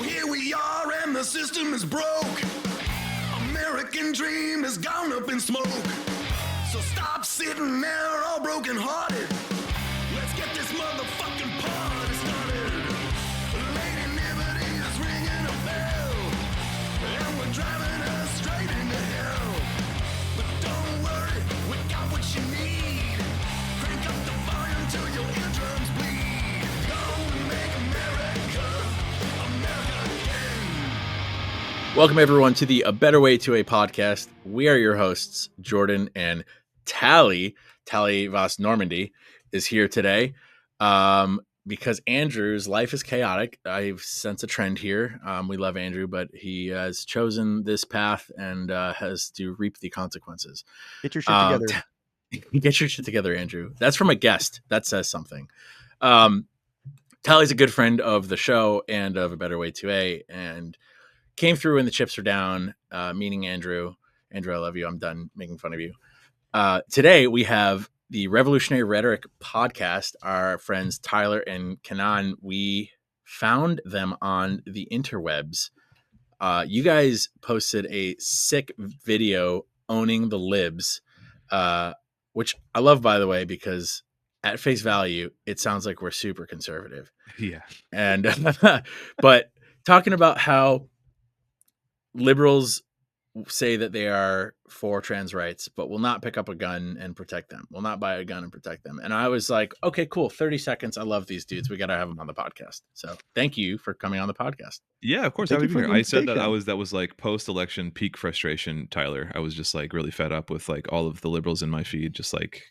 here we are and the system is broke. American dream has gone up in smoke. So stop sitting there all broken hearted. Let's get this motherfucking party started. Lady Liberty is ringing a bell, and we're driving us straight into hell. But don't worry, we got what you need. Crank up the volume till your eardrums bleed. Gonna make America again. Welcome everyone to the A Better Way to a podcast. We are your hosts, Jordan and Tali. Tali Vos Normandy is here today because Andrew's life is chaotic. I sense a trend here. We love Andrew, but he has chosen this path and has to reap the consequences. Get your shit together. Get your shit together, Andrew. That's from a guest. That says something. Tali's a good friend of the show and of A Better Way to A, and came through when the chips were down, meaning Andrew. Andrew, I love you. I'm done making fun of you. Today, we have the Revolutionary Rhetoric podcast. Our friends Tyler and Kenan, we found them on the interwebs. You guys posted a sick video owning the libs, which I love, by the way, because at face value, it sounds like we're super conservative. Yeah. And but talking about how liberals say that they are for trans rights, but will not pick up a gun and protect them, will not buy a gun and protect them. And I was like, okay, cool. 30 seconds. I love these dudes. We got to have them on the podcast. So thank you for coming on the podcast. Yeah, of course. Thank you for the I said that invitation. that was like post-election peak frustration, Tyler. I was just like really fed up with like all of the liberals in my feed, just like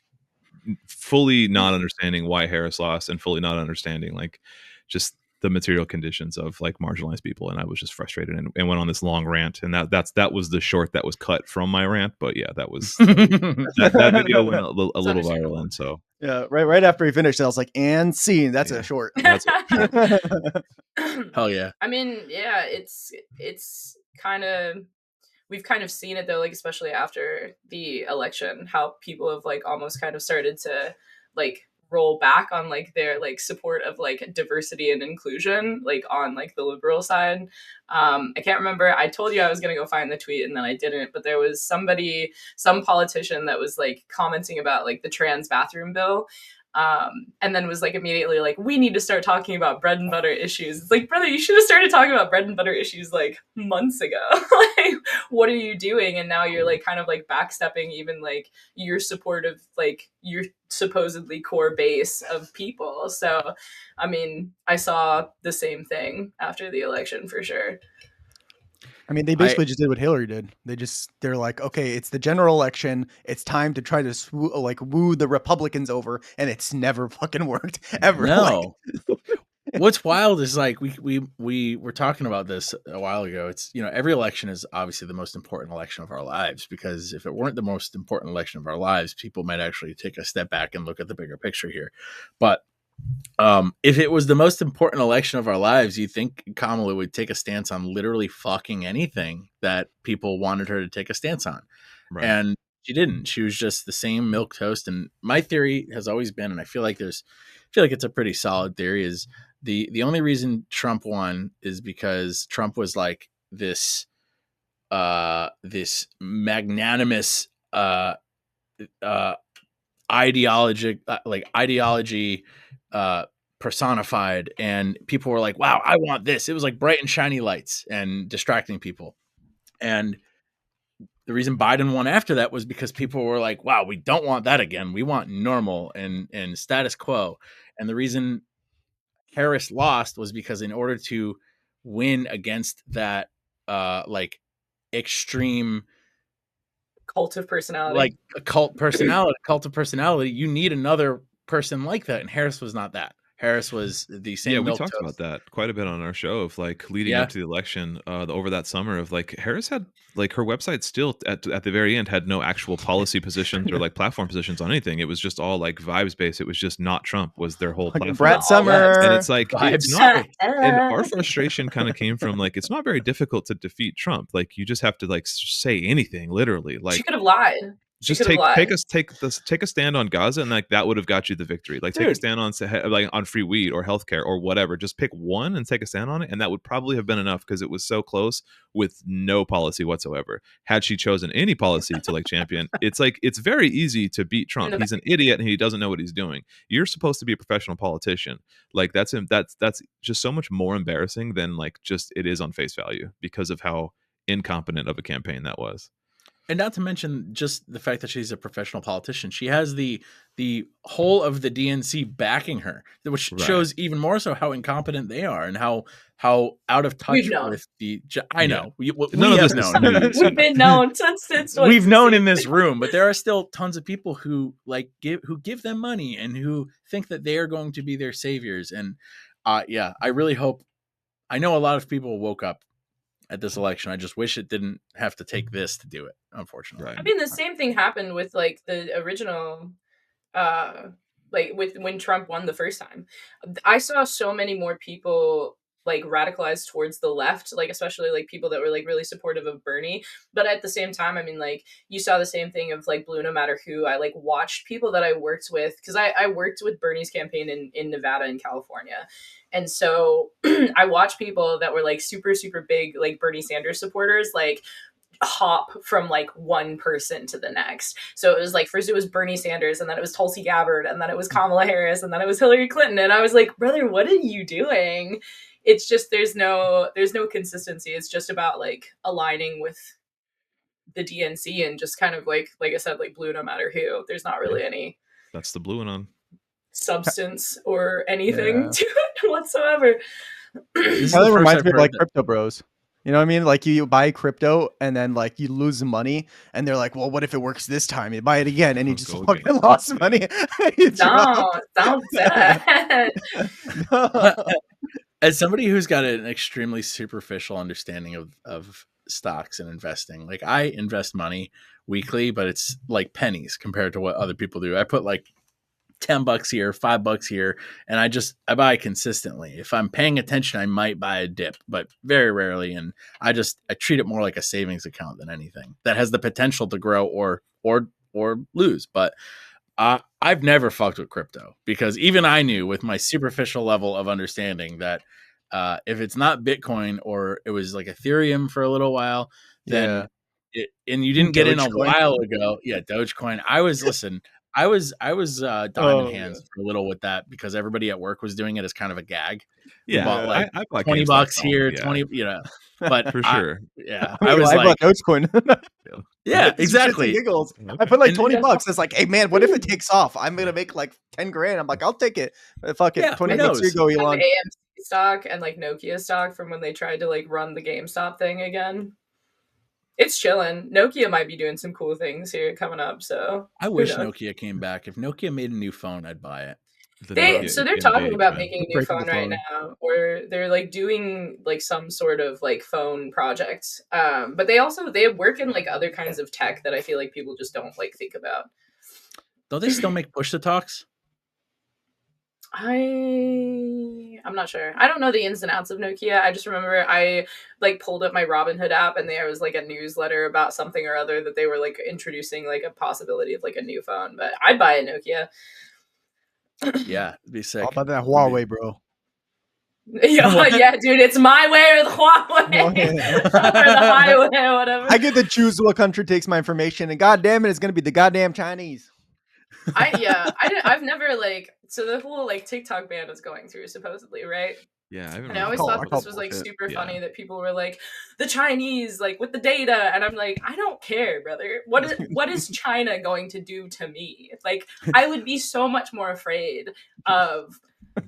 fully not understanding why Harris lost and fully not understanding like just the material conditions of like marginalized people. And I was just frustrated and went on this long rant. And that was the short that was cut from my rant. But yeah, that was that video went a little viral. And so Yeah, right after he finished, I was like, and scene. That's a short. that's Hell yeah. I mean, yeah, it's kind of, we've kind of seen it though, like especially after the election, how people have like almost kind of started to like roll back on like their like support of like diversity and inclusion, like on like the liberal side. I can't remember. I told you I was gonna go find the tweet and then I didn't, but there was some politician that was like commenting about like the trans bathroom bill. And then was like immediately like, we need to start talking about bread and butter issues. It's like, brother, you should have started talking about bread and butter issues like months ago. Like, what are you doing? And now you're like kind of like backstepping even like your support of like your supposedly core base of people. So, I mean, I saw the same thing after the election for sure. I mean, they basically just did what Hillary did. They're like, okay, it's the general election. It's time to try to woo the Republicans over, and it's never fucking worked ever. No. What's wild is like we were talking about this a while ago. It's, you know, every election is obviously the most important election of our lives, because if it weren't the most important election of our lives, people might actually take a step back and look at the bigger picture here. But if it was the most important election of our lives, you think Kamala would take a stance on literally fucking anything that people wanted her to take a stance on. right. And she didn't. She was just the same milquetoast. And my theory has always been, and I feel like it's a pretty solid theory, is the only reason Trump won is because Trump was like this magnanimous ideology personified, and people were like, wow, I want this. It was like bright and shiny lights and distracting people. And the reason Biden won after that was because people were like, wow, we don't want that again. We want normal and status quo. And the reason Harris lost was because in order to win against that like extreme Cult of personality. like a cult of personality, you need another person like that. And Harris was not that. Harris was the same. Yeah, we milk talked toast. about that quite a bit on our show of like leading Yeah. up to the election over that summer of like Harris had like her website still at the very end had no actual policy positions or like platform positions on anything. It was just all like vibes based. It was just not Trump was their whole Fucking platform. Brad Summer. And it's like Vibes. it's not, and our frustration kind of came from like it's not very difficult to defeat Trump. Like you just have to like say anything literally. She Like could have lied. just take a stand on Gaza, and like that would have got you the victory. Like take a stand on like on free weed or healthcare or whatever. Just pick one and take a stand on it, and that would probably have been enough because it was so close with no policy whatsoever. Had she chosen any policy to like champion, it's very easy to beat Trump. He's an idiot and he doesn't know what he's doing. You're supposed to be a professional politician. Like that's just so much more embarrassing than like just it is on face value because of how incompetent of a campaign that was. And not to mention just the fact that she's a professional politician. She has the whole of the DNC backing her, which shows even more so how incompetent they are and how out of touch with the. I know we have known. We've been known since we've known in this room, but there are still tons of people who give them money and who think that they are going to be their saviors. And I really hope. I know a lot of people woke up at this election. I just wish it didn't have to take this to do it, unfortunately. Right. I mean, the same thing happened with like the original, like with when Trump won the first time. I saw so many more people like radicalized towards the left, like especially like people that were like really supportive of Bernie. But at the same time, I mean, like you saw the same thing of like blue no matter who. I like watched people that I worked with because I worked with Bernie's campaign in Nevada and California. And so I watched people that were like super, super big, like Bernie Sanders supporters, like hop from like one person to the next. So it was like, first it was Bernie Sanders, and then it was Tulsi Gabbard, and then it was Kamala Harris, and then it was Hillary Clinton. And I was like, brother, what are you doing? It's just, there's no consistency. It's just about like aligning with the DNC and just kind of like I said, like blue no matter who. There's not really any. That's the blue one substance or anything to it whatsoever. That reminds me of like crypto bros. You know what I mean? Like you buy crypto and then like you lose money and they're like, well, what if it works this time? You buy it again and you just fucking lost money. Don't say that. As somebody who's got an extremely superficial understanding of stocks and investing, like I invest money weekly, but it's like pennies compared to what other people do. I put like $10 here, $5 here, and I buy consistently. If I'm paying attention, I might buy a dip, but very rarely. And I treat it more like a savings account than anything that has the potential to grow or lose. But I've never fucked with crypto because even I knew with my superficial level of understanding that if it's not Bitcoin or it was like Ethereum for a little while, then and you didn't get in a while ago. Yeah, Dogecoin. I was diamond hands for a little with that because everybody at work was doing it as kind of a gag. Yeah, bought like I bought $20 here, 20, but for sure. I bought Dogecoin. Yeah, exactly. Giggles. I put like $20. It's like, hey man, what if it takes off? I'm gonna make like 10 grand. I'm like, I'll take it. Fuck it. $20. Here you go, Elon. Like AMC stock and like Nokia stock from when they tried to like run the GameStop thing again. It's chilling. Nokia might be doing some cool things here coming up. So I wish Nokia came back. If Nokia made a new phone, I'd buy it. They're talking about making a new phone right now, or they're like doing like some sort of like phone project. But they work in like other kinds of tech that I feel like people just don't like think about. Don't they still make push to talks? I'm not sure. I don't know the ins and outs of Nokia. I just remember I like pulled up my Robinhood app and there was like a newsletter about something or other that they were like introducing like a possibility of like a new phone. But I'd buy a Nokia. Yeah, it'd be sick. How about that Huawei, bro? Yeah, dude, it's my way or the Huawei or the highway or whatever. I get to choose what country takes my information, and goddamn it, it's gonna be the goddamn Chinese. I've never like, so the whole like TikTok ban is going through supposedly, right? Yeah, and I always thought this was like super funny that people were like the Chinese like with the data, and I'm like, I don't care, brother. What is China going to do to me? Like, I would be so much more afraid of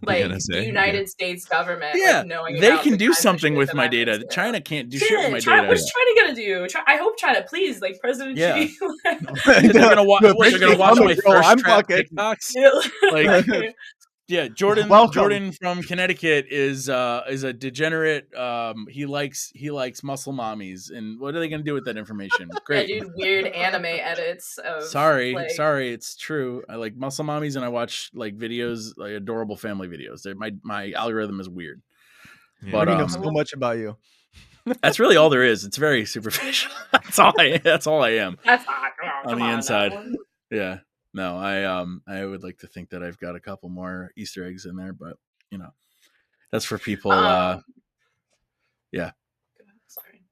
like the United States government. Yeah, like, knowing they can do something with my data. China can't do shit with my data. What's China gonna do? I hope China, please, like President Xi. They're gonna watch my thirst trap TikToks. Like, yeah, Jordan from Connecticut is a degenerate. He likes muscle mommies, and what are they gonna do with that information? Great, yeah, dude, weird anime edits. Of, sorry, it's true. I like muscle mommies, and I watch like videos, like adorable family videos. My algorithm is weird. Yeah. But I know so much about you. That's really all there is. It's very superficial. That's all I am. That's on come the on inside. now. Yeah. No, I would like to think that I've got a couple more Easter eggs in there, but you know, that's for people. Yeah. Sorry.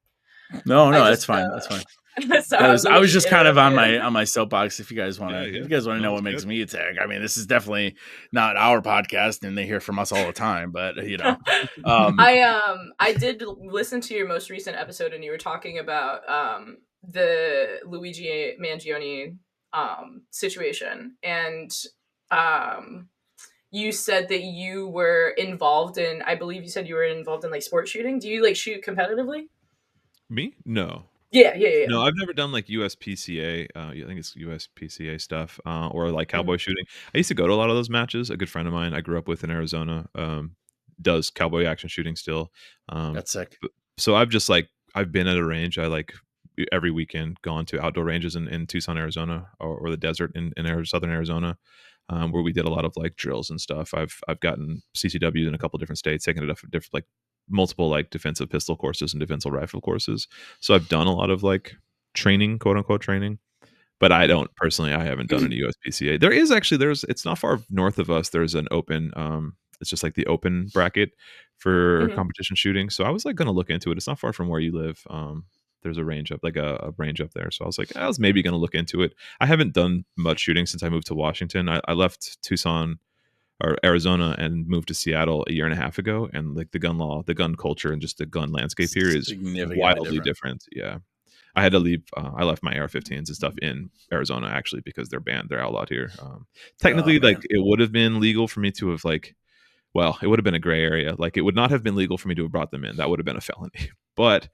No, I that's just fine. That's fine. sorry, I was I was gonna just kind of interrupt on you. my soapbox. If you guys want Yeah, to, yeah. if you guys want to No, know it's what makes good. me tick, I mean, this is definitely not our podcast, and they hear from us all the time. But you know, I did listen to your most recent episode, and you were talking about the Luigi Mangione situation, and you said that you were involved in, I believe you said you were involved in like sports shooting. Do you like shoot competitively? Me? No. Yeah. No, I've never done like USPCA. I think it's USPCA stuff, or like cowboy shooting. I used to go to a lot of those matches. A good friend of mine I grew up with in Arizona does cowboy action shooting still. that's sick. So I've been at a range. I like every weekend gone to outdoor ranges in Tucson, Arizona, or the desert in southern Arizona, where we did a lot of like drills and stuff. I've gotten CCW in a couple different states, taken it up for different like multiple like defensive pistol courses and defensive rifle courses. So I've done a lot of like training, quote unquote training. But I don't personally. I haven't done any USPCA. There's it's not far north of us. There's an open. It's just like the open bracket for Mhm. competition shooting. So I was like going to look into it. It's not far from where you live. There's a range up, like a range up there. So I was like, I was maybe going to look into it. I haven't done much shooting since I moved to Washington. I left Tucson or Arizona and moved to Seattle a year and a half ago. And like the gun law, the gun culture, and just the gun landscape here is Significantly wildly different. different. Yeah. I had to leave. I left my AR-15s and stuff in Arizona actually because they're banned. They're outlawed here. Oh Technically, like man. it would have been legal for me to have like, well, it would have been a gray area. Like it would not have been legal for me to have brought them in. That would have been a felony. But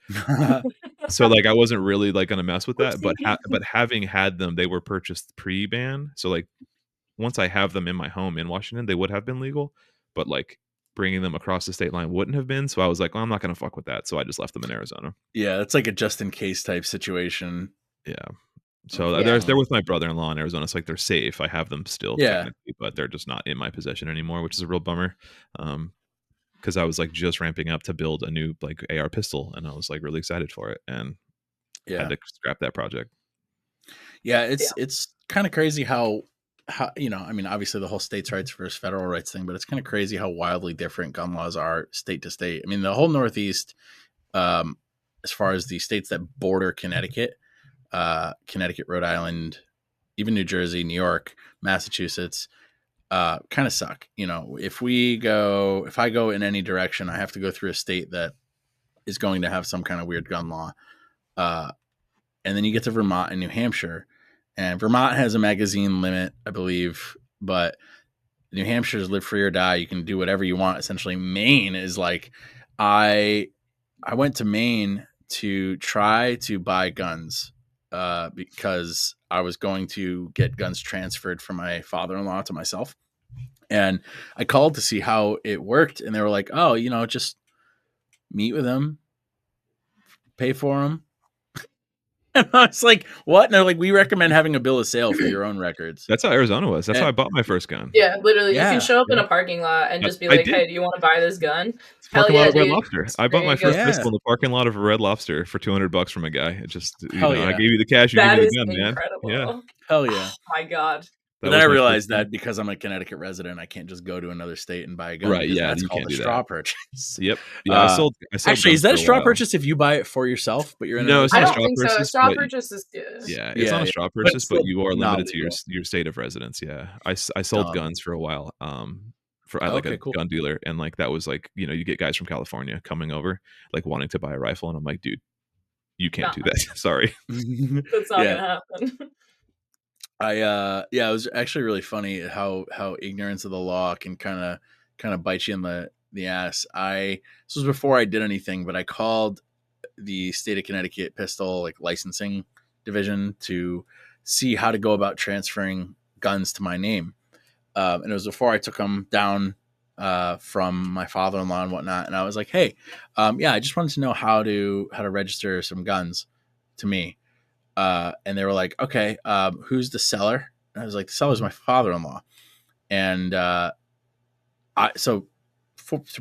so like I wasn't really like gonna mess with that. But Whoopsie. but having had them, they were purchased pre-ban. So like once I have them in my home in Washington, they would have been legal. But like bringing them across the state line wouldn't have been. So I was like, well, I'm not gonna fuck with that. So I just left them in Arizona. Yeah, it's like a just in case type situation. Yeah. So Yeah. they're with my brother-in-law in Arizona. It's like they're safe. I have them still Yeah. technically, but they're just not in my possession anymore, which is a real bummer. Because I was like just ramping up to build a new like AR pistol, and I was like really excited for it, and Yeah. had to scrap that project. Yeah, it's kind of crazy how you know, I mean, obviously the whole states' rights versus federal rights thing, but it's kind of crazy how wildly different gun laws are state to state. I mean, the whole Northeast, as far as the states that border Connecticut, Rhode Island, even New Jersey, New York, Massachusetts, kind of suck. You know, if I go in any direction, I have to go through a state that is going to have some kind of weird gun law. And then you get to Vermont and New Hampshire, and Vermont has a magazine limit, I believe, but New Hampshire's live free or die. You can do whatever you want. Essentially, Maine is like, I went to Maine to try to buy guns because I was going to get guns transferred from my father-in-law to myself. And I called to see how it worked, and they were like, "Oh, you know, just meet with them, pay for them." And I was like, "What?" And they're like, "We recommend having a bill of sale for your own records." That's how Arizona was. That's how And- I bought my first gun. Yeah, literally, you Yeah, can show up in yeah. a parking lot and just be I like, did. "Hey, do you want to buy this gun?" It's Hell parking lot yeah, of Red dude. Lobster. I bought There my you go. first Yeah. pistol in the parking lot of a Red Lobster for $200 from a guy. It just, Hell I yeah. gave you the cash, you That give me is the gun, man. incredible. Yeah, Hell yeah. Oh my god. But then I realized that because I'm a Connecticut resident, I can't just go to another state and buy a gun. Right, because yeah, that's you called can't a do straw that. purchase. Yep. Yeah, I sold Actually, guns is that for a straw while. purchase if you buy it for yourself, but you're in No, another it's I not a state? don't straw think so. purchase, Straw but purchase is good. yeah, it's not a straw But purchase, it's but still you are not limited to legal. your state of residence. Yeah, I sold guns for a while, for at like Okay, a cool. gun dealer, and like that was like, you get guys from California coming over like wanting to buy a rifle, and I'm like, dude, you can't do that. Sorry. That's not Yeah. gonna happen. It was actually really funny how ignorance of the law can kind of bite you in the ass. This was before I did anything, but I called the state of Connecticut pistol like licensing division to see how to go about transferring guns to my name. And it was before I took them down from my father-in-law and whatnot. And I was like, "Hey, I just wanted to know how to register some guns to me." And they were like, "Okay, who's the seller?" And I was like, "The seller's my father-in-law." And to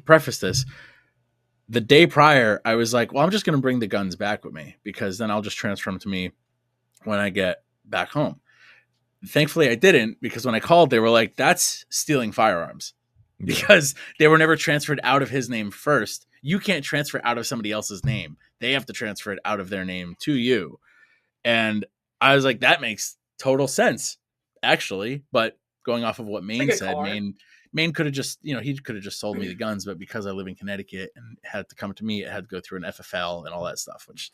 preface this, the day prior, I was like, "Well, I'm just going to bring the guns back with me because then I'll just transfer them to me when I get back home. Thankfully, I didn't, because when I called, they were like, "That's stealing firearms," because they were never transferred out of his name first. You can't transfer out of somebody else's name. They have to transfer it out of their name to you. And I was like, that makes total sense, actually. But going off of what Maine like a said, car. Maine could have just, he could have just sold me the guns, but because I live in Connecticut and it had to come to me, it had to go through an FFL and all that stuff, which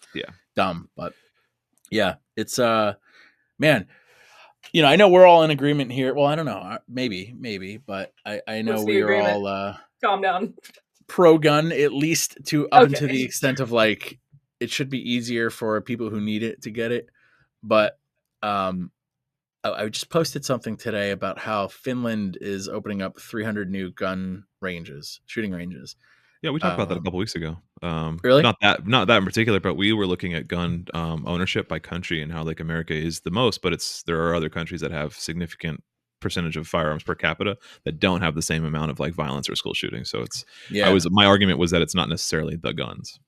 dumb. But yeah, it's man. I know we're all in agreement here. Well, I don't know, maybe, but I know we are all calm down, pro-gun, at least to the extent of like it should be easier for people who need it to get it. But I just posted something today about how Finland is opening up 300 new shooting ranges. Yeah, we talked about that a couple weeks ago. Really? Not that in particular, but we were looking at gun ownership by country and how like America is the most, but there are other countries that have significant percentage of firearms per capita that don't have the same amount of like violence or school shootings. So my argument was that it's not necessarily the guns.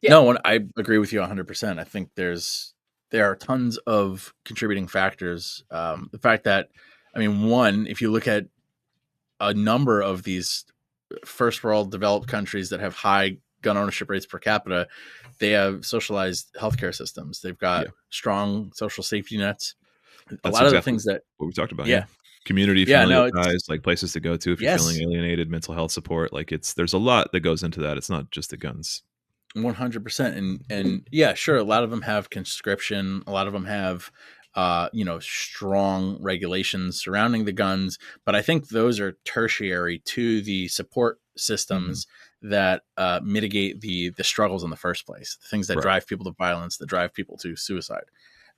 Yeah. No, I agree with you 100%. I think there are tons of contributing factors. The fact that, one, if you look at a number of these first world developed countries that have high gun ownership rates per capita, they have socialized healthcare systems. They've got strong social safety nets. A lot of the things that what we talked about. Yeah. Community, familial ties, like places to go to if you're feeling alienated, mental health support. Like there's a lot that goes into that. It's not just the guns. 100%. And yeah, sure. A lot of them have conscription. A lot of them have, strong regulations surrounding the guns. But I think those are tertiary to the support systems that mitigate the struggles in the first place, the things that drive people to violence, that drive people to suicide.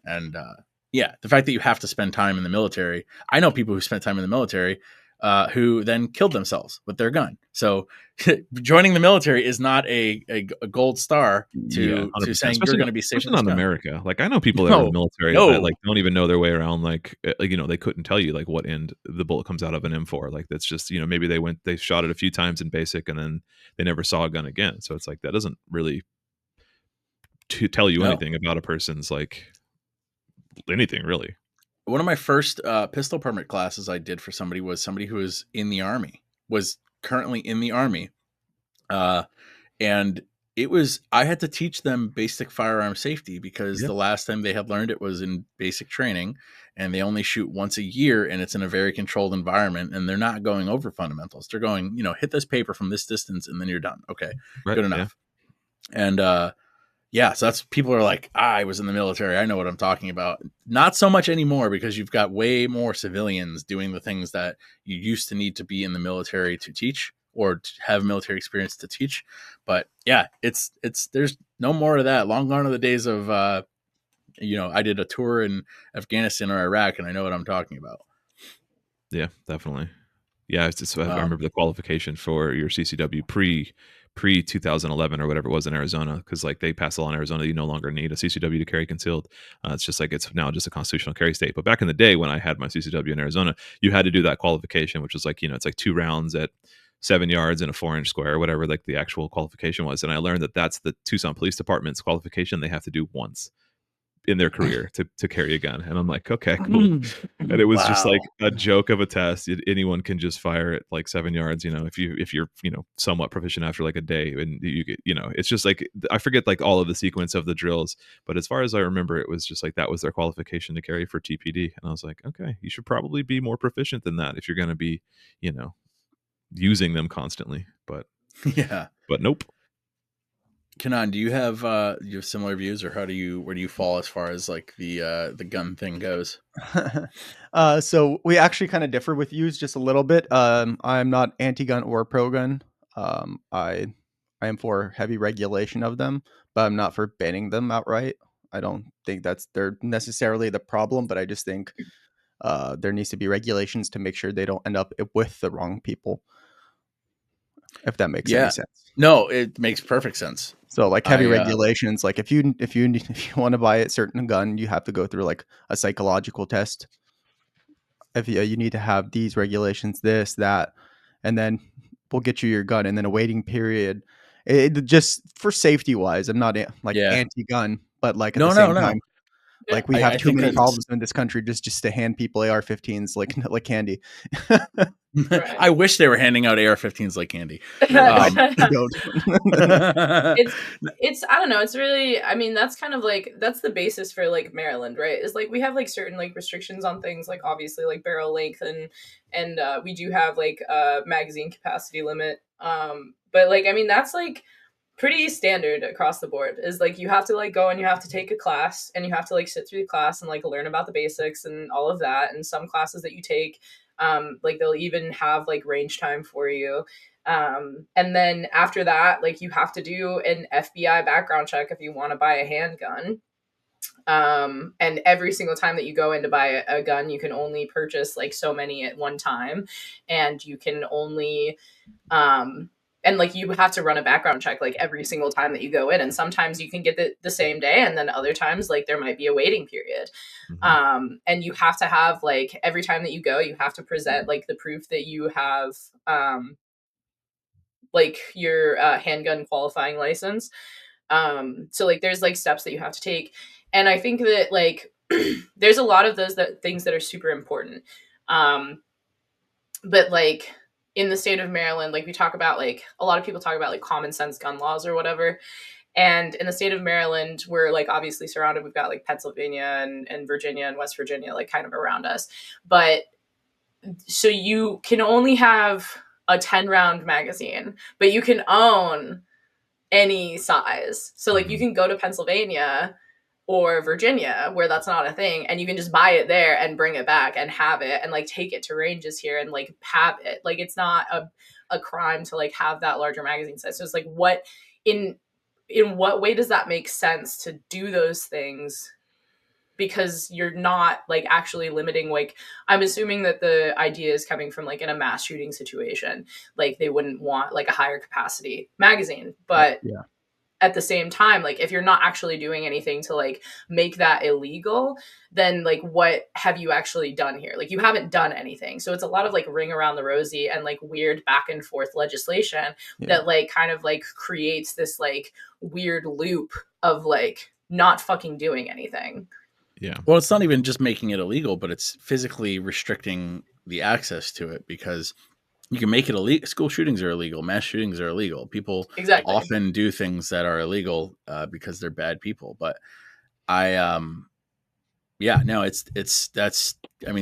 And the fact that you have to spend time in the military. I know people who spent time in the military who then killed themselves with their gun. So joining the military is not a gold star to saying you're going to be safe. Especially not in America. Like I know people that are in the military that like don't even know their way around. Like they couldn't tell you like what end the bullet comes out of an M4. Like that's just maybe they shot it a few times in basic and then they never saw a gun again. So it's like that doesn't really tell you anything about a person's like anything really. One of my first pistol permit classes I did for somebody was somebody who was in the Army, was currently in the Army. And I had to teach them basic firearm safety because the last time they had learned it was in basic training, and they only shoot once a year and it's in a very controlled environment, and they're not going over fundamentals. They're going, hit this paper from this distance and then you're done. Okay, good enough. Yeah. And so that's, people are like, I was in the military, I know what I'm talking about. Not so much anymore, because you've got way more civilians doing the things that you used to need to be in the military to teach or to have military experience to teach. But yeah, it's there's no more of that. Long gone are the days of, I did a tour in Afghanistan or Iraq, and I know what I'm talking about. Yeah, definitely. Yeah, I remember the qualification for your CCW pre 2011 or whatever it was in Arizona, because like they passed a law in Arizona, you no longer need a CCW to carry concealed. It's just like it's now just a constitutional carry state. But back in the day when I had my CCW in Arizona, you had to do that qualification, which was like it's like 2 rounds at 7 yards in a 4-inch square or whatever like the actual qualification was. And I learned that that's the Tucson Police Department's qualification they have to do once in their career to carry a gun. And I'm like, okay, cool. And it was just like a joke of a test. Anyone can just fire at like 7 yards, if you're somewhat proficient after like a day, and you get, it's just like, I forget like all of the sequence of the drills, but as far as I remember, it was just like that was their qualification to carry for TPD. And I was like, okay, you should probably be more proficient than that if you're going to be using them constantly. But but nope. Kenan, do you have similar views, or where do you fall as far as like the gun thing goes? So we actually kind of differ with views just a little bit. I'm not anti-gun or pro-gun. I am for heavy regulation of them, but I'm not for banning them outright. I don't think they're necessarily the problem, but I just think there needs to be regulations to make sure they don't end up with the wrong people. If that makes any sense. No, it makes perfect sense. So like heavy regulations, like if you want to buy a certain gun, you have to go through like a psychological test. If you need to have these regulations, this, that, and then we'll get you your gun, and then a waiting period. It just for safety wise, I'm not like anti-gun, but like at the same time, Like we I have too think many that's- problems in this country just to hand people AR-15s like candy. Right. I wish they were handing out AR-15s like candy. Don't. It's I don't know, it's really, I mean, that's kind of like, that's the basis for like Maryland, right? Is like we have like certain like restrictions on things, like obviously like barrel length, and we do have like a magazine capacity limit, but like, I mean, that's like pretty standard across the board. Is like you have to like go and you have to take a class, and you have to like sit through the class and like learn about the basics and all of that. And some classes that you take, like they'll even have like range time for you, and then after that, like you have to do an FBI background check if you want to buy a handgun. And every single time that you go in to buy a gun, you can only purchase like so many at one time, and you can only and like you have to run a background check like every single time that you go in, and sometimes you can get the same day, and then other times like there might be a waiting period. And you have to have like every time that you go, you have to present like the proof that you have like your handgun qualifying license. So like there's like steps that you have to take, and I think that like there's a lot of those things that are super important. But like in the state of Maryland, like we talk about, like a lot of people talk about like common sense gun laws or whatever. And in the state of Maryland, we're like obviously surrounded. We've got like Pennsylvania and Virginia and West Virginia, like kind of around us. But so you can only have a 10-round magazine, but you can own any size. So like you can go to Pennsylvania or Virginia where that's not a thing, and you can just buy it there and bring it back and have it and like take it to ranges here and like have it. Like it's not a crime to like have that larger magazine size. So it's like, what in what way does that make sense to do those things? Because you're not like actually limiting, like I'm assuming that the idea is coming from like in a mass shooting situation, like they wouldn't want like a higher capacity magazine. But Yeah. at the same time, like if you're not actually doing anything to like make that illegal, then like what have you actually done here? Like you haven't done anything. So it's a lot of like ring around the rosy and like weird back and forth legislation that like kind of like creates this like weird loop of like not fucking doing anything. Yeah. Well, it's not even just making it illegal, but it's physically restricting the access to it, because you can make it illegal. School shootings are illegal. Mass shootings are illegal. People Exactly. often do things that are illegal because they're bad people. But I mean,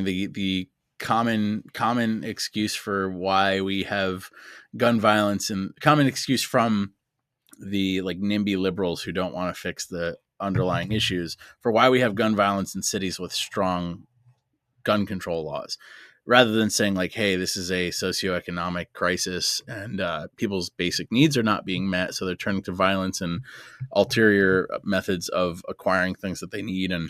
the common excuse for why we have gun violence, and common excuse from the like NIMBY liberals who don't want to fix the underlying issues for why we have gun violence in cities with strong gun control laws, rather than saying like, hey, this is a socioeconomic crisis and people's basic needs are not being met, so they're turning to violence and ulterior methods of acquiring things that they need and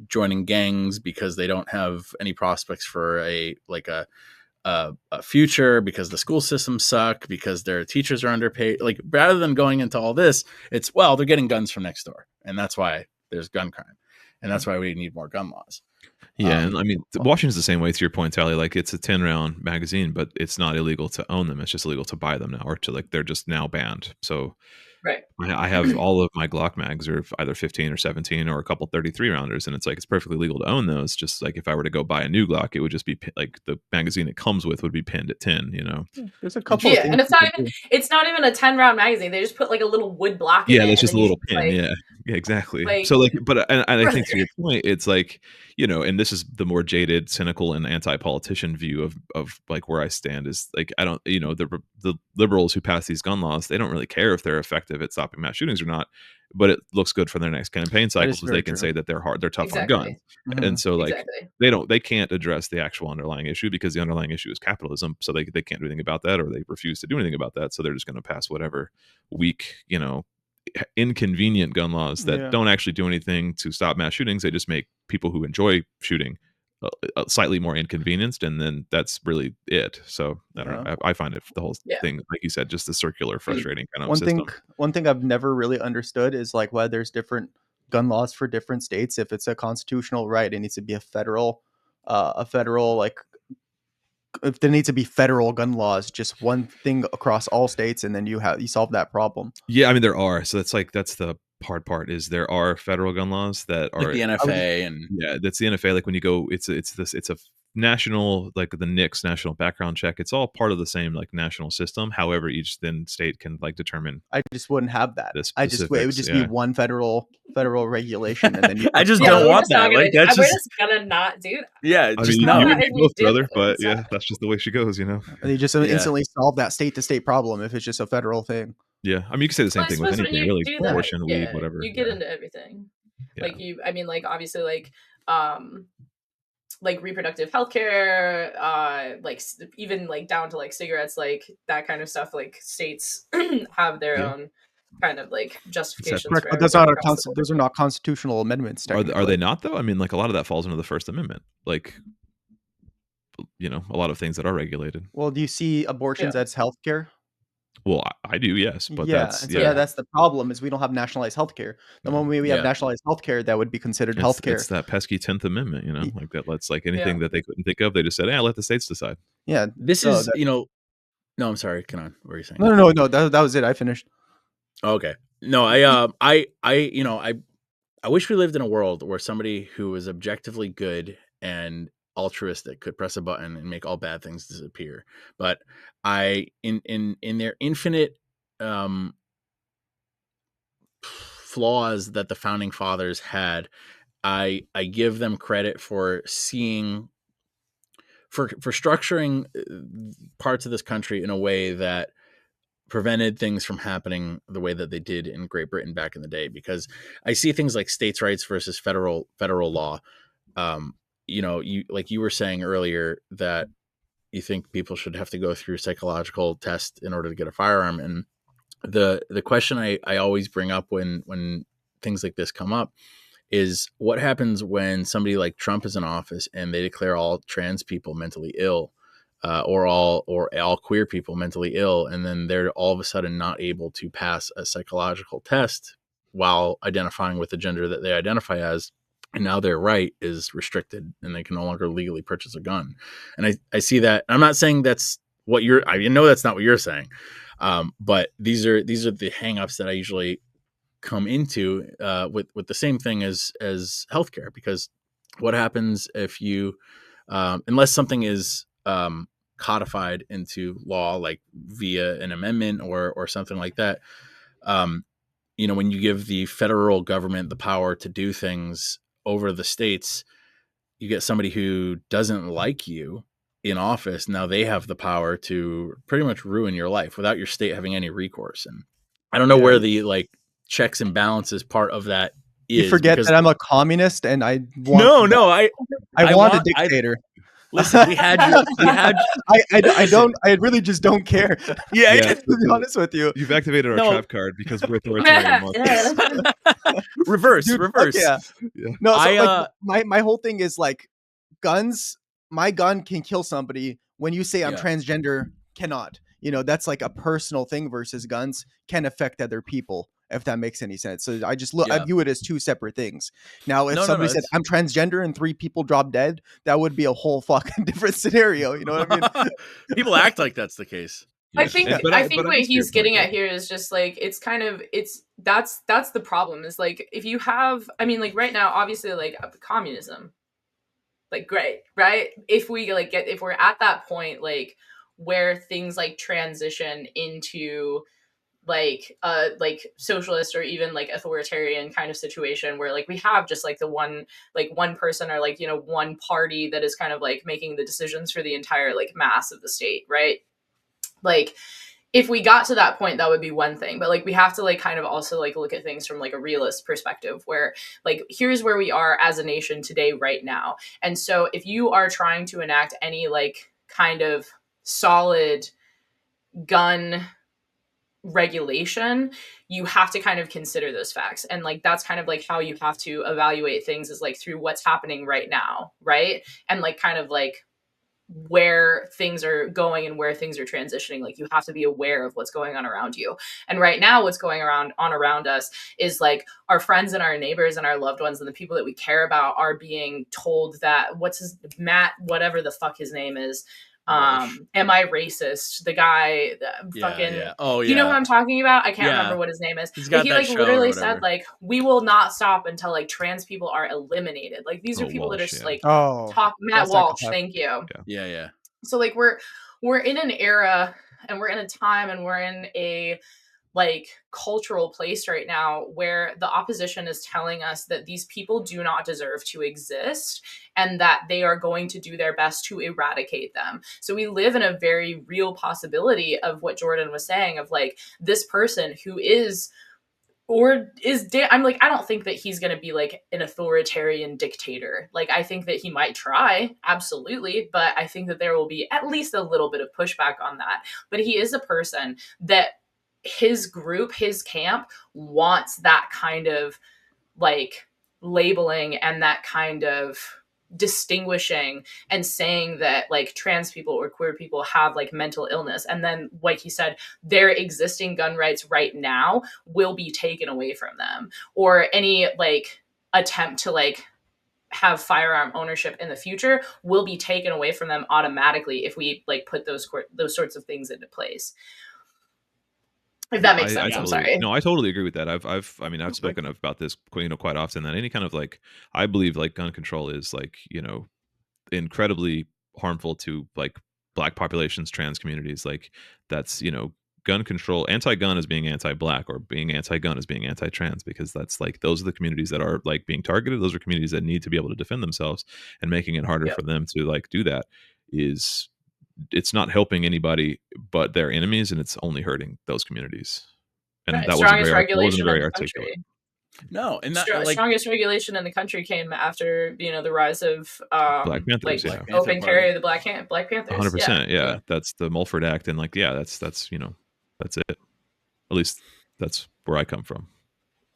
joining gangs because they don't have any prospects for a future, because the school systems suck, because their teachers are underpaid. Like, rather than going into all this, it's, well, they're getting guns from next door, and that's why there's gun crime, and that's why we need more gun laws. Yeah, and I mean, Washington's the same way. To your point, Tali, like it's a 10-round magazine, but it's not illegal to own them. It's just illegal to buy them now, or to like they're just now banned. So Right. I have all of my Glock mags are either 15 or 17 or a couple 33 rounders, and it's like it's perfectly legal to own those. Just like if I were to go buy a new Glock, it would just be like the magazine it comes with would be pinned at 10. You know, There's a couple. Yeah, and it's not even a 10-round magazine. They just put like a little wood block in it. Yeah, that's just a little pin. Like, yeah, exactly. like, so like, but and I think to your point, it's like, you know, and this is the more jaded, cynical, and anti-politician view of like where I stand is like, I don't, you know, the liberals who pass these gun laws, they don't really care if they're effective at stopping mass shootings or not, but it looks good for their next campaign cycles because they can say that they're tough on guns. And so like they can't address the actual underlying issue because the underlying issue is capitalism. So they can't do anything about that, or they refuse to do anything about that. So they're just going to pass whatever weak, you know, inconvenient gun laws that don't actually do anything to stop mass shootings. They just make people who enjoy shooting slightly more inconvenienced, and then that's really it. So I don't know. I find it, the whole thing, like you said, just a circular, frustrating kind of system. One thing I've never really understood is like why there's different gun laws for different states. If it's a constitutional right, it needs to be a federal like, if there needs to be federal gun laws, just one thing across all states, and then you solve that problem. Yeah, I mean there are. So that's the hard part is there are federal gun laws that Like are the NFA and that's the NFA. Like when you go, it's a national, like the NICS national background check. It's all part of the same like national system. However, each then state can like determine I just wouldn't have that. the It specifics. would just be one federal regulation, and then you. I just Yeah, don't we're want just not that. gonna. Like that's We're just just gonna not do that. yeah. I Just mean, no. you If and me we both, did brother. it, But it's yeah, not- that's just the way she goes, you know. You just Yeah. instantly solve that state to state problem if it's just a federal thing. Yeah, I mean, you can say the same Well, I thing with suppose when anything, you really. do that, Abortion, weed, yeah, whatever. you get yeah. into everything. Yeah. Like I mean, like obviously, like reproductive healthcare, even like down to like cigarettes, like that kind of stuff. Like states have their Yeah. own kind of like justifications Correct, for but everything. those are not constitutional amendments. Are Technically. they not though? I mean, like a lot of that falls into the First Amendment. Like, you know, a lot of things that are regulated. Well, do you see abortions as healthcare? Well, I do, yes, but Yeah, that's and so yeah. that's the problem is we don't have nationalized healthcare. The moment we have Yeah. nationalized healthcare, that would be considered It's healthcare. that pesky 10th Amendment, you know, Y- like that lets like anything that they couldn't think of, they just said, "Yeah, let the states decide." Yeah, This so is that- no, I'm sorry. Can on. What were you saying? no. That was it. I finished. Okay. No, I wish we lived in a world where somebody who was objectively good and altruistic could press a button and make all bad things disappear. But in their infinite flaws that the founding fathers had, I give them credit for seeing for structuring parts of this country in a way that prevented things from happening the way that they did in Great Britain back in the day, because I see things like states' rights versus federal law. You were saying earlier that you think people should have to go through psychological tests in order to get a firearm, and the question I always bring up when things like this come up is what happens when somebody like Trump is in office and they declare all trans people mentally ill, or all queer people mentally ill, and then they're all of a sudden not able to pass a psychological test while identifying with the gender that they identify as, and now their right is restricted and they can no longer legally purchase a gun. And I see that. I'm not saying that's what I know that's not what you're saying, but these are the hangups that I usually come into with the same thing as healthcare, because what happens if you unless something is codified into law, like via an amendment or something like that, when you give the federal government the power to do things over the states, you get somebody who doesn't like you in office. Now they have the power to pretty much ruin your life without your state having any recourse. And I don't know where the like checks and balances part of that is. You forget that I'm a communist and I want I want a dictator. Listen, we had you. I really just don't care. Yeah. To be honest with you. You've activated our trap card because we're authoritarian. reverse. Yeah. Yeah. No, so my whole thing is like guns. My gun can kill somebody. When you say I'm transgender, cannot. That's like a personal thing versus guns can affect other people, if that makes any sense. So I view it as two separate things. Now, if somebody said I'm transgender and 3 people drop dead, that would be a whole fucking different scenario. You know what I mean? People act like that's the case. I think what he's getting at here is just like that's the problem is like if you have, I mean, like right now, obviously, like communism, like great, right? If we're at that point, like where things like transition into like socialist or even like authoritarian kind of situation where like we have just like the one person or like one party that is kind of like making the decisions for the entire like mass of the state, right? Like if we got to that point, that would be one thing, but like we have to like kind of also like look at things from like a realist perspective where like here's where we are as a nation today right now. And so if you are trying to enact any like kind of solid gun regulation, you have to kind of consider those facts, and like that's kind of like how you have to evaluate things is like through what's happening right now, right? And like kind of like where things are going and where things are transitioning. Like you have to be aware of what's going on around you. And right now what's going around us is like our friends and our neighbors and our loved ones and the people that we care about are being told that Matt, whatever the fuck his name is, Am I Racist? The guy, fucking, Yeah. Oh yeah. you know what I'm talking about? I can't Yeah. remember what his name is. He's But got he that like show or literally whatever. said like, we will not stop until like trans people are eliminated. Like these are people that are Walsh, just yeah. like Oh, Matt that Walsh. psychopath. Thank you. Yeah. So like we're in an era and we're in a time and we're in a like cultural place right now where the opposition is telling us that these people do not deserve to exist and that they are going to do their best to eradicate them. So we live in a very real possibility of what Jordan was saying of like this person who is I'm like, I don't think that he's going to be like an authoritarian dictator. Like, I think that he might try, absolutely, but I think that there will be at least a little bit of pushback on that. But he is a person that his group, his camp wants that kind of like labeling and that kind of distinguishing and saying that like trans people or queer people have like mental illness, and then like he said, their existing gun rights right now will be taken away from them, or any like attempt to like have firearm ownership in the future will be taken away from them automatically if we like put those sorts of things into place. If that makes sense. I'm sorry. No, I totally agree with that. I've spoken about this, quite often, that any kind of like, I believe like gun control is like, incredibly harmful to like Black populations, trans communities. Like that's, gun control, anti-gun is being anti-Black, or being anti-gun is being anti-trans, because that's like, those are the communities that are like being targeted. Those are communities that need to be able to defend themselves, and making it harder for them to like do that it's not helping anybody but their enemies, and it's only hurting those communities. And Right. that Strongest wasn't regulation very in the articulate. country. No, and that Strongest regulation in the country came after the rise of Black Panthers, like yeah. open carry of the Black Panthers. 100%, yeah. That's the Mulford Act, and like, yeah, that's that's it. At least that's where I come from.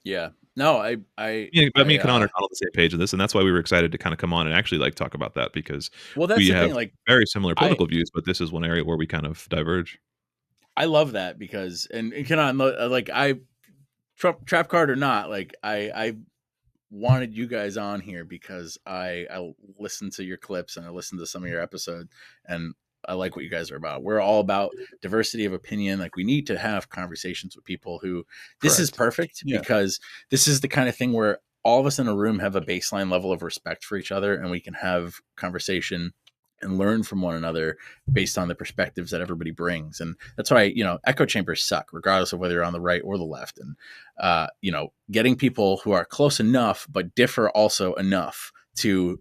Yeah. No, me and Kenan are not on the same page of this, and that's why we were excited to kind of come on and actually like talk about that, because that's we the have thing, like, very similar political views, but this is one area where we kind of diverge. I love that because, and Kenan, like, trap card or not, like I wanted you guys on here because I listened to your clips and I listened to some of your episodes, and I like what you guys are about. We're all about diversity of opinion. Like, we need to have conversations with people who this is perfect, because this is the kind of thing where all of us in a room have a baseline level of respect for each other, and we can have conversation and learn from one another based on the perspectives that everybody brings. And that's why, echo chambers suck, regardless of whether you're on the right or the left. And, getting people who are close enough, but differ also enough to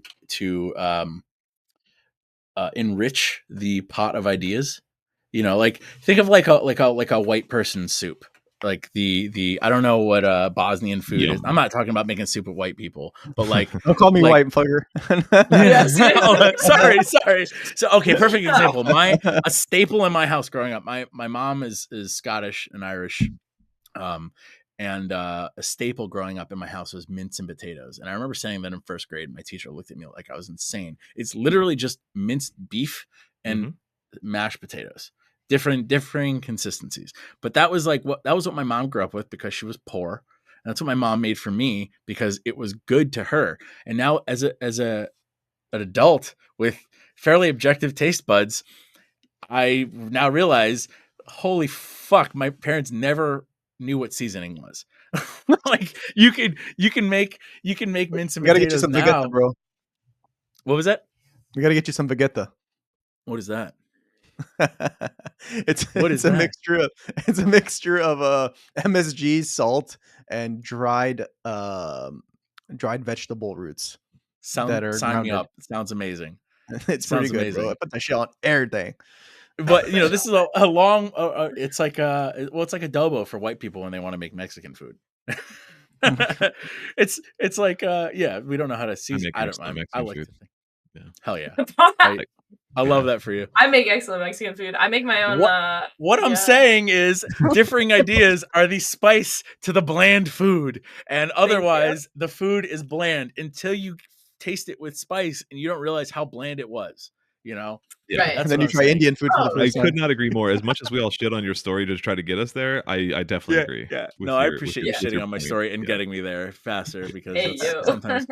enrich the pot of ideas, like, think of like a white person soup, like the I don't know what Bosnian food is. I'm not talking about making soup of white people, but like, don't call me like, white fucker. Yes. sorry. So, okay, perfect example. A staple in my house growing up. My mom is Scottish and Irish, and a staple growing up in my house was mince and potatoes. And I remember saying that in first grade. My teacher looked at me like I was insane. It's literally just minced beef and mashed potatoes, differing consistencies. But that was what my mom grew up with, because she was poor. And that's what my mom made for me because it was good to her. And now, as an adult with fairly objective taste buds, I now realize, holy fuck, my parents never knew what seasoning was. Like, you can make mince and potatoes. We gotta get you some now. vegeta, bro. What was that? We gotta get you some vegeta. What is that? It's a mixture of MSG, salt, and dried vegetable roots that are Sign me grounded. up. It sounds amazing. It's pretty good, amazing. bro. I put that shit on everything. But this is a long. It's like it's like adobo for white people when they want to make Mexican food. it's like we don't know how to season. I like to think. Yeah. Hell yeah. I love that for you. I make excellent Mexican food. I make my own. What I'm saying is, differing ideas are the spice to the bland food, and otherwise the food is bland until you taste it with spice and you don't realize how bland it was. Yeah. Right. That's and then what you I'm try saying. Indian food for the Oh, I first time. could not agree more. As much as we all shit on your story to try to get us there, I definitely agree. Yeah. with No, I your- appreciate with you your shitting on my point. story and Yeah. getting me there faster because hey it's you. sometimes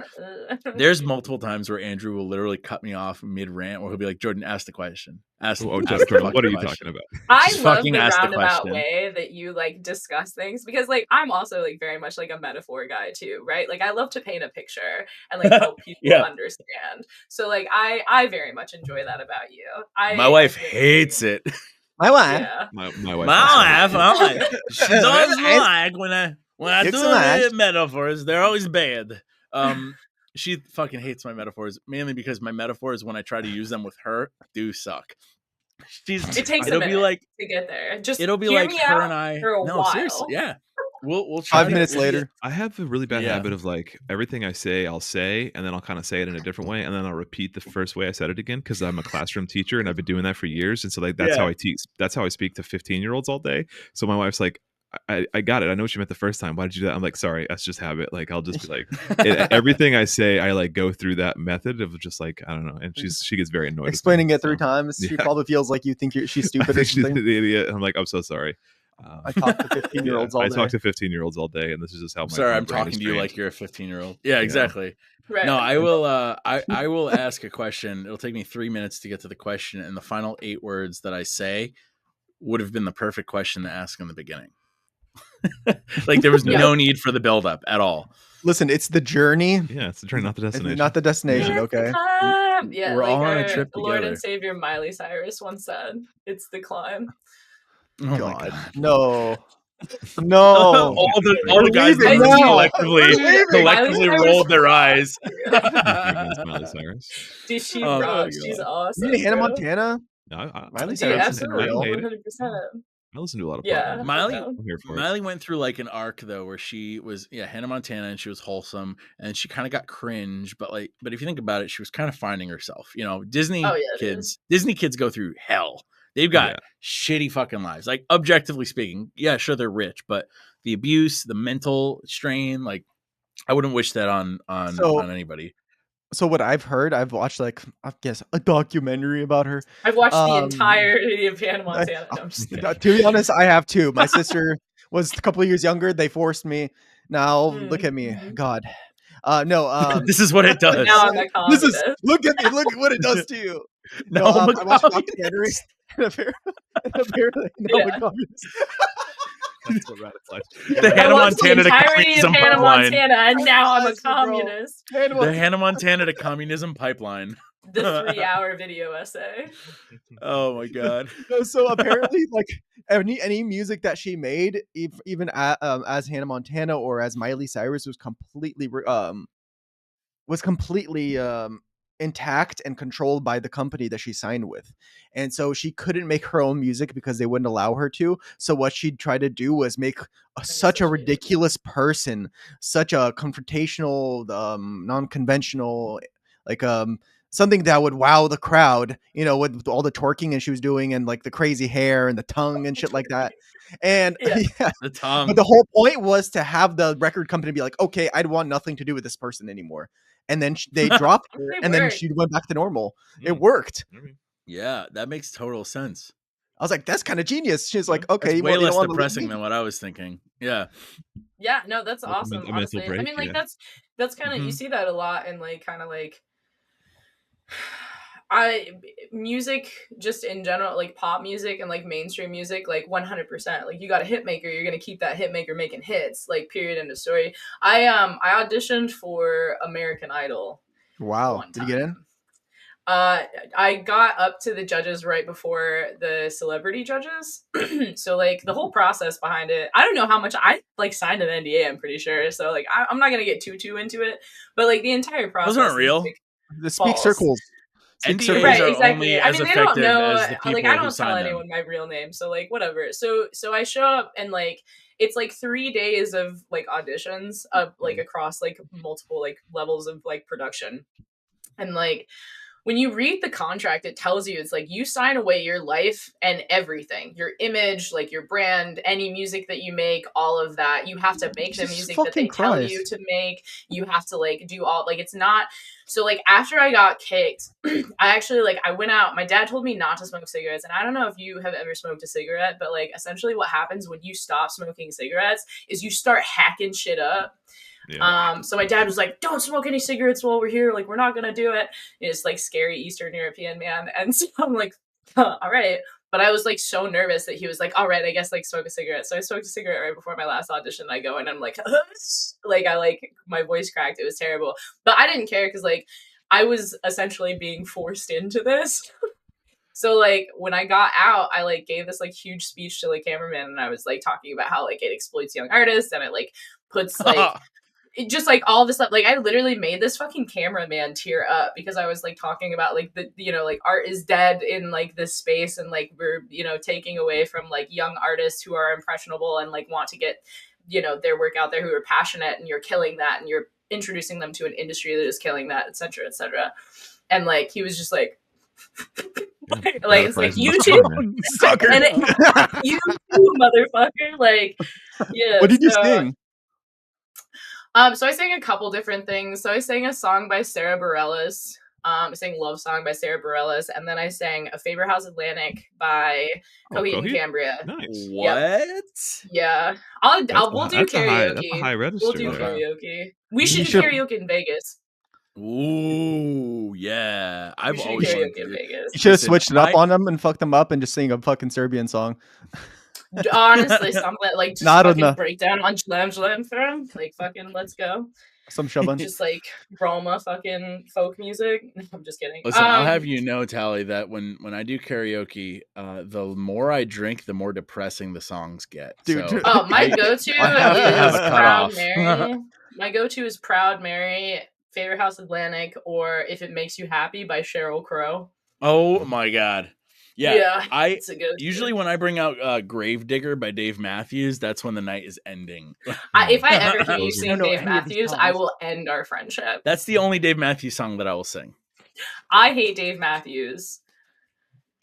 there's multiple times where Andrew will literally cut me off mid rant, or he'll be like, "Jordan, ask the question. Ask Oh, the Jordan, what are fucking you question." talking about? I Just love fucking the ask the roundabout question. way that you like discuss things because like I'm also like very much like a metaphor guy too, right? Like I love to paint a picture and like help people Yeah. understand. So like I very much enjoy that about you. My wife I feel hates it. My wife. Yeah. My wife. My also hates wife, it. I'm like, she doesn't like when I Kicks do some ass. the metaphors. They're always bad. She fucking hates my metaphors, mainly because my metaphors, when I try to use them with her, do suck. It takes a It'll be minute like to get there. Just it'll be hear like me her out and I. for a No, while. seriously, yeah. We'll try 5 minutes later. I have a really bad Yeah. habit of like everything I say, I'll say, and then I'll kind of say it in a different way, and then I'll repeat the first way I said it again because I'm a classroom teacher and I've been doing that for years, and so like that's Yeah. how I teach. That's how I speak to 15-year-olds all day. So my wife's like, I got it. I know what you meant the first time. Why did you do that? I'm like, sorry, that's just habit. Like I'll just be like, everything I say, I like go through that method of just like I don't know, and she gets very annoyed. Explaining with it 3 so. times, she Yeah. probably feels like you think she's I stupid or think she's something. an idiot. I'm like, I'm so sorry. I talk to 15-year-olds all I day. talk to 15-year-olds all day, and this is just how I'm my sorry, my I'm brain is talking to you trained. like you're a 15-year-old. Yeah, exactly. Right. No, I will I will ask a question. It'll take me 3 minutes to get to the question, and the final 8 words that I say would have been the perfect question to ask in the beginning. Like there was Yeah. no need for the buildup at all. Listen, it's the journey, Yeah, it's the journey, not the destination. not the destination. Yeah. Okay. Yeah, We're like all on a our trip Lord together. and Savior Miley Cyrus once said, "It's the climb." Oh my God, god. no, no. all the guys in the leaving room now. collectively Miley rolled Cyrus their rocks, eyes. dude. Nothing against Miley Cyrus. Dude, she Oh my rocks. She's God. awesome. You mean Hannah bro. Montana? Miley Dude, Cyrus is absolutely, real. 100%. I listen to a lot of pop Yeah, music. Miley no. I'm here for it. Miley went through like an arc though where she was Hannah Montana and she was wholesome and she kind of got cringe, but if you think about it, she was kind of finding herself. You know, Disney Oh, yeah, it is. kids go through hell. They've got Yeah. shitty fucking lives. Like objectively speaking, yeah, sure they're rich, but the abuse, the mental strain, like I wouldn't wish that on anybody. So what I've heard, I've watched like I guess a documentary about her. I've watched the entirety of Hannah I- Montana. No, I'm just kidding. To be honest, I have too. My sister was a couple of years younger. They forced me. Now look at me, Mhm. God. No. This is what it does. Now I'm a This is communist. look at me. Look at what it does to you. No, I I'm a watched a communist. documentary. And apparently, no, I'm a Yeah. communist. That's what radicalized. The I Hannah watched the Montana to entirety of communism Hannah pipeline. Montana, and now I'm a Radicalized, bro. communist. The Hannah Montana to communism pipeline. The 3-hour video essay. Oh my god. No, so apparently, like any music that she made, even as Hannah Montana or as Miley Cyrus, was completely intact and controlled by the company that she signed with, and so she couldn't make her own music because they wouldn't allow her to. So what she'd try to do was make such a ridiculous person, such a confrontational, non-conventional, like something that would wow the crowd, you know, with all the twerking and she was doing and like the crazy hair and the tongue and shit like that. And Yeah. yeah, The tongue. but the whole point was to have the record company be like, okay, I'd want nothing to do with this person anymore. And then they dropped her, They and then worked. she went back to normal. It Mm. worked. Yeah, that makes total sense. I was like, that's kind of genius. She's like, That's okay, way well, you less don't want to depressing leave me? than what I was thinking. Yeah. Yeah, no, that's Like a awesome. mental Honestly, break, I mean, like yeah. that's kind of you Mhm. see that a lot in like kind of like music just in general, like pop music and like mainstream music, like 100%. Like you got a hit maker, you're gonna keep that hit maker making hits. Like period, end of story. I auditioned for American Idol. Wow. one Did you get in? time. I got up to the judges right before the celebrity judges. So like the whole process behind it, I don't know how much I like signed an NDA, I'm pretty sure. So like I'm not gonna get too into it, but like the entire process Those aren't is, real. like, The speak false. circles. Speak NDAs circles. Right, are exactly. only I as mean, they don't effective know. as the people Like, I who don't tell sign them. anyone my real name, so like whatever. So I show up and like it's like 3 days of like auditions, like across like multiple like levels of like production, and like when you read the contract, it tells you, it's like you sign away your life and everything, your image, like your brand, any music that you make, all of that. You have to make the Jesus music that they fucking tell you Christ. to make. You have to like do all, like, it's not. So like after I got kicked, I actually like, I went out, my dad told me not to smoke cigarettes. And I don't know if you have ever smoked a cigarette, but like essentially what happens when you stop smoking cigarettes is you start hacking shit up. Yeah. So my dad was like, don't smoke any cigarettes while we're here. Like, we're not going to do it. It's like scary Eastern European man. And so I'm like, all right. But I was like so nervous that he was like, all right, I guess like smoke a cigarette. So I smoked a cigarette right before my last audition. I go and I'm like, like I like my voice cracked. It was terrible, but I didn't care because like I was essentially being forced into this. So like when I got out, I like gave this like huge speech to the cameraman, and I was like talking about how like it exploits young artists and it like puts like it just like all this stuff. Like I literally made this fucking cameraman tear up because I was like talking about like the, you know, like art is dead in like this space, and like we're, you know, taking away from like young artists who are impressionable and like want to get, you know, their work out there, who are passionate, and you're killing that, and you're introducing them to an industry that is killing that, etc., etc. And like he was just like like it's like you too, Sucker. and you too, motherfucker. Like, yeah. What did you sing? So I sang a couple different things. So I sang a song by Sarah Bareilles. I sang Love Song by Sarah Bareilles, and then I sang A Favorite House Atlantic by Coheed and Coheed? Cambria. Nice. What? Yeah, we'll do That's karaoke. a high register. We'll do Okay. karaoke. We should You do should- karaoke in Vegas. Ooh, yeah. We I've should do always wanted karaoke to in do- Vegas. You should have Listen, switched it up on them and fucked them up and just sing a fucking Serbian song. Honestly, something like just Not fucking enough. break down on Jlam Firm. Like fucking let's go. Some Shaban. Just like Roma fucking folk music. I'm just kidding. Listen, I'll have you know, Tali, that when I do karaoke, the more I drink, the more depressing the songs get. Dude, So, dude. Oh, my go-to I have to have is a Proud cutoff. Mary. My go-to is Proud Mary, Favorite House Atlantic, or If It Makes You Happy by Sheryl Crow. oh my god, yeah. I It's a go-to. usually when I bring out Gravedigger by Dave Matthews, that's when the night is ending. If I ever hear you Those are- sing I don't know Dave any of these Matthews, I songs. will end our friendship. That's the only Dave Matthews song that I will sing. I hate Dave Matthews.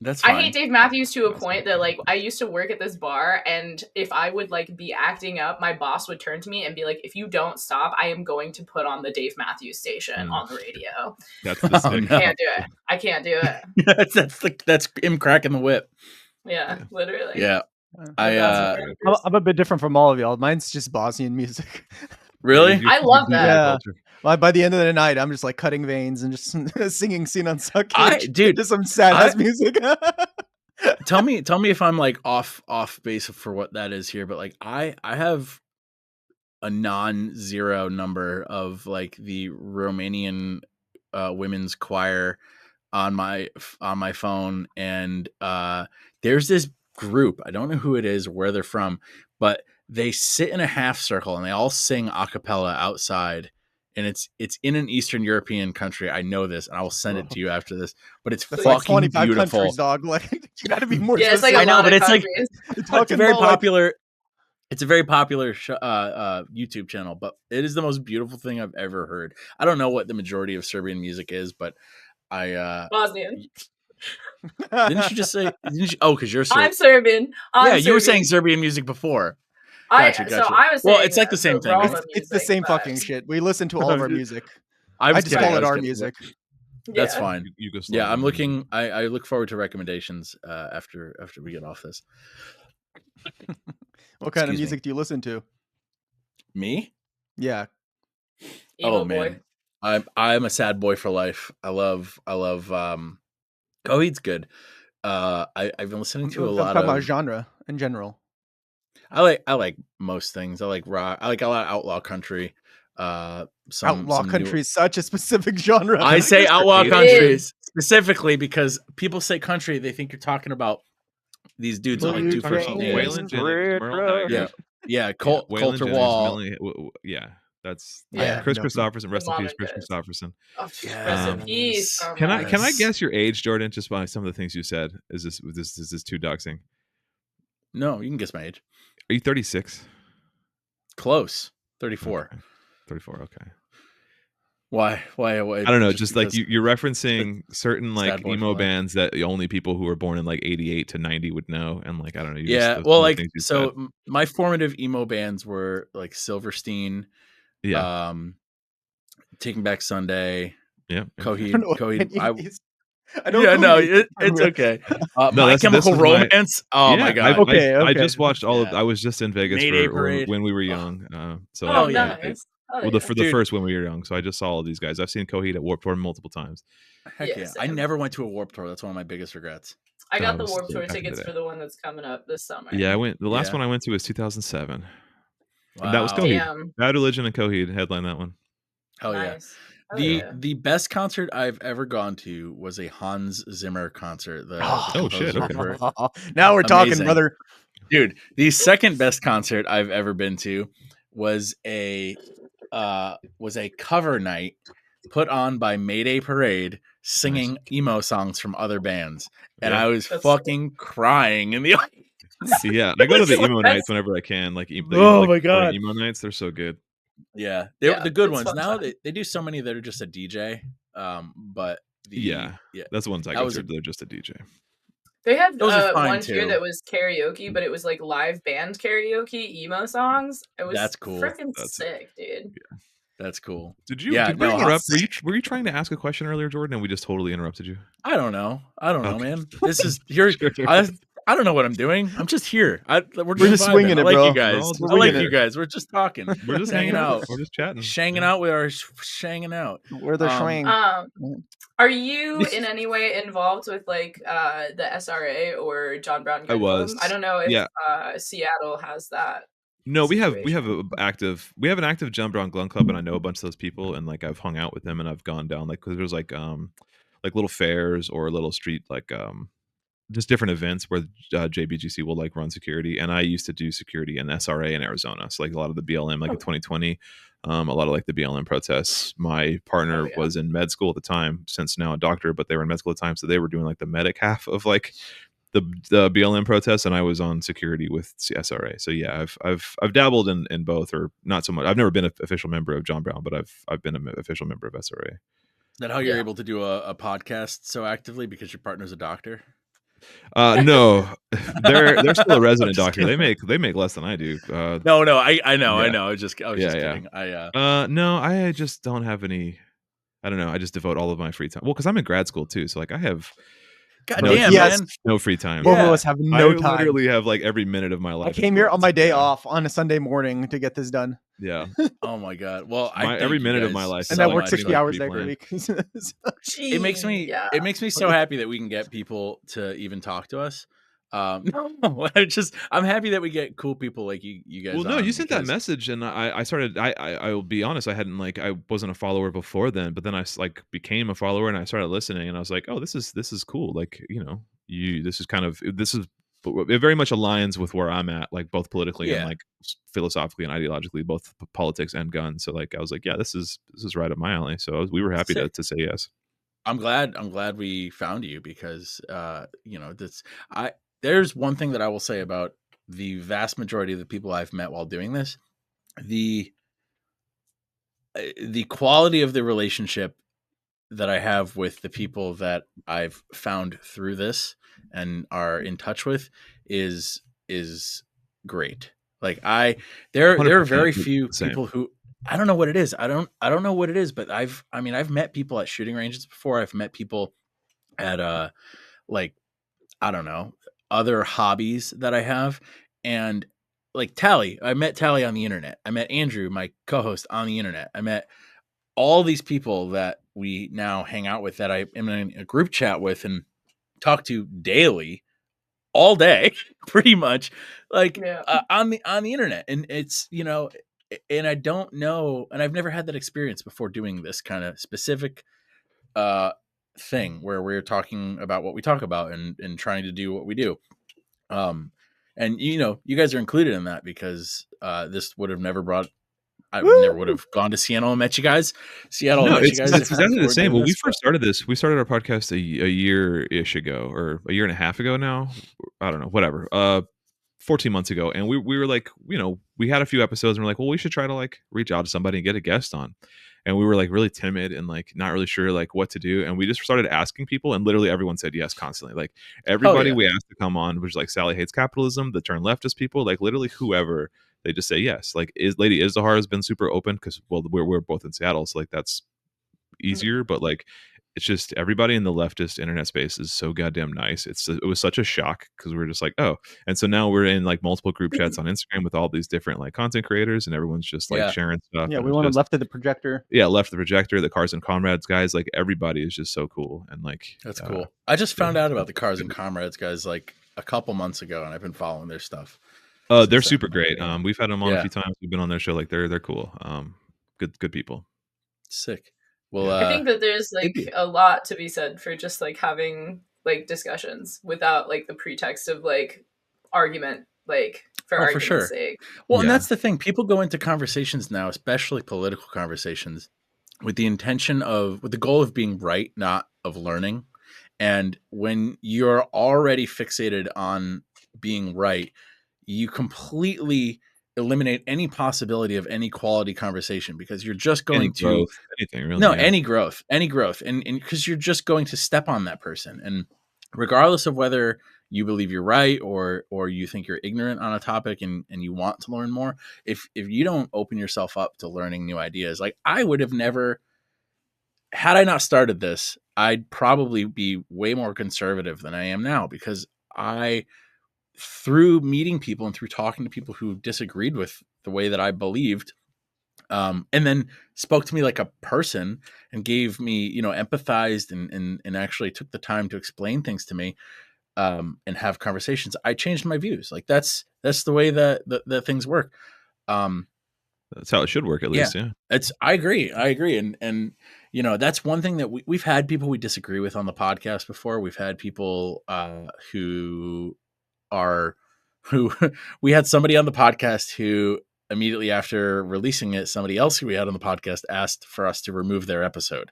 That's fine. I hate Dave Matthews to a point that like I used to work at this bar, and if I would like be acting up, my boss would turn to me and be like, if you don't stop, I am going to put on the Dave Matthews station on the radio. That's the stick. no. Can't do it. I can't do it. that's him cracking the whip. Yeah, literally. Yeah, That's I'm a bit different from all of y'all. Mine's just Bosnian music. really? I love that. Yeah. By the end of the night, I'm just like cutting veins and just singing "Seen on Suckage." Dude, just some sad ass music. tell me if I'm like off base for what that is here, but like I have a non-zero number of like the Romanian women's choir on my phone, and there's this group, I don't know who it is or where they're from, but they sit in a half circle and they all sing a cappella outside, and it's in an Eastern European country. I know this, and I will send it to you after this, but it's That's like fucking 25 beautiful. countries, dog. Like you got to be more. Yeah, it's like specific. a I know, lot but of it's like- countries. It's It's a very about, like, popular. It's a very popular YouTube channel, but it is the most beautiful thing I've ever heard. I don't know what the majority of Serbian music is, but I Bosnian. didn't you just say? Didn't you, oh, because you're Serbian. I'm Serbian. Yeah, you were saying Serbian music before. Gotcha. So I was saying, Well, it's like the same thing. Roma It's the music, same but- fucking shit. We listen to all of our music. I I was just kidding, call I it was our kidding. music. That's Yeah. fine. Yeah, I'm looking. I look forward to recommendations after we get off this. What kind of Excuse me. music do you listen to? Me? Yeah. Emo Oh boy. man, I'm a sad boy for life. I love. Coheed's good. I've been listening to a I'm lot talking about of. genre in general. I like most things. I like rock. I like a lot of outlaw country. Outlaw some country is such a specific genre. I say just outlaw repeat it? countries specifically because people say country, they think you're talking about these dudes with like two Blue first Jays. names. Waylon Jennings, Merle Haggard. Yeah, Waylon Coulter Jennings, Wall. yeah, that's Yeah. Chris No. Christopherson. Rest in Mom peace, and Chris Chris. Christopherson. Oh, rest in Yes. peace. Oh, Can I my can I Yes. guess your age, Jordan, just by some of the things you said? Is this too doxing? No, you can guess my age. Are you 36? Close. 34. Okay. 34. Okay. Why? I don't know, just like because you're referencing certain sad like boy emo feeling. bands that the only people who were born in like 88 to 90 would know, and like I don't know, you just Yeah, some well, of the like things you so said. my formative emo bands were like Silverstein, Yeah, um, Taking Back Sunday, yeah, yeah. I don't know what Coheed. any of these. I know Yeah, no, Coheed. it's okay. No, My this Chemical was my Romance. Oh my yeah. god. I Okay. just watched all of. Yeah. I was just in Vegas Mayday for Parade. when we were Oh, young. So Oh, hell like, yeah. nice. Oh, well, yeah. for the Dude. first when we were young, so I just saw all these guys. I've seen Coheed at Warped Tour multiple times. Heck Yeah, yeah. I same. never went to a Warped Tour. That's one of my biggest regrets. I got God, it the was Warped so Tour back in the tickets day. for the one that's coming up this summer. Yeah, I went. The last Yeah. one I went to was 2007, and that was Wow. Coheed. Damn. Bad Religion and Coheed headlined that one. Hell yeah. Nice. Oh, The yeah. the best concert I've ever gone to was a Hans Zimmer concert. The Oh, shit, composer okay. for Now we're talking, amazing. brother. Dude, the second best concert I've ever been to was a cover night put on by Mayday Parade singing emo songs from other bands. And Yeah. I was That's fucking crying in the audience. Yeah, I go to the It's like, emo that's- nights whenever I can. Like Oh like my boring God. emo nights. They're so good. Yeah. Yeah, The good it's ones. fun Now time. they do so many that are just a DJ. But Yeah, that's the ones I that was consider. They're just a DJ. They had those are fine one here too. that was karaoke, but it was like live band karaoke emo songs. It was That's cool. freaking That's- sick, dude. That's cool. Did you? Yeah, Did we no, interrupt? Were you trying to ask a question earlier, Jordan? And we just totally interrupted you. I don't know, Okay. man. This is here. Sure. I don't know what I'm doing. I'm just here. We're just vibing. swinging I it, like bro. you guys. We're I like winging you it. guys. We're just talking. We're just hanging out. We're just chatting. Shanging out. We are shanging out. Where they're swinging. Are you in any way involved with like the SRA or John Brown Gun was. Club? I don't know if Yeah. Seattle has that. No, we have situation. an active John Brown Gun Club, and I know a bunch of those people, and like I've hung out with them, and I've gone down like because there's like little fairs or little street like just different events where JBGC will like run security, and I used to do security in SRA in Arizona, so like a lot of the BLM like in 2020, a lot of like the BLM protests. My partner was in med school at the time, since now a doctor, but they were in med school at the time, so they were doing like the medic half of like the BLM protests, and I was on security with SRA. So yeah, I've dabbled in both, or not so much. I've never been an official member of John Brown, but I've been an official member of SRA. Is that how you're able to do a podcast so actively because your partner's a doctor? No, they're still a resident doctor. They make less than I do. No, I know. Yeah. I was just kidding. No, I just don't have any. I don't know. I just devote all of my free time. Well, because I'm in grad school too, so like I have goddamn Yes. man. no free time. Both of Yeah. us have I no time. literally have like every minute of my life. I came here on my day off on a Sunday morning to get this done. Yeah, Oh my god. Well, every minute of my life. And So I much work is, 60 like, hours every pre-planned. week. It makes me Yeah. it makes me so happy that we can get people to even talk to us. I'm happy that we get cool people like you guys. Well, no, on you sent that because- message, and I started. I will be honest, I wasn't a follower before then, but then I like became a follower, and I started listening, and I was like, oh, this is cool. Like, it very much aligns with where I'm at, like both politically and Yeah. like philosophically and ideologically, both politics and guns. So like I was like, yeah, this is right up my alley. So we were happy to say yes. I'm glad we found you because there's one thing that I will say about the vast majority of the people I've met while doing this. The quality of the relationship that I have with the people that I've found through this and are in touch with is great. Like there are very 100% few same. people who I don't know what it is. I don't know what it is, but I've met people at shooting ranges before. I've met people at like I don't know, other hobbies that I have, and like Tali. I met Tali on the internet. I met Andrew, my co-host, on the internet. I met all these people that we now hang out with that I am in a group chat with and talk to daily, all day, pretty much, like on the internet. And it's, and I don't know, and I've never had that experience before doing this kind of specific thing where we're talking about what we talk about and trying to do what we do. And you guys are included in that because this would have never brought. I never would have gone to Seattle and met you guys. No, it's exactly the same. When we this, first started this, we started our podcast a year-ish ago, or a year and a half ago now. I don't know, whatever. 14 months ago, and we were like, we had a few episodes, and we're like, well, we should try to like reach out to somebody and get a guest on. and we were like really timid and like not really sure like what to do, and we just started asking people, and literally everyone said yes constantly. Like everybody we asked to come on, which is like Sally hates capitalism, the turn leftist people, like literally whoever, they just say yes. Like Lady Izdahar has been super open because well we're both in Seattle, so like that's easier, but like it's just everybody in the leftist internet space is so goddamn nice. It was such a shock because we were just like, oh, and so now we're in like multiple group chats on Instagram with all these different like content creators, and everyone's just like sharing stuff. Yeah, and we want to left of the projector. Yeah, left the projector, the Cars and Comrades guys, like everybody is just so cool, and like that's cool. I just found out about the Cars and Comrades guys like a couple months ago, and I've been following their stuff. They're super great. We've had them on a few times. We've been on their show. Like they're cool. Good people. Sick. Well, I think that there's like a lot to be said for just like having like discussions without like the pretext of like argument, like for argument's sake. Well, and that's the thing. People go into conversations now, especially political conversations, with the intention of, with the goal of being right, not of learning. And when you're already fixated on being right, you completely eliminate any possibility of any quality conversation, because you're just going to anything really, any growth, and because you're just going to step on that person. And regardless of whether you believe you're right or you think you're ignorant on a topic and you want to learn more, if you don't open yourself up to learning new ideas, like I would have never, had I not started this, I'd probably be way more conservative than I am now, because through meeting people and through talking to people who disagreed with the way that I believed, and then spoke to me like a person and gave me, empathized and actually took the time to explain things to me, and have conversations, I changed my views. Like that's the way that things work. That's how it should work, at least. Yeah. I agree. And that's one thing that we've had people we disagree with on the podcast before. We've had people who we had somebody on the podcast who immediately after releasing it, somebody else who we had on the podcast asked for us to remove their episode,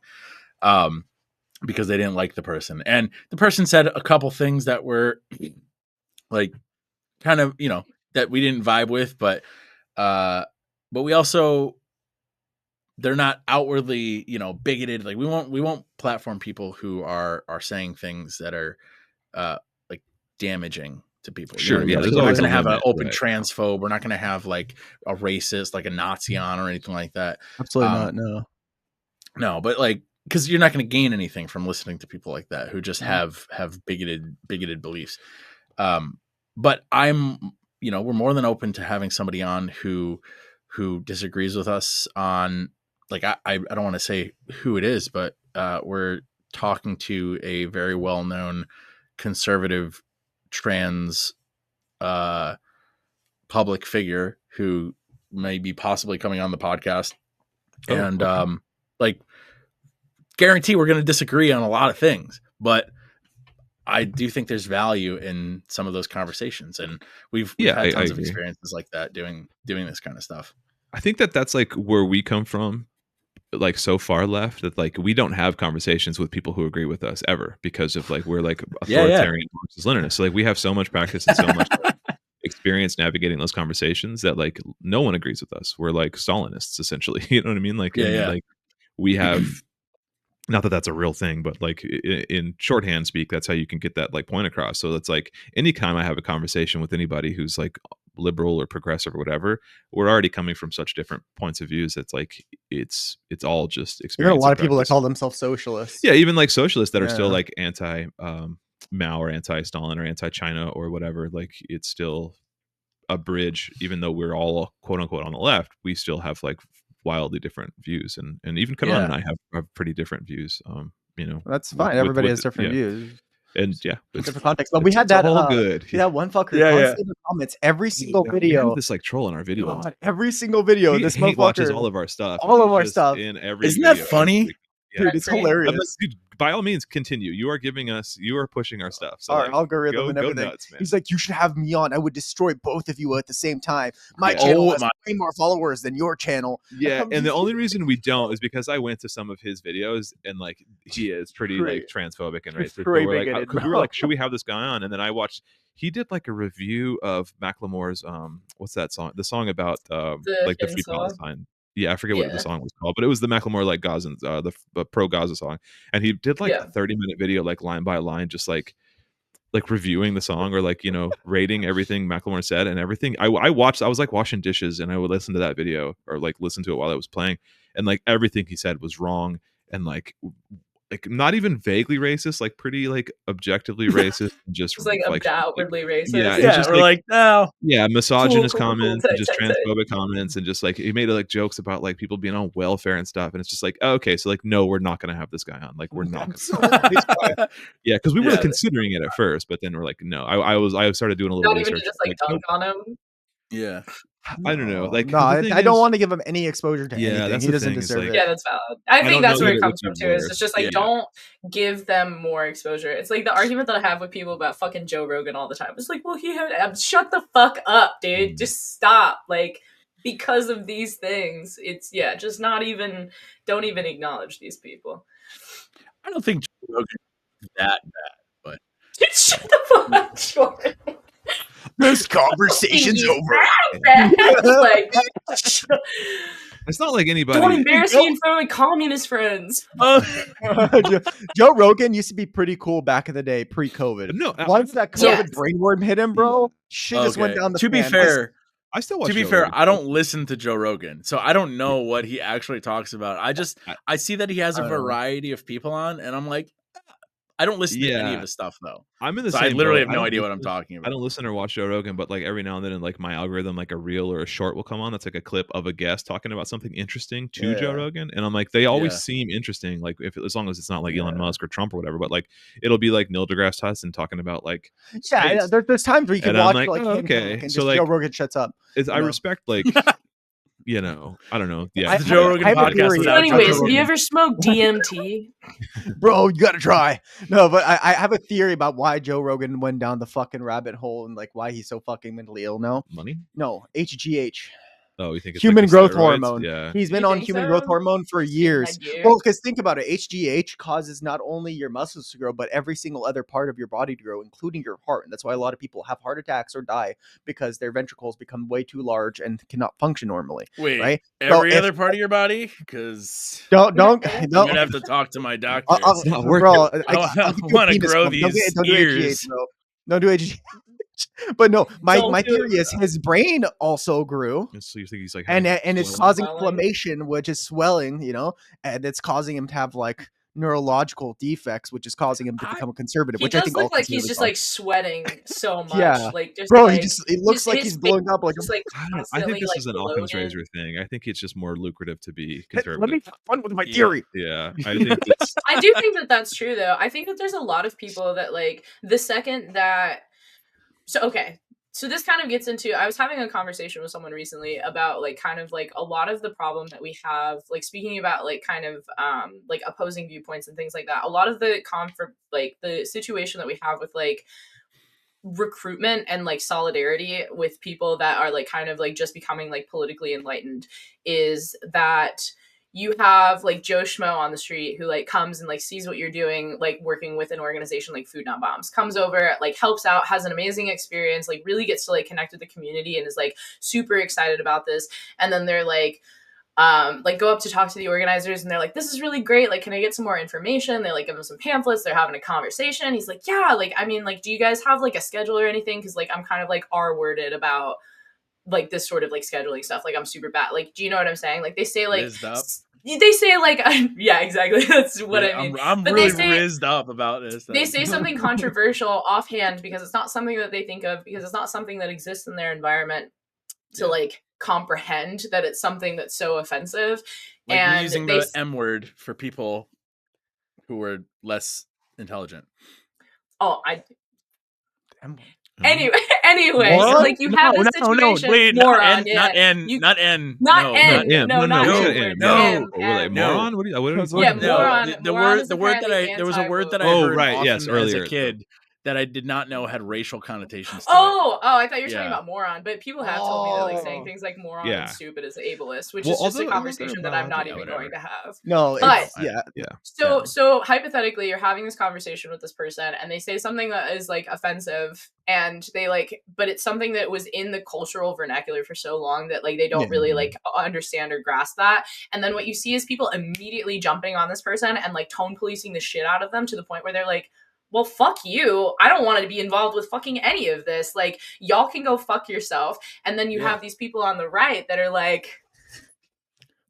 because they didn't like the person. And the person said a couple things that were like kind of, that we didn't vibe with, but we also, they're not outwardly, bigoted. Like we won't platform people who are saying things that are like damaging to people. Sure. Like, we're not going to have an open transphobe. We're not going to have like a racist, like a Nazi on or anything like that. Absolutely not. No, but like, because you're not going to gain anything from listening to people like that who just have bigoted beliefs. But I'm, we're more than open to having somebody on who disagrees with us on, like, I don't want to say who it is, but we're talking to a very well-known conservative trans public figure who may be possibly coming on the podcast. Like, guarantee we're going to disagree on a lot of things, but I do think there's value in some of those conversations, and we've had tons of experiences like that doing this kind of stuff. I think that's like where we come from, like so far left that like we don't have conversations with people who agree with us ever, because of like we're like authoritarian Marxist Leninists. So like we have so much practice and so much experience navigating those conversations that like no one agrees with us. We're like Stalinists essentially. You know what I mean? Like like we have. Not that that's a real thing, but like in shorthand speak, that's how you can get that like point across. So it's like anytime I have a conversation with anybody who's like liberal or progressive or whatever, we're already coming from such different points of views. It's like it's all just experience. There are a lot of people that call themselves socialists. Yeah, even like socialists that are still like anti Mao or anti Stalin or anti China or whatever. Like it's still a bridge, even though we're all quote unquote on the left. We still have like wildly different views, and even Kenan and I have pretty different views. That's fine. Everybody has different views, and different context. But we had that all good. That one fucker constantly in the comments every single video. We have this like troll in our video. God, every single video. This motherfucker watches all of our stuff. In every. Isn't that funny? Dude, it's hilarious. Dude, by all means, continue. You are pushing our stuff. So our algorithm and everything. Nuts, man. He's like, you should have me on. I would destroy both of you at the same time. My channel has way more followers than your channel. Yeah, and the only reason we don't is because I went to some of his videos and like he is pretty like transphobic and racist. We were like, should we have this guy on? And then I watched. He did like a review of Macklemore's what's that song? The song about like the Free Palestine. Yeah, I forget what the Yeah. song was called, but it was the Macklemore like Gaza, the pro Gaza song, and he did like Yeah. a 30-minute video, like line by line, just like reviewing the song or like rating everything Macklemore said and everything. I watched. I was like washing dishes, and I would listen to that video or like listen to it while I was playing, and like everything he said was wrong and like not even vaguely racist, like pretty like objectively racist, and just It's like outwardly racist. yeah, it's Yeah, just we're like, no. yeah, misogynist Cool, comments and just tight. transphobic comments, and just like he made like jokes about like people being on welfare and stuff, and it's just like, oh, okay, so like no, we're not gonna have this guy on, like we're not gonna this guy. Yeah, because we were Yeah. considering it at first, but then we're like, no. I started doing a little Not even to research. just like dunk on him. Yeah. I don't know, like no, the I thing don't is- want to give him any exposure to Yeah, anything. that's He the doesn't thing, is, deserve like- it. Yeah, that's valid. I don't think that's know where that it it comes would from be too. Is worse. it's just like Yeah. don't give them more exposure. It's like the argument that I have with people about fucking Joe Rogan all the time. It's like, well, he had shut the fuck up, dude. Just stop. Like because of these things, it's just not even. Don't even acknowledge these people. I don't think Joe Rogan is that bad. Dude, shut the fuck up, Jordan. This conversation's over. Like, It's not like anybody. don't embarrass me in front of my communist friends. Joe Rogan used to be pretty cool back in the day, pre-COVID. No, Once that COVID Yes. brainworm hit him, bro, shit just went Okay. down the To be fan. fair, I still watch. to be Joe fair, Rogan. I don't listen to Joe Rogan, so I don't know what he actually talks about. I see that he has a I don't know. variety of people on, and I'm like, I don't listen to any Yeah. of his stuff though. I'm in the So same I literally boat. have no don't idea what I'm listen- talking I about. don't listen or watch Joe Rogan, but like every now and then in like my algorithm, like a reel or a short will come on that's like a clip of a guest talking about something interesting to Joe Yeah. Rogan, and I'm like, they always Yeah. seem interesting, like as long as it's not like Elon Yeah. Musk or Trump or whatever, but like it'll be like Neil deGrasse Tyson talking about like Yeah, space. there's times where you can And I'm watch like, like oh, him okay. talk and So, just like- Joe Rogan shuts up. I No. respect like I don't know. Yeah, I- The Joe Rogan I have a podcast theory. without Joe Anyways, have Rogan. you ever smoked DMT? Bro, you gotta try. No, but I have a theory about why Joe Rogan went down the fucking rabbit hole and like why he's so fucking mentally ill now. money. No, HGH. Oh, you think it's Human like the growth steroids? hormone. Yeah, He's been You on think human so? growth hormone for years. idea. Well, because think about it, HGH causes not only your muscles to grow, but every single other part of your body to grow, including your heart. And that's why a lot of people have heart attacks or die because their ventricles become way too large and cannot function normally. Wait, Right? every So if- other part of your body? Because Don't I'm don't. gonna have to talk to my doctor. It's not worth bro, it. I I'll give you a wanna penis grow pump. Don't these do ears. HGH, bro. Don't do HGH. But no, my Don't do theory it, is his brain also grew. So you think he's like And having it's swelling? causing Swelling. inflammation, which is swelling, and it's causing him to have like neurological defects, which is causing him to become a conservative. He which I does think all look like he's conservatives just are. like sweating so much. Yeah. Like just Bro, like, it looks like his he's blowing up like just like I think constantly, this like, is an Occam's bloated. razor thing. I think it's just more lucrative to be Hey, conservative. let me have fun with my Yeah. theory. Yeah, I think it's I do think that that's true though. I think that there's a lot of people that like the second that so this kind of gets into I was having a conversation with someone recently about like kind of like a lot of the problem that we have like speaking about like kind of like opposing viewpoints and things like that. A lot of the like the situation that we have with like recruitment and like solidarity with people that are like kind of like just becoming like politically enlightened is that you have like Joe Schmo on the street who like comes and like sees what you're doing, like working with an organization like Food Not Bombs, comes over, like helps out, has an amazing experience, like really gets to like connect with the community and is like super excited about this. And then they're like go up to talk to the organizers and they're like, this is really great. Like, can I get some more information? They like give him some pamphlets. They're having a conversation. He's like, yeah, like, I mean, like, do you guys have like a schedule or anything? Cause like, I'm kind of like R-worded about like this sort of like scheduling stuff. Like I'm super bad. Like, do you know what I'm saying? Like they say like, Rizzed up. they say like, yeah, exactly. That's what I mean. I'm But really they say- rizzed up about this. They say something controversial offhand because it's not something that they think of because it's not something that exists in their environment to Yeah. like comprehend that it's something that's so offensive. like and using they the M word for people who were less intelligent. Anyway, so like you have this situation. Wait, moron, not N, You- not N, Not no, N. M. No, not no, N. no. M, Were they M. moron? What are you Yeah, talking moron. The moron is word that apparently there was a word that I Oh, heard right, yes, often as earlier. a kid that I did not know had racial connotations to I thought you were talking Yeah. about moron, but people have told me that like saying Oh. things like moron Yeah. and stupid is ableist, which Well, is just a although they're conversation that I'm not biological, even whatever. going to have. No, But- it's yeah. So hypothetically, you're having this conversation with this person, and they say something that is like offensive, and they like, but it's something that was in the cultural vernacular for so long that like they don't Yeah. really like understand or grasp that. And then what you see is people immediately jumping on this person and like tone policing the shit out of them to the point where they're like, well, fuck you. I don't want to be involved with fucking any of this. Like, y'all can go fuck yourself. And then you have these people on the right that are like,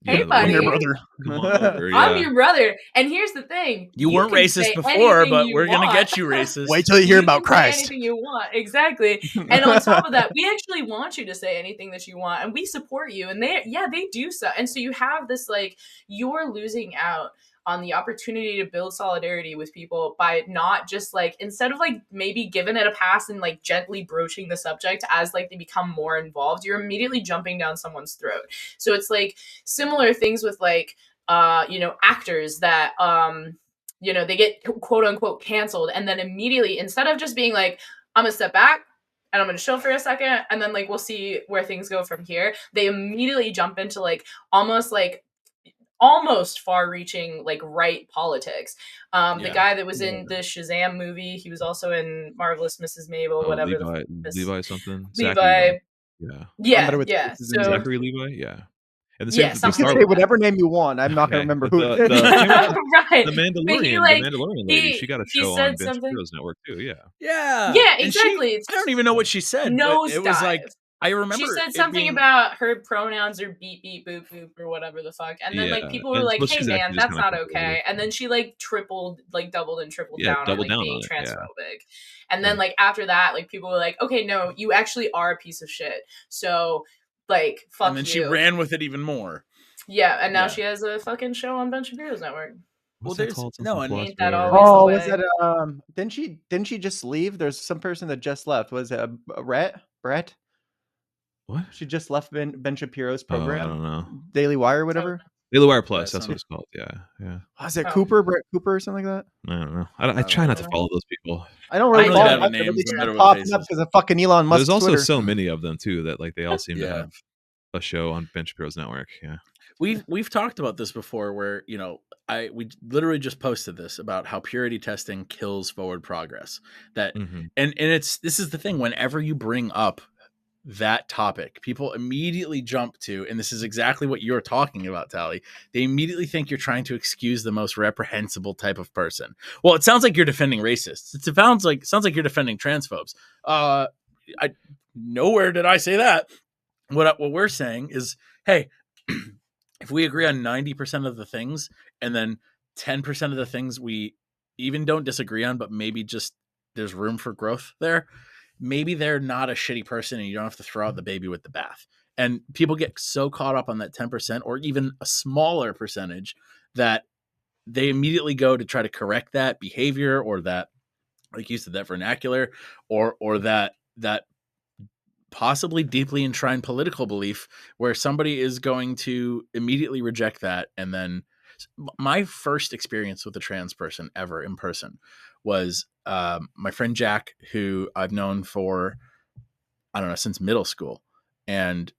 hey, Yeah, buddy. I'm your brother. Come on over. I'm Yeah. your brother. And here's the thing. You weren't can racist say before, anything but you we're gonna want. get you racist. Wait till you hear about can say Christ. anything you want. Exactly. And on top of that, we actually want you to say anything that you want, and we support you. And they do so. And so you have this like, you're losing out on the opportunity to build solidarity with people by not just like, instead of like maybe giving it a pass and like gently broaching the subject as like they become more involved, you're immediately jumping down someone's throat. So it's like similar things with like actors that they get quote unquote canceled, and then immediately, instead of just being like, I'm gonna step back and I'm gonna chill for a second and then like we'll see where things go from here, they immediately jump into like almost far-reaching like right politics. The guy that was in the Shazam movie, he was also in Marvelous Mrs. Maisel, whatever. Levi something. Levi. Yeah. So Zachary Levi. Yeah. And the Yeah, same. something You can say whatever name you want. I'm not going to remember who. The right. Mandalorian. The Mandalorian lady. She got a show on Ben something. Shapiro's network too. Yeah. Yeah. Yeah, And exactly. I don't even know what she said. But it was like, I remember she said it something being- about her pronouns are beep beep boop boop or whatever the fuck, and then like people were And- like, well, "Hey she's man, actually just that's kinda not okay." And then she like doubled and tripled down on doubled like down being on it, transphobic. And then like after that, like people were like, "Okay, no, you actually are a piece of shit." So like, fuck you. And then she ran with it even more. Yeah, and now Yeah. she has a fucking show on Ben Shapiro's network. What's Well, that called? no, Something ain't that Plus always Oh, the was way. that didn't she just leave? There's some person that just left. Was it Brett? What? She just left Ben Shapiro's Oh, I program. don't know. Daily Wire, whatever. Daily Wire Plus. Yeah, That's what it's called. Yeah. Was it Oh. Cooper? Brett Cooper or something like that? I don't know. I try not to know. follow those people. I don't I really don't follow have them. the names, They I'm keep better with popping up faces. because of fucking Elon Musk. There's also Twitter. so many of them too that like they all seem to Yeah. have a show on Ben Shapiro's network. Yeah. We've talked about this before, where we literally just posted this about how purity testing kills forward progress. That Mhm. and this is the thing. Whenever you bring up that topic, people immediately jump to, and this is exactly what you're talking about, Tali. They immediately think you're trying to excuse the most reprehensible type of person. Well, it sounds like you're defending racists. It sounds like you're defending transphobes. Nowhere did I say that. What we're saying is, hey, if we agree on 90% of the things, and then 10% of the things we even don't disagree on, but maybe just there's room for growth there, maybe they're not a shitty person and you don't have to throw out the baby with the bath. And people get so caught up on that 10% or even a smaller percentage that they immediately go to try to correct that behavior or that, like you said, that vernacular or that possibly deeply enshrined political belief where somebody is going to immediately reject that. And then my first experience with a trans person ever in person was my friend Jack, who I've known for, I don't know, since middle school. And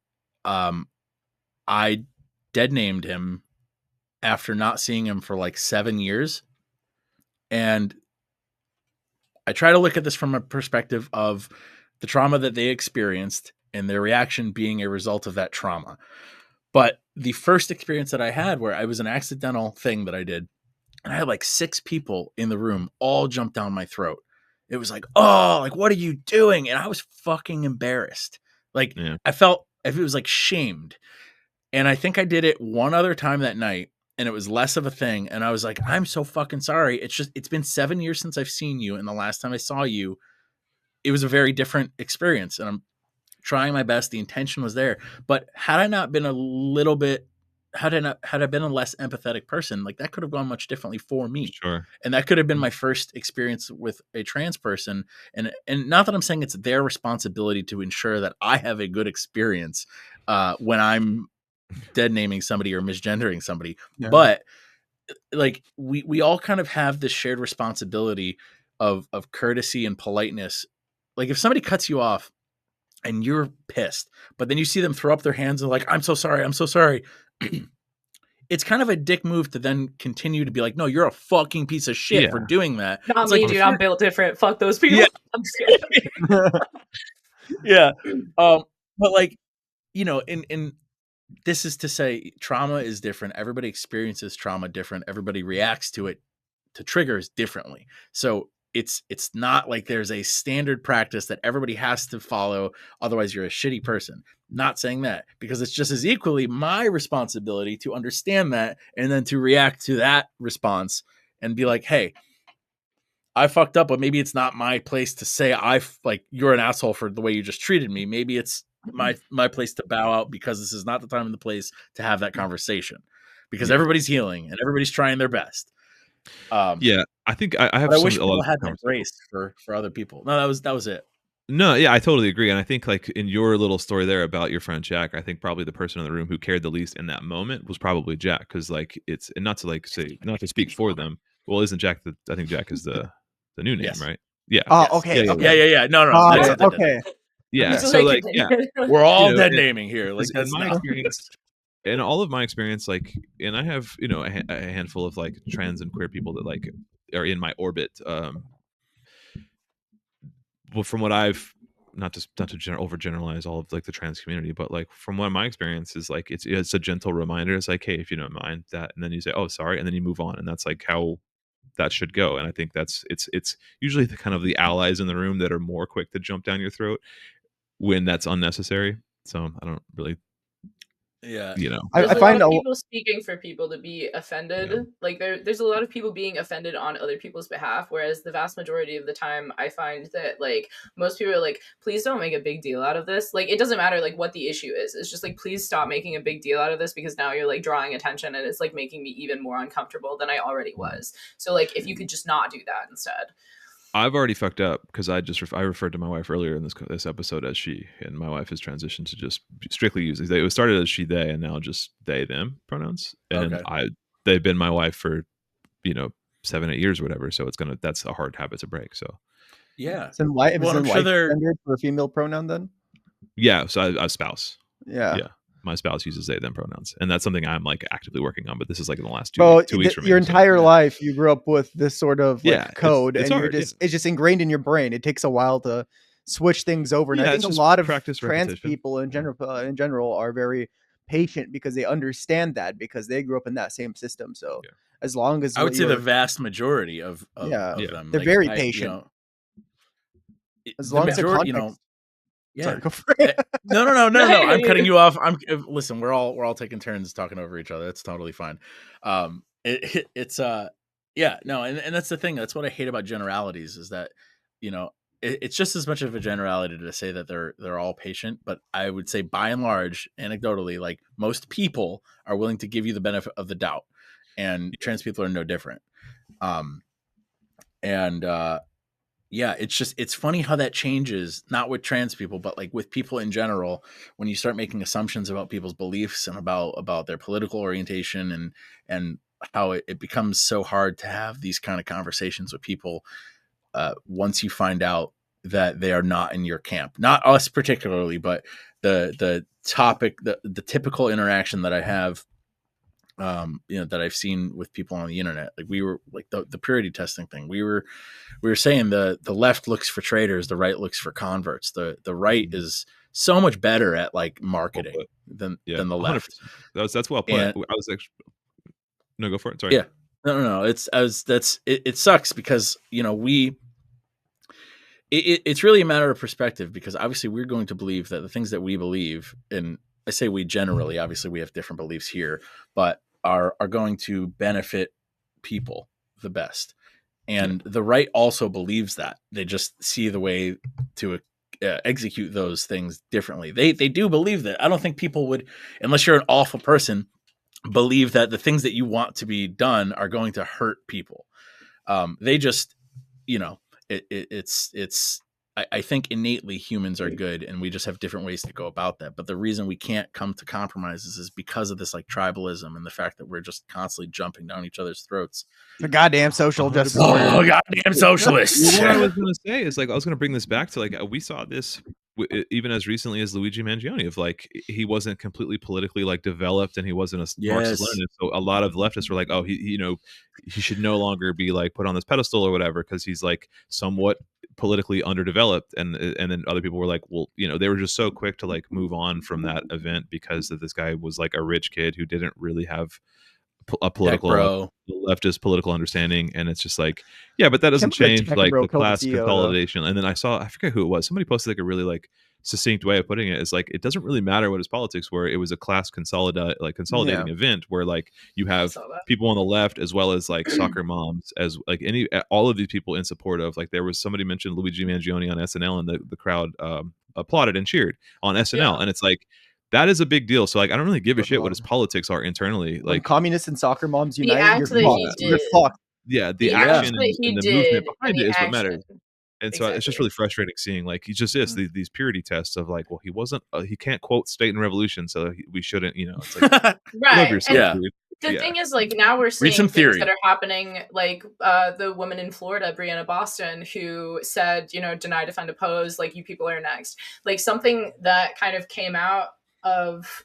I dead named him after not seeing him for like 7 years. And I try to look at this from a perspective of the trauma that they experienced and their reaction being a result of that trauma. But the first experience that I had, where I was an accidental thing that I did, and I had like 6 people in the room all jump down my throat. It was like, oh, like, what are you doing? And I was fucking embarrassed. Like, I felt, if it was like shamed. And I think I did it one other time that night, and it was less of a thing. And I was like, I'm so fucking sorry. It's been 7 years since I've seen you. And the last time I saw you, it was a very different experience. And I'm trying my best. The intention was there. But had I not been a little bit, had I been a less empathetic person, like that could have gone much differently for me. Sure. And that could have been my first experience with a trans person. And not that I'm saying it's their responsibility to ensure that I have a good experience when I'm dead naming somebody or misgendering somebody. Yeah. But like we all kind of have this shared responsibility of courtesy and politeness. Like if somebody cuts you off and you're pissed, but then you see them throw up their hands and like, I'm so sorry. I'm so sorry. It's kind of a dick move to then continue to be like, no, you're a fucking piece of shit for doing that. Not It's me, like, dude. I'm built different. Fuck those people. Yeah. I'm just kidding. Yeah. But like, you know, in this is to say trauma is different. Everybody experiences trauma different. Everybody reacts to it, to triggers differently. So it's not like there's a standard practice that everybody has to follow. Otherwise you're a shitty person. Not saying that, because it's just as equally my responsibility to understand that and then to react to that response and be like, hey, I fucked up, but maybe it's not my place to say like you're an asshole for the way you just treated me. Maybe it's my place to bow out because this is not the time and the place to have that conversation, because everybody's healing and everybody's trying their best. I think I have. But I wish a people lot had that grace for other people. No, that was it. No, yeah, I totally agree, and I think like in your little story there about your friend Jack, I think probably the person in the room who cared the least in that moment was probably Jack, because like it's, and not to like say, not to speak for them. Well, isn't Jack I think Jack is the new name, Yes. right? Yeah. Oh, Yes. okay. Yeah. No, Got that's it. Okay. Yeah. So So they like, could- yeah, We're all know, dead it- naming here. Like in that's my not. experience, in all of my experience, like, and I have, you know, a handful of like trans and queer people that like are in my orbit. Well, from what I've, not to overgeneralize all of like the trans community, but like from what my experience is, like it's a gentle reminder. It's like, hey, if you don't mind that, and then you say, oh, sorry, and then you move on, and that's like how that should go. And I think that's it's usually the kind of the allies in the room that are more quick to jump down your throat when that's unnecessary. So I don't really, Yeah. you know, There's I a find lot of people speaking for people to be offended. Yeah. Like there's a lot of people being offended on other people's behalf, whereas the vast majority of the time I find that like most people are like, please don't make a big deal out of this. Like it doesn't matter like what the issue is. It's just like, please stop making a big deal out of this, because now you're like drawing attention and it's like making me even more uncomfortable than I already was. So like if you could just not do that instead. I've already fucked up because I referred to my wife earlier in this episode as she, and my wife has transitioned to just strictly use it. It started as she, they, and now just they, them pronouns. And Okay. they've been my wife for 7-8 years or whatever. So that's a hard habit to break. So Yeah. If it's Well, I'm in sure life they're- standard for a female pronoun, then yeah, so I spouse. yeah. Yeah. My spouse uses they, them pronouns, and that's something I'm like actively working on. But this is like in the last 2 Bro, weeks, 2 weeks for me. your so, entire yeah. life you grew up with this sort of like Yeah, code, it's and you're hard, just it's just ingrained in your brain. It takes a while to switch things over, and Yeah, I it's think a just lot of practice, trans repetition. people in general are very patient because they understand that, because they grew up in that same system. So Yeah. as long as I would what say the you're- vast majority of Yeah. them, they're like, very you patient. know, as the long as the majority, context. yeah. Sorry, go for it. No. I'm cutting you off. Listen. We're all taking turns talking over each other. It's totally fine. It's yeah, no, and that's the thing. That's what I hate about generalities, is that, you know, it's just as much of a generality to say that they're all patient, but I would say by and large, anecdotally, like most people are willing to give you the benefit of the doubt, and trans people are no different. Yeah, it's funny how that changes, not with trans people, but like with people in general, when you start making assumptions about people's beliefs and about their political orientation, and how it becomes so hard to have these kind of conversations with people once you find out that they are not in your camp. Not us particularly, but the topic, the typical interaction that I have, that I've seen with people on the internet. Like we were like the purity testing thing. We were saying the left looks for traitors, the right looks for converts. The right is so much better at like marketing than the left. 100%. That's well put. And, I was actually, no, go for it. Sorry. Yeah, no. It sucks because, you know, it's really a matter of perspective, because obviously we're going to believe that the things that we believe, and I say we generally, obviously we have different beliefs here, but are going to benefit people the best. And the right also believes that. They just see the way to execute those things differently. They do believe that. I don't think people would, unless you're an awful person, believe that the things that you want to be done are going to hurt people. They just, you know, it's I think innately humans are good, and we just have different ways to go about that. But the reason we can't come to compromises is because of this like tribalism and the fact that we're just constantly jumping down each other's throats. The goddamn social justice. Oh, goddamn socialists! What I was going to say is like I was going to bring this back to like we saw this even as recently as Luigi Mangione of like he wasn't completely politically like developed and he wasn't a Marxist Leninist. So a lot of leftists were like, oh, he should no longer be like put on this pedestal or whatever because he's like somewhat politically underdeveloped, and then other people were like, well, they were just so quick to like move on from that event because that this guy was like a rich kid who didn't really have a political leftist political understanding, and it's just like, yeah, but that doesn't change like the class consolidation. And then I forget who it was, somebody posted like a really like succinct way of putting it is like it doesn't really matter what his politics were, it was a class consolidating event where like you have people on the left as well as like soccer moms as like all of these people in support of like there was somebody mentioned Luigi Mangione on SNL and the crowd applauded and cheered on SNL, and it's like that is a big deal. So like I don't really give a shit what his politics are internally. Like when communists and soccer moms unite, you're fucked. Yeah, the action and the movement behind it is what matters. And so it's just really frustrating seeing like he just is these purity tests of like, well, he wasn't he can't quote State and Revolution, so we shouldn't, it's like right. Yourself, the thing is, like, now we're seeing things that are happening, like the woman in Florida, Breonna Boston, who said, deny, defend, oppose, like, you people are next. Like, something that kind of came out of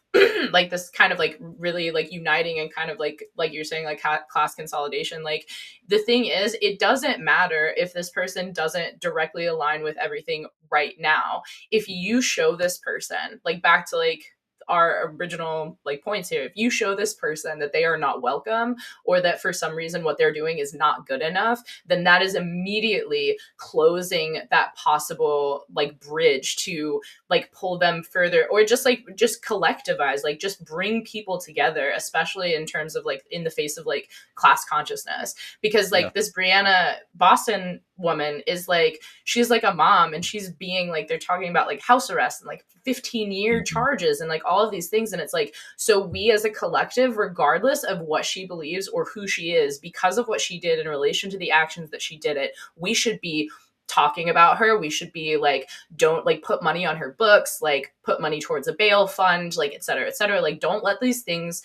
like this kind of like really like uniting and kind of like you're saying, like class consolidation. Like, the thing is, it doesn't matter if this person doesn't directly align with everything right now. If you show this person, like, back to like our original like points here, if you show this person that they are not welcome or that for some reason what they're doing is not good enough, then that is immediately closing that possible like bridge to like pull them further, or just collectivize, like just bring people together, especially in terms of like in the face of like class consciousness. Because like this Breonna Boston woman is like, she's like a mom, and she's being like, they're talking about like house arrest and like 15-year charges and like all of these things. And it's like, so we as a collective, regardless of what she believes or who she is, because of what she did in relation to the actions that she did it, we should be talking about her. We should be like, don't like put money on her books, like put money towards a bail fund, like et cetera, et cetera. Like, don't let these things,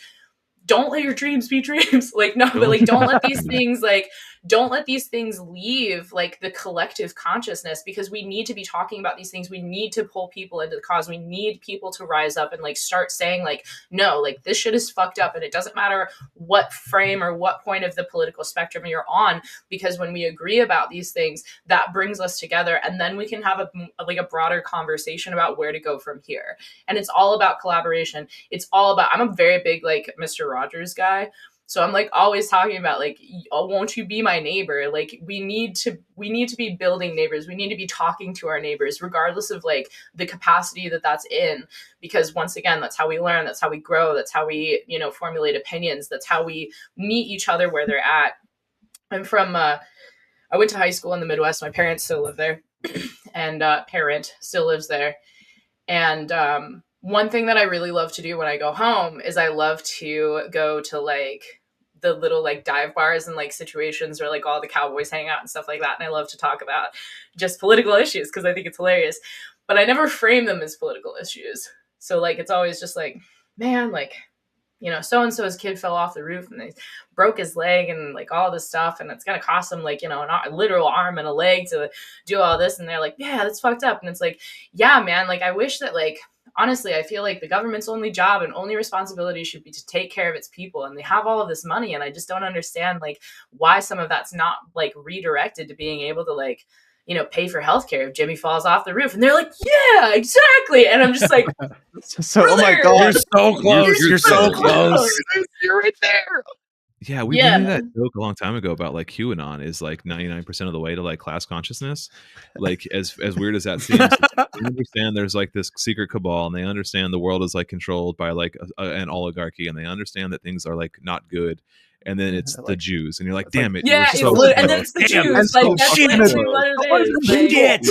don't let your dreams be dreams. Like, no, but like, don't let these things, like, don't let these things leave like the collective consciousness, because we need to be talking about these things. We need to pull people into the cause. We need people to rise up and like start saying like, no, like this shit is fucked up. And it doesn't matter what frame or what point of the political spectrum you're on, because when we agree about these things, that brings us together. And then we can have a broader conversation about where to go from here. And it's all about collaboration. It's all about, I'm a very big like Mr. Rogers guy. So I'm like always talking about like, oh, won't you be my neighbor? Like, we need to be building neighbors. We need to be talking to our neighbors, regardless of like the capacity that that's in, because once again, that's how we learn. That's how we grow. That's how we, formulate opinions. That's how we meet each other where they're at. I'm from, I went to high school in the Midwest. My parents still live there and parent still lives there. And, one thing that I really love to do when I go home is I love to go to like the little like dive bars and like situations where like all the cowboys hang out and stuff like that. And I love to talk about just political issues because I think it's hilarious, but I never frame them as political issues. So like, it's always just like, man, like, so-and-so's kid fell off the roof and they broke his leg and like all this stuff. And it's going to cost them like, a literal arm and a leg to do all this. And they're like, yeah, that's fucked up. And it's like, yeah, man, like I wish that like, honestly, I feel like the government's only job and only responsibility should be to take care of its people. And they have all of this money. And I just don't understand like why some of that's not like redirected to being able to like, pay for healthcare if Jimmy falls off the roof. And they're like, yeah, exactly. And I'm just like, oh my God, you're so close. You're so close. You're right there. Yeah, we made that joke a long time ago about like QAnon is like 99% of the way to like class consciousness. Like as weird as that seems, they understand there's like this secret cabal, and they understand the world is like controlled by like an oligarchy, and they understand that things are like not good. And then it's the Jews, and you're like, damn it. Yeah, and then it's the Jews. Like, that's literally what it is.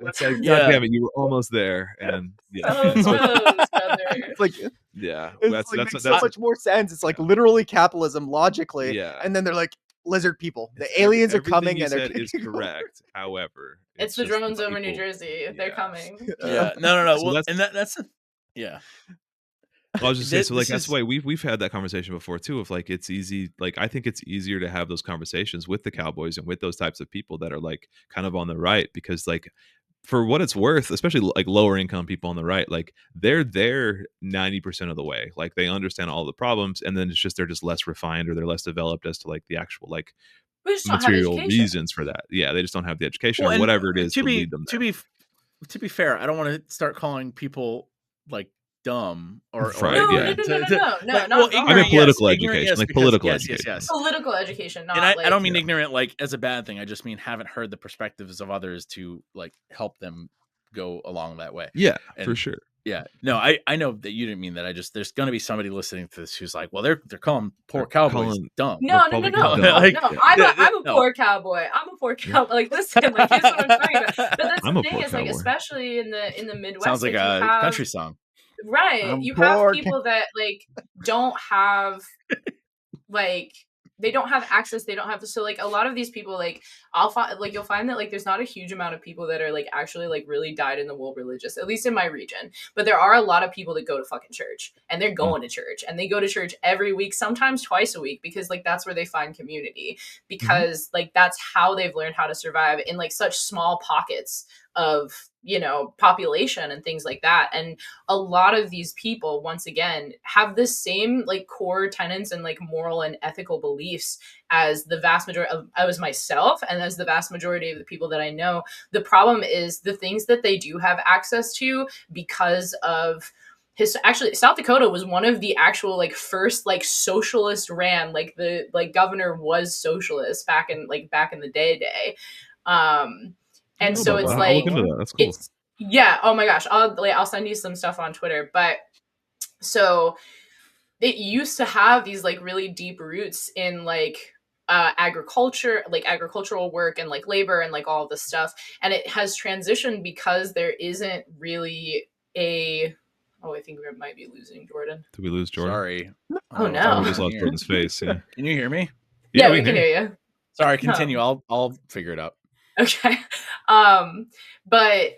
It's like, God damn it, you were almost there. And it's like, yeah, that's so much more sense. It's like literally capitalism logically. Yeah. And then they're like, lizard people. The Every- aliens are everything coming you and they're said is kicking over. correct. However, It's the just drones over New people. Jersey. They're Yeah. coming. Yeah, no. So Well, that's- and that's yeah. I was just saying, so like This that's is- why we've had that conversation before too. Of like, it's easy. Like, I think it's easier to have those conversations with the cowboys and with those types of people that are like kind of on the right, because like, for what it's worth, especially like lower income people on the right, like they're there 90% of the way. Like they understand all the problems, and then it's just they're just less refined, or they're less developed as to like the actual like We just don't have material education. reasons for that. Yeah, they just don't have the education Well, or and whatever it is to to be lead them to there. be to be fair, I don't want to start calling people like dumb or Right, No, yeah. no, no, to- no, like, not well, at all. I mean ignorant, political yes, ignorant, education, yes, like because- political yes, education. yes. Political education, not And I like don't mean ignorant like as a bad thing. I just mean haven't heard the perspectives of others to like help them go along that way. Yeah, And- for sure. Yeah, no, I know that you didn't mean that. I just there's going to be somebody listening to this who's like, well, they're calling poor They're cowboys calling- dumb. No. Republican dumb. No, Like, I'm a no. poor cowboy. I'm a poor cowboy. Like, listen, like, here's what I'm talking about. But that's I'm the a thing poor is, like, cowboy. especially in the Midwest, Sounds like you a have, country song. right? I'm You have poor people that like don't have like they don't have access. They don't have so like a lot of these people like I'll find like you'll find that like there's not a huge amount of people that are like actually like really dyed in the wool religious, at least in my region. But there are a lot of people that go to fucking church, and they're going to church, and they go to church every week, sometimes twice a week, because like that's where they find community, because like that's how they've learned how to survive in like such small pockets of, you know, population and things like that. And a lot of these people, once again, have the same like core tenets and like moral and ethical beliefs as the vast majority of as myself and as the vast majority of the people that I know. The problem is the things that they do have access to because of actually South Dakota was one of the actual like first like socialist ran, like the like governor was socialist back in the day. And so it's I'll like look into that. That's cool. it's yeah, oh my gosh, I'll send you some stuff on Twitter. But so it used to have these like really deep roots in like agriculture, like agricultural work and like labor and like all of this stuff, and it has transitioned because there isn't really a I think we might be losing Jordan. Did we lose Jordan? Sorry. Oh, no. We just lost Jordan's face. Yeah. Can you hear me? Yeah, we can hear you. Sorry, continue. I'll figure it out. Okay. But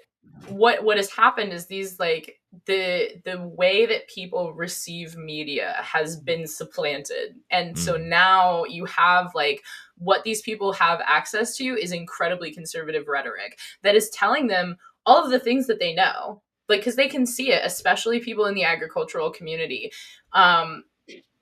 what has happened is these like the way that people receive media has been supplanted. And so now you have like what these people have access to is incredibly conservative rhetoric that is telling them all of the things that they know. Like, because they can see it, especially people in the agricultural community.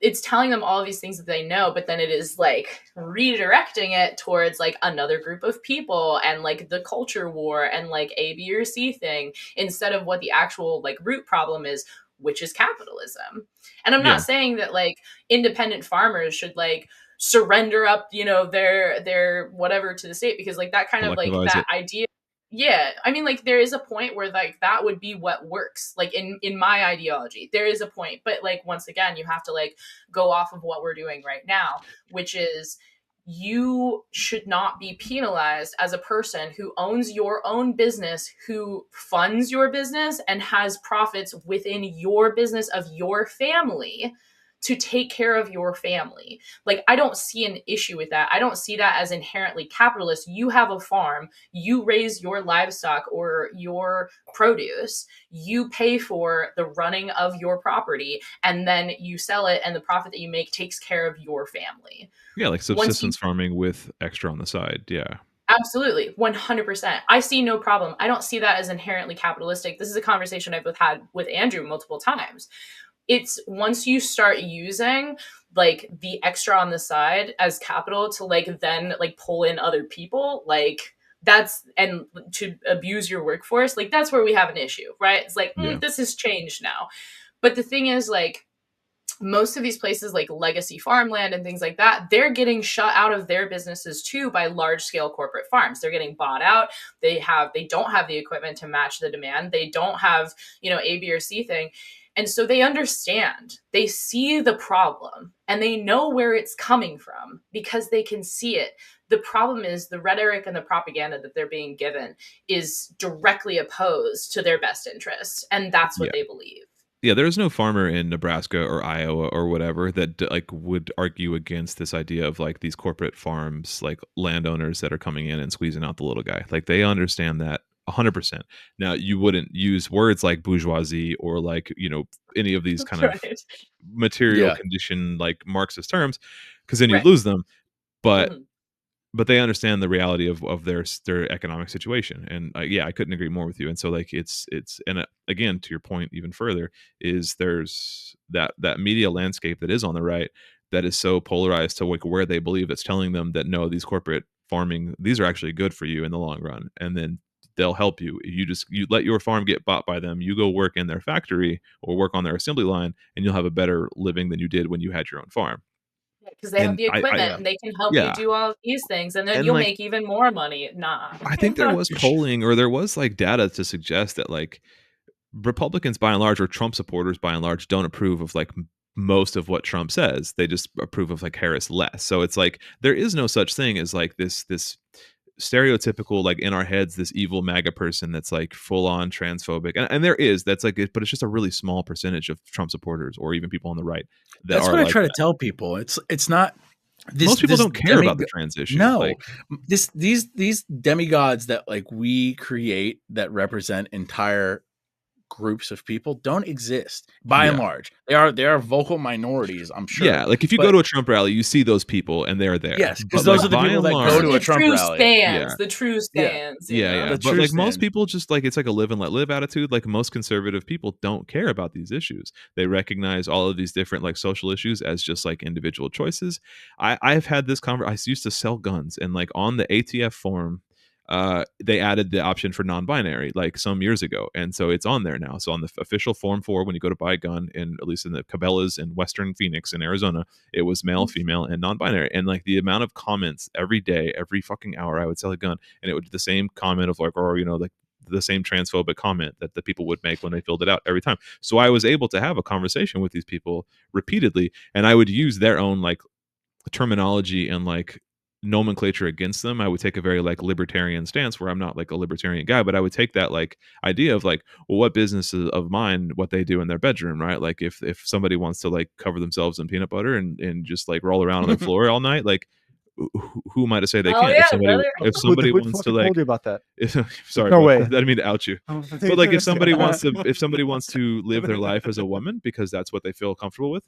It's telling them all of these things that they know, but then it is like redirecting it towards like another group of people and like the culture war and like A, B, or C thing, instead of what the actual like root problem is, which is capitalism. And I'm not saying that like independent farmers should like surrender up, you know, their whatever to the state, because like that kind of like that idea. Yeah, I mean, like there is a point where like that would be what works, like in my ideology. There is a point, but like once again, you have to like go off of what we're doing right now, which is you should not be penalized as a person who owns your own business, who funds your business and has profits within your business of your family to take care of your family. Like, I don't see an issue with that. I don't see that as inherently capitalist. You have a farm, you raise your livestock or your produce, you pay for the running of your property, and then you sell it, and the profit that you make takes care of your family. Yeah, like subsistence farming with extra on the side. Yeah. Absolutely. 100%. I see no problem. I don't see that as inherently capitalistic. This is a conversation I've had with Andrew multiple times. It's once you start using like the extra on the side as capital to like then like pull in other people, like that's, and to abuse your workforce, like that's where we have an issue, right? It's like, this has changed now. But the thing is, like, most of these places like legacy farmland and things like that, they're getting shut out of their businesses too by large scale corporate farms. They're getting bought out. They don't have the equipment to match the demand. They don't have, you know, A, B, or C thing. And so they understand, they see the problem, and they know where it's coming from because they can see it. The problem is the rhetoric and the propaganda that they're being given is directly opposed to their best interests. And that's what they believe. Yeah, there's no farmer in Nebraska or Iowa or whatever that like would argue against this idea of like these corporate farms, like landowners that are coming in and squeezing out the little guy. Like they understand that 100%. Now, you wouldn't use words like bourgeoisie or like, any of these kind of Right. material Yeah. condition like Marxist terms, because then you Right. lose them. But Mhm. but they understand the reality of their economic situation, and yeah, I couldn't agree more with you. And so like it's and again, to your point even further, is there's that media landscape that is on the right that is so polarized to like where they believe it's telling them that no, these corporate farming, these are actually good for you in the long run, and then they'll help you. You let your farm get bought by them, you go work in their factory or work on their assembly line, and you'll have a better living than you did when you had your own farm. Because they have And the I equipment Yeah. and they can help you yeah, do all of these things, and then and you'll like make even more money. Nah. I think there was polling or there was like data to suggest that like Republicans by and large or Trump supporters by and large don't approve of like most of what Trump says. They just approve of like Harris less. So it's like there is no such thing as like this stereotypical like in our heads this evil MAGA person that's like full on transphobic. And there is that's like but it's just a really small percentage of Trump supporters or even people on the right that That's are what I like try to that. tell people. It's not this. Most people this don't care about the trans issue. No, Like these demigods that like we create that represent entire groups of people don't exist by and yeah. large. They are vocal minorities, I'm sure. Yeah, like if you go But to a Trump rally, you see those people and they're there. yes, because But those like are the by people and that go to large, a Trump true rally. stands, Yeah. the true Yeah. stands, yeah. The But true like most stand. people just like it's like a live and let live attitude. Like most conservative people don't care about these issues. They recognize all of these different like social issues as just like individual choices. I've had this I used to sell guns and like on the ATF form they added the option for non-binary like some years ago, and so it's on there now. So on the official form 4, when you go to buy a gun, in at least in the Cabela's in Western Phoenix in Arizona, it was male, female, and non-binary. And like the amount of comments every day, every fucking hour, I would sell a gun, and it would be the same comment of like, or like the same transphobic comment that the people would make when they filled it out every time. So I was able to have a conversation with these people repeatedly, and I would use their own like terminology and like nomenclature against them. I would take a very like libertarian stance where I'm not like a libertarian guy, but I would take that like idea of like, well, what business is of mine what they do in their bedroom, right? Like if somebody wants to like cover themselves in peanut butter and just like roll around on their floor all night, like who am I to say they Oh can't? yeah, brother. If somebody Who wants to fucking like told you about that? sorry, No bro, way. I didn't mean to out you. But like if somebody wants to live their life as a woman because that's what they feel comfortable with,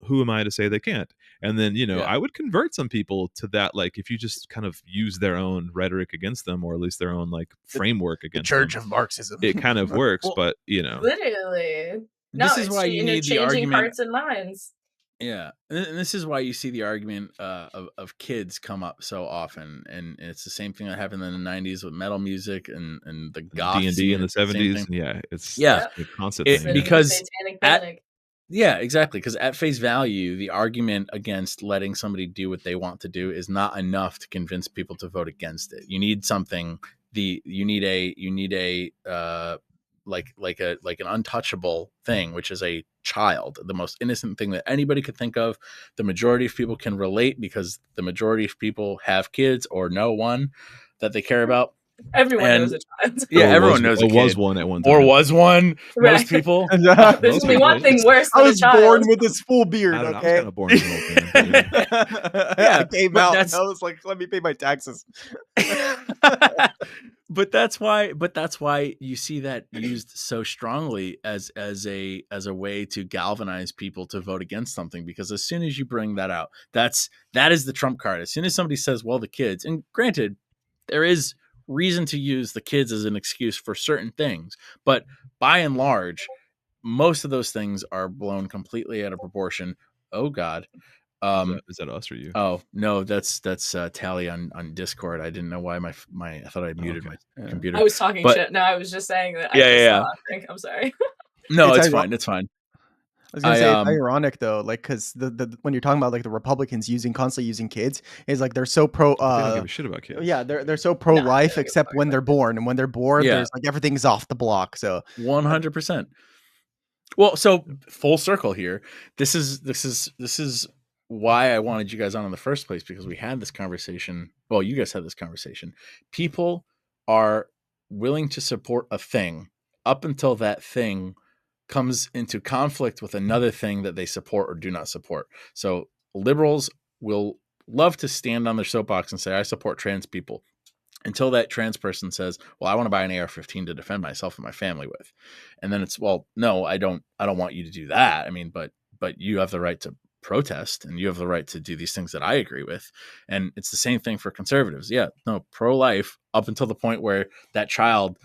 who am I to say they can't? And then, Yeah. I would convert some people to that, like if you just kind of use their own rhetoric against them, or at least their own like framework The against Church them, of Marxism. it kind of works. Well, But Literally. No, this is it's why you need the changing argument. hearts and minds. Yeah, and this is why you see the argument of kids come up so often, and it's the same thing that happened in the '90s with metal music and the goth D&D scene. in the It's the same '70s, thing. yeah, it's Yeah, a constant thing. Sitting because in the satanic at panic. yeah, exactly. Because at face value, the argument against letting somebody do what they want to do is not enough to convince people to vote against it. You need something. You need a like an untouchable thing, which is a child, the most innocent thing that anybody could think of. The majority of people can relate because the majority of people have kids or know one that they care about. Everyone And knows a child. yeah, Or everyone knows a was kid. one at one Or time. was one. Right. Most people. There's Most only people. one thing worse I than a was child. born with this full beard. I don't know. I was Okay. kind of born as an old man. But, Yeah, I came but out that's- and I was like, let me pay my taxes. but that's why you see that used so strongly as a way to galvanize people to vote against something, because as soon as you bring that out, that is the trump card. As soon as somebody says, well, the kids, and granted, there is reason to use the kids as an excuse for certain things, but by and large, most of those things are blown completely out of proportion. Oh God. is that us or you? Oh no, that's Tali on Discord. I didn't know why my I thought I muted okay. my computer. I was talking But- shit. No, I was just saying that. Yeah, I just yeah. saw a thing. I'm sorry. No, It's it's iro- fine. It's fine. I was gonna I, say it's ironic though, like because the when you're talking about like the Republicans constantly using kids, is like they're so pro. They don't give a shit about kids. Yeah, they're so pro life, give a except fuck when about they're born, and when they're born, Yeah. there's like everything's off the block. So 100%. Well, so full circle here. This is why I wanted you guys on in the first place, because we had this conversation. Well, you guys had this conversation. People are willing to support a thing up until that thing comes into conflict with another thing that they support or do not support. So liberals will love to stand on their soapbox and say, I support trans people, until that trans person says, well, I want to buy an AR-15 to defend myself and my family with. And then it's, well, no, I don't want you to do that. I mean, but you have the right to protest, and you have the right to do these things that I agree with. And it's the same thing for conservatives. Yeah, no, pro-life up until the point where that child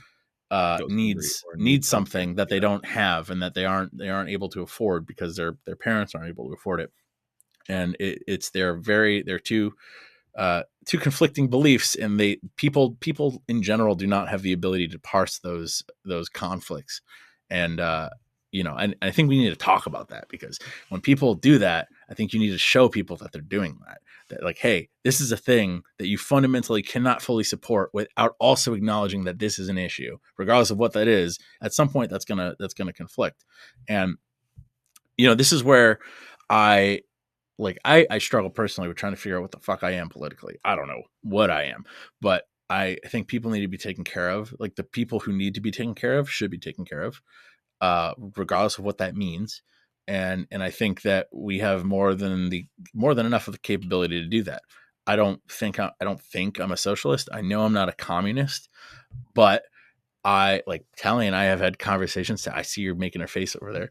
needs something that they don't have, and that they aren't able to afford because their parents aren't able to afford it. And it's they're two conflicting beliefs, and people in general do not have the ability to parse those conflicts. And and I think we need to talk about that, because when people do that, I think you need to show people that they're doing that like, hey, this is a thing that you fundamentally cannot fully support without also acknowledging that this is an issue, regardless of what that is. At some point, that's gonna conflict. And this is where I struggle personally with trying to figure out what the fuck I am politically. I don't know what I am, but I think people need to be taken care of. Like, the people who need to be taken care of should be taken care of, regardless of what that means. And I think that we have more than enough of the capability to do that. I don't think I'm a socialist. I know I'm not a communist, but I, like, Tali and I have had conversations. I see you're making a face over there.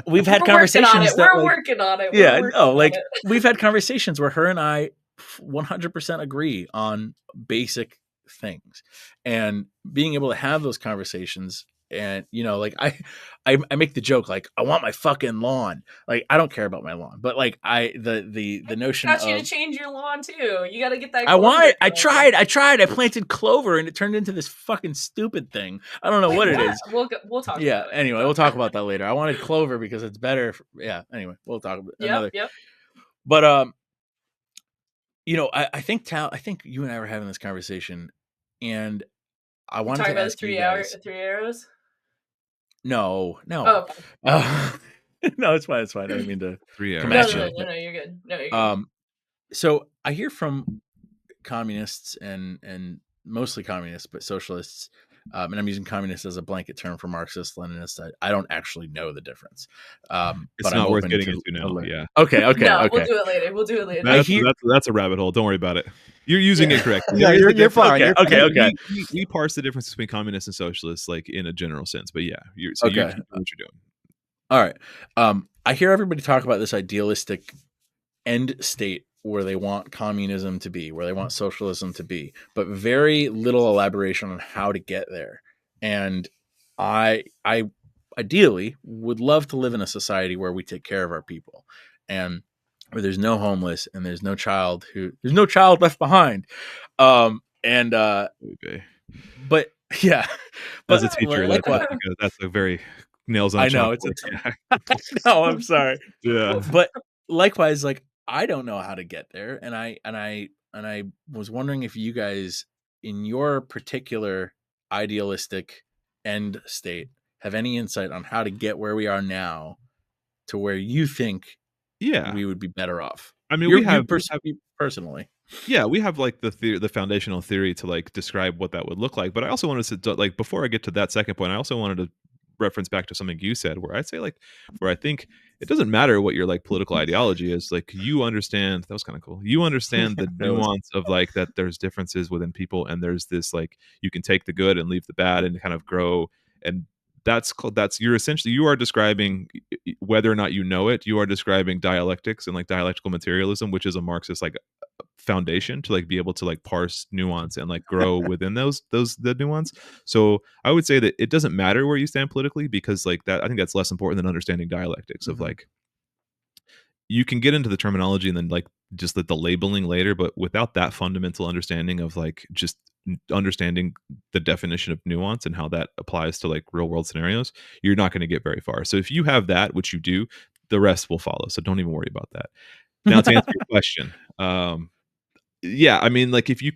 We've had conversations that, we're working on it. We've had conversations where her and I 100% agree on basic things, and being able to have those conversations. And I make the joke, like, I want my fucking lawn. Like, I don't care about my lawn, but like the notion got you to change your lawn too. You got to get that. I tried. I planted clover, and it turned into this fucking stupid thing. I don't know what it is. We'll talk. Yeah. About it. Anyway, we'll talk about that later. I wanted clover because it's better. Yeah. Anyway, we'll talk about another. Yep. But I think I think you and I were having this conversation, and I wanted to ask you guys. 3 arrows. No. Oh, okay. No, it's fine. I didn't mean to. 3 arrows. Come at you. No, you're good. No, you're good. So I hear from communists and mostly communists, but socialists, and I'm using communist as a blanket term for Marxist, Leninist. I don't actually know the difference. It's but not worth getting into now. Yeah. Okay. No, We'll do it later. That's a rabbit hole. Don't worry about it. You're using it correctly. Yeah, you're fine. Okay. We parse the difference between communists and socialists, like, in a general sense. But yeah, you keep doing what you're doing. All right. I hear everybody talk about this idealistic end state where they want communism to be, where they want socialism to be, but very little elaboration on how to get there. And I ideally would love to live in a society where we take care of our people, and where there's no homeless, and there's no child left behind. Okay. But yeah, as a teacher, that's a very nails on. I know no, I'm sorry. Yeah, but likewise, like, I don't know how to get there, and I was wondering if you guys, in your particular idealistic end state, have any insight on how to get where we are now to where you think we would be better off. I mean, we have personally. Yeah, we have like the foundational theory to like describe what that would look like. But I also wanted to, like, before I get to that second point, I also wanted to reference back to something you said, where I'd say, like, where I think it doesn't matter what your like political ideology is. Like, you understand, that was kind of cool. You understand the nuance of like that there's differences within people, and there's this like you can take the good and leave the bad and kind of grow. And that's you are describing, whether or not you know it, you are describing dialectics and like dialectical materialism, which is a Marxist like foundation to like be able to like parse nuance and like grow within the nuance. So I would say that it doesn't matter where you stand politically, because like that, I think that's less important than understanding dialectics of like, you can get into the terminology and then like just the labeling later, but without that fundamental understanding of like just understanding the definition of nuance and how that applies to like real world scenarios, you're not going to get very far. So if you have that, which you do, the rest will follow. So don't even worry about that. Now to answer your question, yeah, I mean, like if you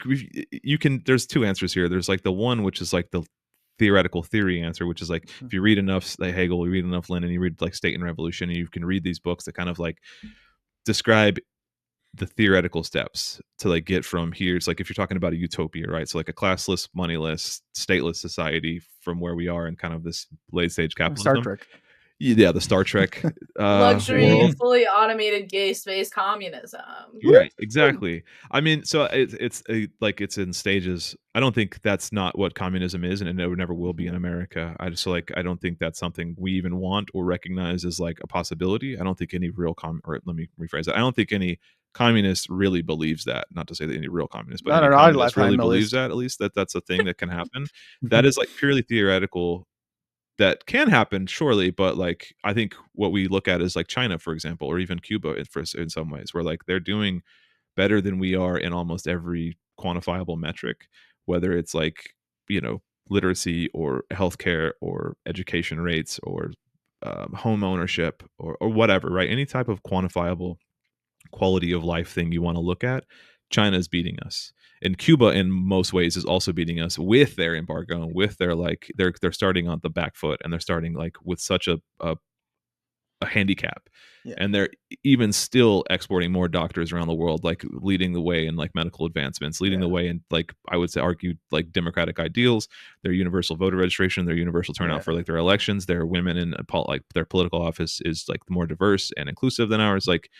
can, there's two answers here. There's like the one, which is like the theoretical theory answer, which is like if you read enough like Hegel, you read enough Lenin, you read like State and Revolution, and you can read these books that kind of like describe the theoretical steps to like get from here. It's like if you're talking about a utopia, right? So like a classless, moneyless, stateless society from where we are in kind of this late stage Star capitalism. Trek. Yeah, the Star Trek Luxury, world. fully automated, gay space communism. Right, exactly. I mean, so it's like it's in stages. I don't think that's not what communism is, and it never will be in America. I just like I don't think that's something we even want or recognize as like a possibility. I don't think any real or let me rephrase that. I don't think any communist really believes that. Not to say that any real communist, but Not any in our communist really lifetime, at believes least. that. At least that's a thing that can happen. That is like purely theoretical. That can happen, surely, but like I think what we look at is like China, for example, or even Cuba in some ways, where like they're doing better than we are in almost every quantifiable metric, whether it's like, literacy or healthcare or education rates or home ownership or whatever, right? Any type of quantifiable quality of life thing you want to look at, China is beating us. And Cuba in most ways is also beating us with their embargo, with their like they're starting on the back foot, and they're starting like with such a handicap. Yeah. And they're even still exporting more doctors around the world, like leading the way in like medical advancements, leading the way in like I would say argue like democratic ideals, their universal voter registration, their universal turnout for like their elections, their women in like their political office is like more diverse and inclusive than ours. Like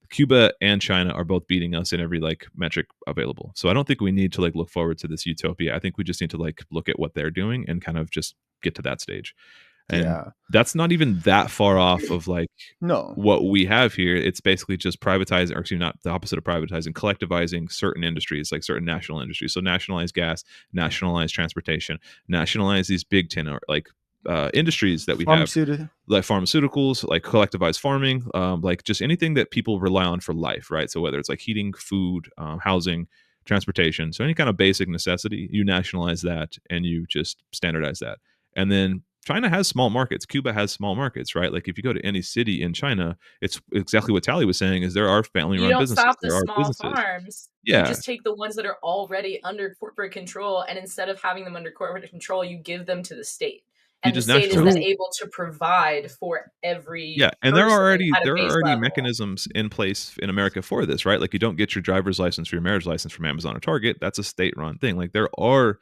Cuba and China are both beating us in every like metric available. So I don't think we need to like look forward to this utopia. I think we just need to like look at what they're doing and kind of just get to that stage. And that's not even that far off of like No. what we have here. It's basically just privatizing, or excuse me, not the opposite of privatizing, collectivizing certain industries, like certain national industries. So nationalize gas, nationalize transportation, nationalize these big 10 or like industries that we have, like pharmaceuticals, like collectivized farming, like just anything that people rely on for life, right? So whether it's like heating, food, housing, transportation, so any kind of basic necessity, you nationalize that and you just standardize that. And then China has small markets. Cuba has small markets, right? Like if you go to any city in China, it's exactly what Tali was saying is there are family-run You don't businesses. stop the There are small businesses. farms. Yeah. You just take the ones that are already under corporate control, and instead of having them under corporate control, you give them to the state. And the state is then able to provide for every and there are already level. mechanisms in place in America for this, right? Like you don't get your driver's license or your marriage license from Amazon or Target. That's a state-run thing. Like there is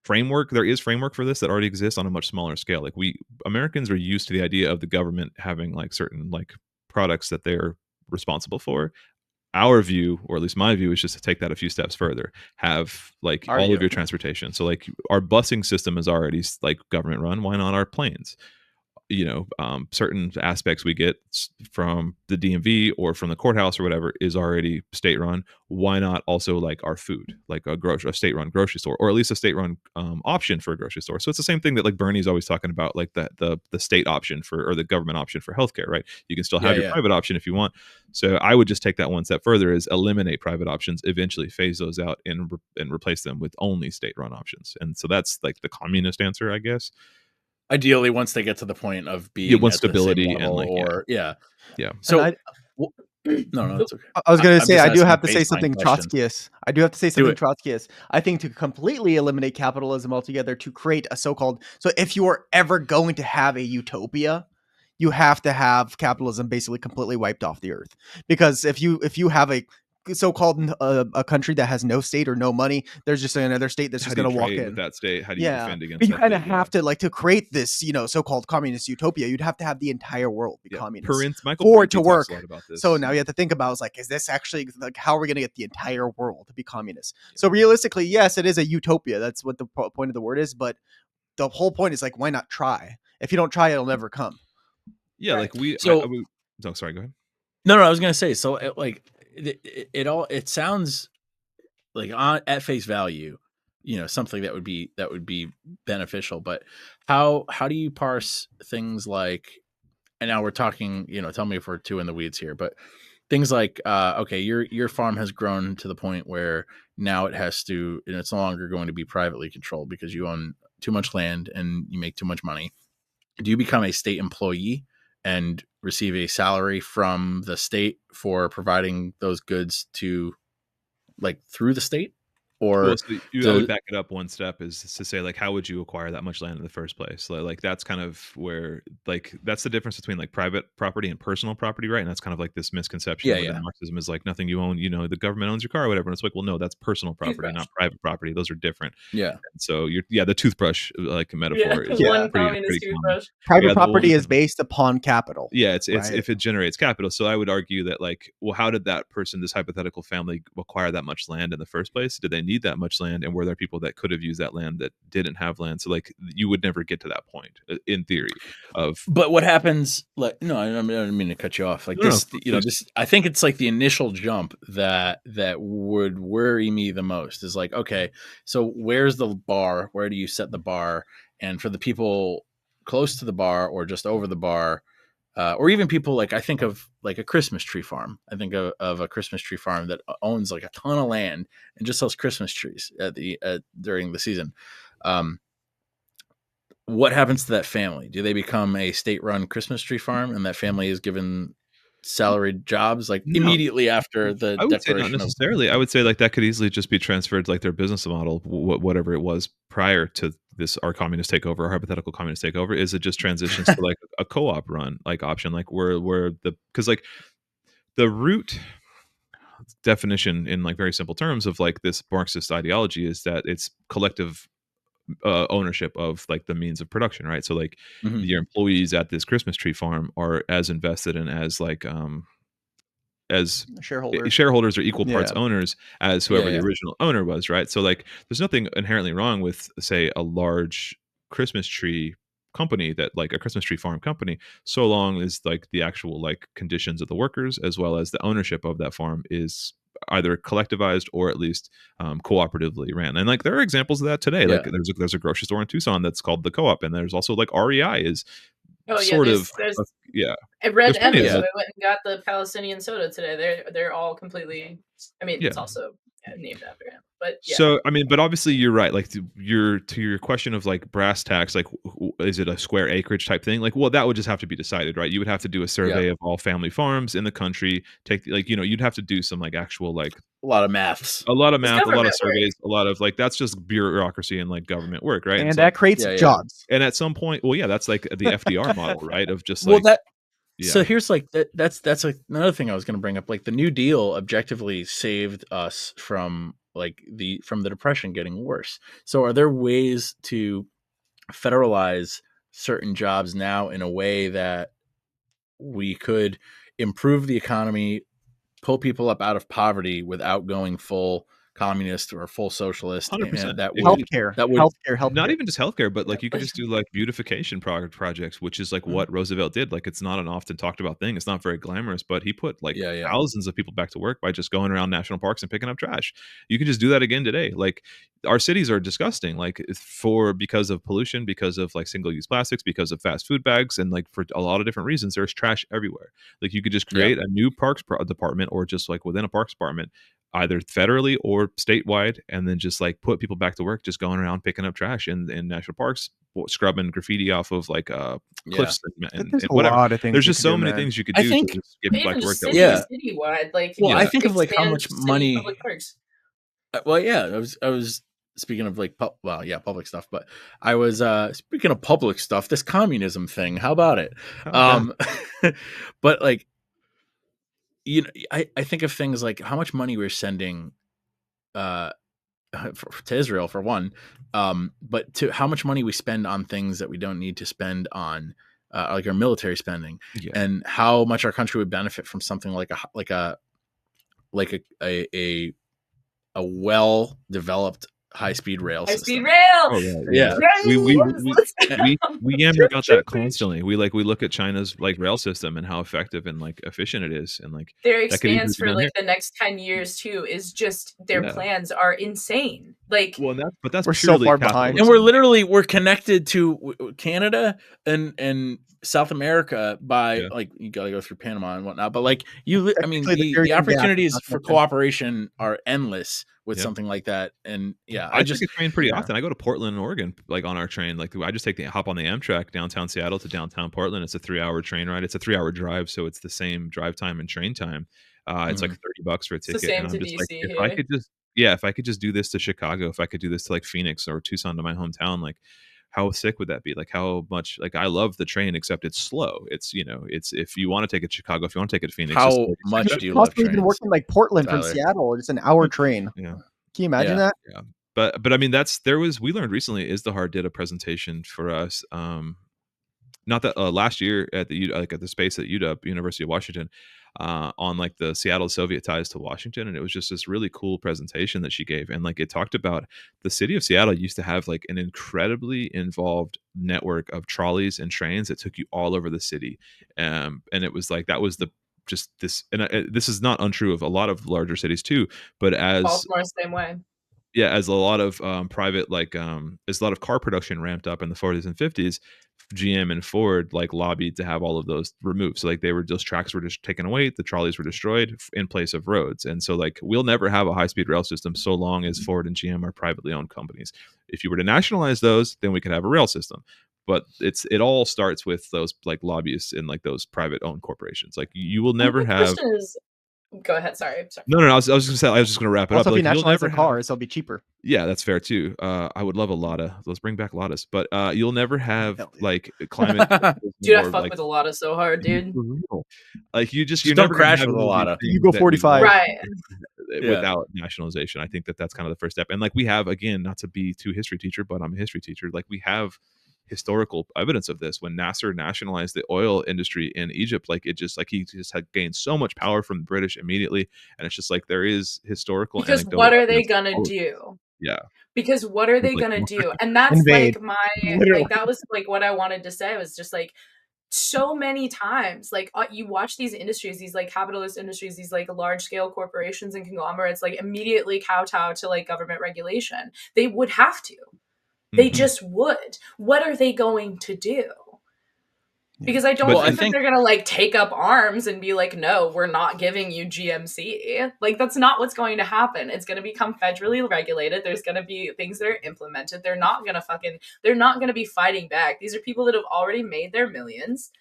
framework for this that already exists on a much smaller scale. Like Americans are used to the idea of the government having like certain like products that they're responsible for. Our view, or at least my view, is just to take that a few steps further. Have like all of your transportation. So like our busing system is already like government run. Why not our planes? Certain aspects we get from the DMV or from the courthouse or whatever is already state run. Why not also like our food, like a state run grocery store, or at least a state run option for a grocery store? So it's the same thing that like Bernie's always talking about, like the state option for, or the government option for healthcare, right? You can still have your private option if you want. So I would just take that one step further, is eliminate private options, eventually phase those out and replace them with only state run options. And so that's like the communist answer, I guess. Ideally, once they get to the point of being at stability the same level, and like, So no, it's okay. I was going to say, I do have to say baseline something questions. Trotskyist. I think to completely eliminate capitalism altogether, to create a so if you are ever going to have a utopia, you have to have capitalism basically completely wiped off the earth. Because if you have a so-called a country that has no state or no money, there's just another state that's just going to walk in with that state. How do you defend against but you that kind of state? have to, like, to create this so-called communist utopia, you'd have to have the entire world be communist Michael for it to talks work. a lot about this. So now you have to think about, is like, is this actually, like, how are we going to get the entire world to be communist? So realistically, yes, it is a utopia. That's what the point of the word is. But the whole point is, like, why not try? If you don't try, it'll never come. Like we. So sorry, go ahead. No, I was gonna say, so it sounds like at face value, something that would be beneficial. But how do you parse things like, and now we're talking, tell me if we're too in the weeds here, but things like, okay, your farm has grown to the point where now it's no longer going to be privately controlled because you own too much land and you make too much money. Do you become a state employee and receive a salary from the state for providing those goods to, like, through the state? or Well, so I do, would back it up one step is to say, like, how would you acquire that much land in the first place? Like that's kind of where, like, that's the difference between like private property and personal property, right? And that's kind of like this misconception yeah, within yeah, Marxism is like nothing you own, the government owns your car or whatever. And it's like, well, no, that's personal property, Toothbrush. not private property. Those are different. yeah. And so the toothbrush like Yeah, metaphor is Yeah. one pretty communist common. toothbrush. Private Yeah, the property one. is based upon capital. Yeah, it's right? if it generates capital. So I would argue that, like, well, how did that person, this hypothetical family, acquire that much land in the first place? Did they need that much land? And were there people that could have used that land that didn't have land? So like you would never get to that point in theory of But what happens? Like, no, I don't mean to cut you off. Like no, no, this, please. this. I think it's like the initial jump that would worry me the most. Is like, okay, so where's the bar? Where do you set the bar? And for the people close to the bar or just over the bar, or even people like I think of like a Christmas tree farm. I think of a Christmas tree farm that owns like a ton of land and just sells Christmas trees during the season. What happens to that family? Do they become a state-run Christmas tree farm, and that family is given salaried jobs like No. immediately after the I would say not declaration of? necessarily. I would say like that could easily just be transferred to like their business model, whatever it was prior to this, our communist takeover, our hypothetical communist takeover. Is it just transitions to like a co-op run like option, like where because like the root definition in like very simple terms of like this Marxist ideology is that it's collective ownership of like the means of production, right? So like Mhm. your employees at this Christmas tree farm are as invested in as like as Shareholder. shareholders or equal parts Yeah. owners as whoever Yeah, the yeah. original owner was, right? So like there's nothing inherently wrong with say a large Christmas tree company, that like a Christmas tree farm company, so long as like the actual like conditions of the workers as well as the ownership of that farm is either collectivized or at least cooperatively ran. And like there are examples of that today. Like Yeah. there's a grocery store in Tucson that's called the Co-op, and there's also like REI is Oh yeah, sort of there's yeah. I read There's plenty of Emma, so that. I went and got the Palestinian soda today. They're all completely. I mean, Yeah. it's also named after him, but yeah. So I mean, but obviously you're right. Like to your question of like brass tacks, like is it a square acreage type thing? Like, well, that would just have to be decided, right? You would have to do a survey of all family farms in the country. Take like you'd have to do some like actual like A lot of maths. a lot of It's math, a lot government of work. surveys, a lot of like that's just bureaucracy and like government work, right? And It's that like, creates Yeah, yeah. jobs. and at some point, well, yeah, that's like the FDR model, right? Of just Well, like that. yeah. So here's like that's like another thing I was going to bring up. Like the New Deal objectively saved us from the Depression getting worse. So are there ways to federalize certain jobs now in a way that we could improve the economy, pull people up out of poverty without going full communist or full socialist? 100%. And that It would could- Healthcare. that would Healthcare. not even just healthcare, but like you could Like- just do like beautification projects, which is like what Roosevelt did. Like it's not an often talked about thing. It's not very glamorous, but he put like Yeah, yeah. thousands of people back to work by just going around national parks and picking up trash. You can just do that again today. Like our cities are disgusting, like because of pollution, because of like single use plastics, because of fast food bags, and like for a lot of different reasons, there's trash everywhere. Like you could just create a new parks department, or just like within a parks department, either federally or statewide, and then just like put people back to work just going around picking up trash in national parks, scrubbing graffiti off of like cliffs and There's a whatever. lot of things. There's you just can so do, many man. things you could I do think- to just get But people back even to work. just Yeah. citywide, like Well, I think of, like, how expand much city money- public parks. Well, yeah, I was speaking of like public stuff, but I was speaking of public stuff, this communism thing. How about it? Oh, But like, I think of things like how much money we're sending to Israel for one, but to how much money we spend on things that we don't need to spend on, like our military spending, yeah. and how much our country would benefit from something like a well developed high speed rail High speed system. rail. Oh, Yeah. We yammer about that constantly. We look at China's like rail system and how effective and like efficient it is, and like Their that could easily expanse be for done like the next 10 years too is just their Yeah. plans are insane. Like well, that's We're so purely far behind. And capitalism. we're connected to Canada and South America by Yeah. like you gotta go through Panama and whatnot. But like I mean, Technically, the the Caribbean gap is opportunities not for that big. cooperation are endless with Yeah. something like that. And yeah, I take a train pretty yeah. often. I go to Portland, Oregon, like on our train. Like I just hop on the Amtrak downtown Seattle to downtown Portland. It's a 3-hour train ride. It's a 3-hour drive, so it's the same drive time and train time. It's like $30 for a It's the ticket. same And to I'm just like, DC if here. I could just yeah, if I could just do this to Chicago, if I could do this to like Phoenix or Tucson, to my hometown, like how sick would that be? Like how much, like I love the train, except it's slow. It's, you know, it's, if you want to take it to Chicago, if you want to take it to Phoenix, it's How 36 much hours. do you love Possibly even trains, working like Portland from Tyler? Seattle. It's an hour train. Yeah. Can you imagine Yeah. that? Yeah. But I mean, we learned recently Is the Heart did a presentation for us. Not that last year at the space at UW, University of Washington, on like the Seattle Soviet ties to Washington, and it was just this really cool presentation that she gave, and like it talked about the city of Seattle used to have like an incredibly involved network of trolleys and trains that took you all over the city, and it was like that was the just this, and this is not untrue of a lot of larger cities too, but as Baltimore, same way. yeah, as a lot of private as a lot of car production ramped up in the 40s and 50s, GM and Ford like lobbied to have all of those removed. So like those tracks were just taken away, the trolleys were destroyed in place of roads. And so like we'll never have a high-speed rail system so long as Ford and GM are privately owned companies. If you were to nationalize those, then we could have a rail system. But it all starts with those like lobbyists and like those private owned corporations. Like you will never have. Question is, go ahead. Sorry. No. I was just gonna say I was just gonna wrap it Also, up. if you Like, you'll nationalize never the cars, they'll be cheaper. Yeah, that's fair too. I would love a Lada. Let's bring back Ladas. But you'll never have Hell yeah. like climate. Dude, I or, fuck like, with a lot of so hard, dude. like you're Just never don't gonna crash have with a any of these Lada. things You go that we 45. want Right. without nationalization. I think that's kind of the first step. And like we have, again, not to be too history teacher, but I'm a history teacher. Like we have historical evidence of this. When Nasser nationalized the oil industry in Egypt, like he just had gained so much power from the British immediately, and it's just like there is historical Because anecdotal what are they evidence gonna for all of it. do? Yeah, Because what are they like, gonna do? And that's Invade. like my Literally. like that was like what I wanted to say was just like so many times like you watch these industries, these like capitalist industries, these like large scale corporations and conglomerates like immediately kowtow to like government regulation. They would have to. They Mhm. just would. What are they going to do? Because I don't But think that they're gonna like take up arms and be like, no, we're not giving you GMC. Like that's not what's going to happen. It's gonna become federally regulated. There's gonna be things that are implemented. They're not gonna be fighting back. These are people that have already made their millions.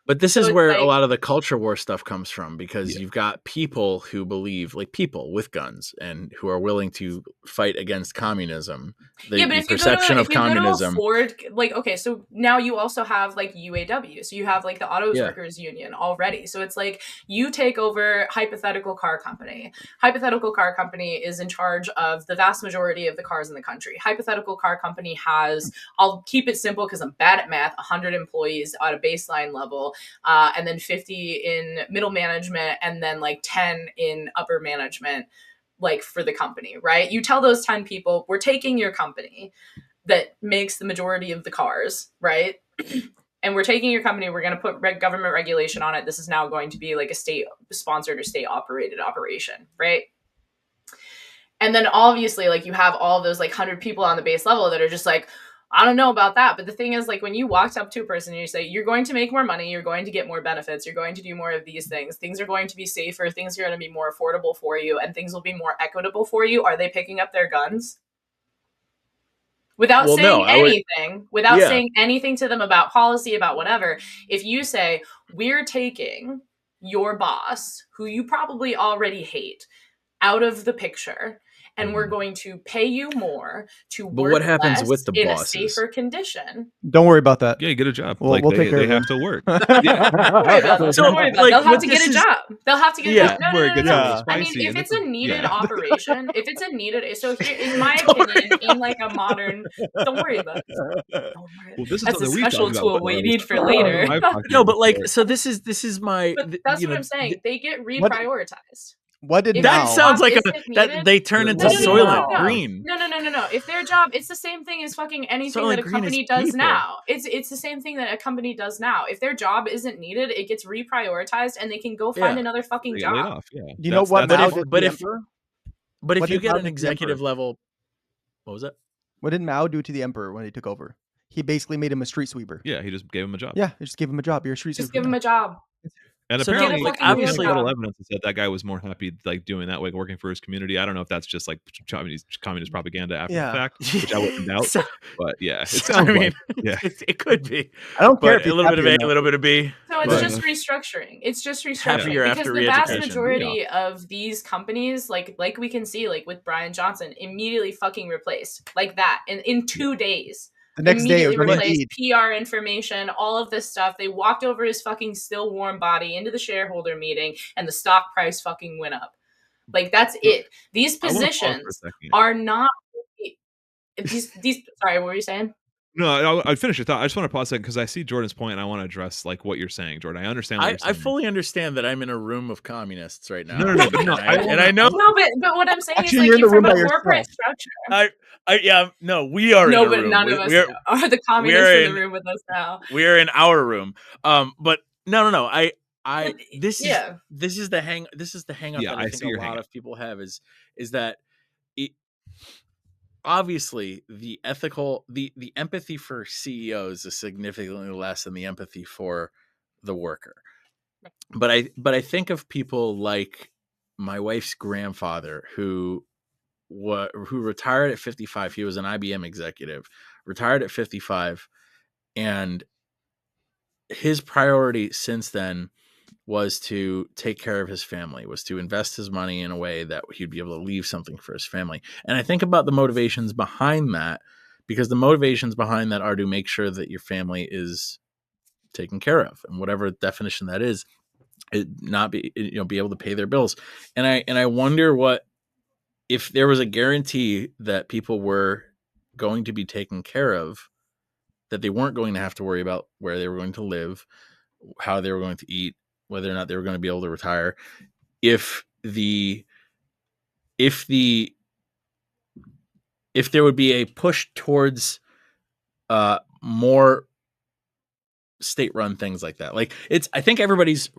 But this So is it's where like- a lot of the culture war stuff comes from, because Yeah. you've got people who believe, like people with guns and who are willing to fight against communism. The but if perception of you go to communism. Ford, like, okay, so now you also have like UAW. So you have like the Auto Yeah. Workers Union already. So it's like you take over hypothetical car company. Hypothetical car company is in charge of the vast majority of the cars in the country. Hypothetical car company has, I'll keep it simple because I'm bad at math, 100 employees at a baseline level. And then 50 in middle management, and then like 10 in upper management, like for the company, right? You tell those 10 people, we're taking your company that makes the majority of the cars, right? And we're taking your company, we're going to put government regulation on it. This is now going to be like a state sponsored or state operated operation, right? And then obviously like you have all those like 100 people on the base level that are just like, I don't know about that. But the thing is, like, when you walked up to a person and you say, you're going to make more money, you're going to get more benefits, you're going to do more of these things are going to be safer, things are going to be more affordable for you, and things will be more equitable for you, are they picking up their guns? Without saying anything to them about policy, about whatever, if you say, we're taking your boss, who you probably already hate, out of the picture, and we're going to pay you more to work what happens less with the in bosses? a safer condition. Don't worry about that. Yeah, get a job. We'll Like take care they of have it. to work. Don't worry about that. Don't worry about it. They'll have to get a job. They'll have to get a job. No. I mean, if it's a needed operation, if it's a needed, so here, in my opinion, in like a modern, don't worry about it. Don't worry. Well, this is That's a something we special talked about tool before. we need for later. No, but like, so this is my. But that's what I'm saying. They get reprioritized. What did If That Mao? sounds like isn't that needed- they turn into No. Soylent Green. No. If their job, it's the same thing as fucking anything Soylent that a Green company is does people. now. It's the same thing that a company does now. If their job isn't needed, it gets reprioritized, and they can go find Yeah. another fucking They get laid job. off. Yeah. You know what But Mao if- did to but the if- emperor? But if What you did get Mao an do to the executive emperor? level, what was that? What did Mao do to the emperor when he took over? He basically made him a street sweeper. Yeah, he just gave him a job. Yeah, he just gave him a job. You're a street Just sweeper. give them a job. And So apparently, Get a like, fucking real obviously- job. little evidence that that guy was more happy like doing that, like working for his community. I don't know if that's just like communist propaganda after the fact, which I wouldn't doubt. So- But yeah, it so, sounds I mean, like yeah. it could be. I don't care But if a he's little bit of happy A, or a not. little bit of B. So it's But- just restructuring. It's just Happier restructuring because after the vast re-education. majority of these companies, like we can see, like with Brian Johnson, immediately fucking replaced like that in 2 days. The next day, it was Immediately on replaced Indeed. PR information, all of this stuff. They walked over his fucking still warm body into the shareholder meeting, and the stock price fucking went up. Like that's it. These I wanna pause for a positions second. are not. These. Sorry, what were you saying? No, I'd finish your thought. I just want to pause a second because I see Jordan's point and I want to address like what you're saying, Jordan. I understand what you're I saying. fully understand that I'm in a room of communists right now. No, but no, and I know. No, but what I'm saying Actually, is you're in like the room from a by corporate yourself. structure. No, we are No, in a but room. none of us We're are the communists we're in in- the room with us now. we're in our room. But no. But, This is the hang up Yeah, that I I see think a your lot hang-up. of people have is that it, obviously the empathy for CEOs is significantly less than the empathy for the worker. But I think of people like my wife's grandfather who retired at 55. He was an IBM executive, retired at 55, and his priority since then was to take care of his family, was to invest his money in a way that he'd be able to leave something for his family. And I think about the motivations behind that, because the motivations behind that are to make sure that your family is taken care of, and whatever definition that is, it not be be able to pay their bills. And I wonder what if there was a guarantee that people were going to be taken care of, that they weren't going to have to worry about where they were going to live, how they were going to eat, whether or not they were going to be able to retire. If there would be a push towards more state-run things like that. Like I think everybody's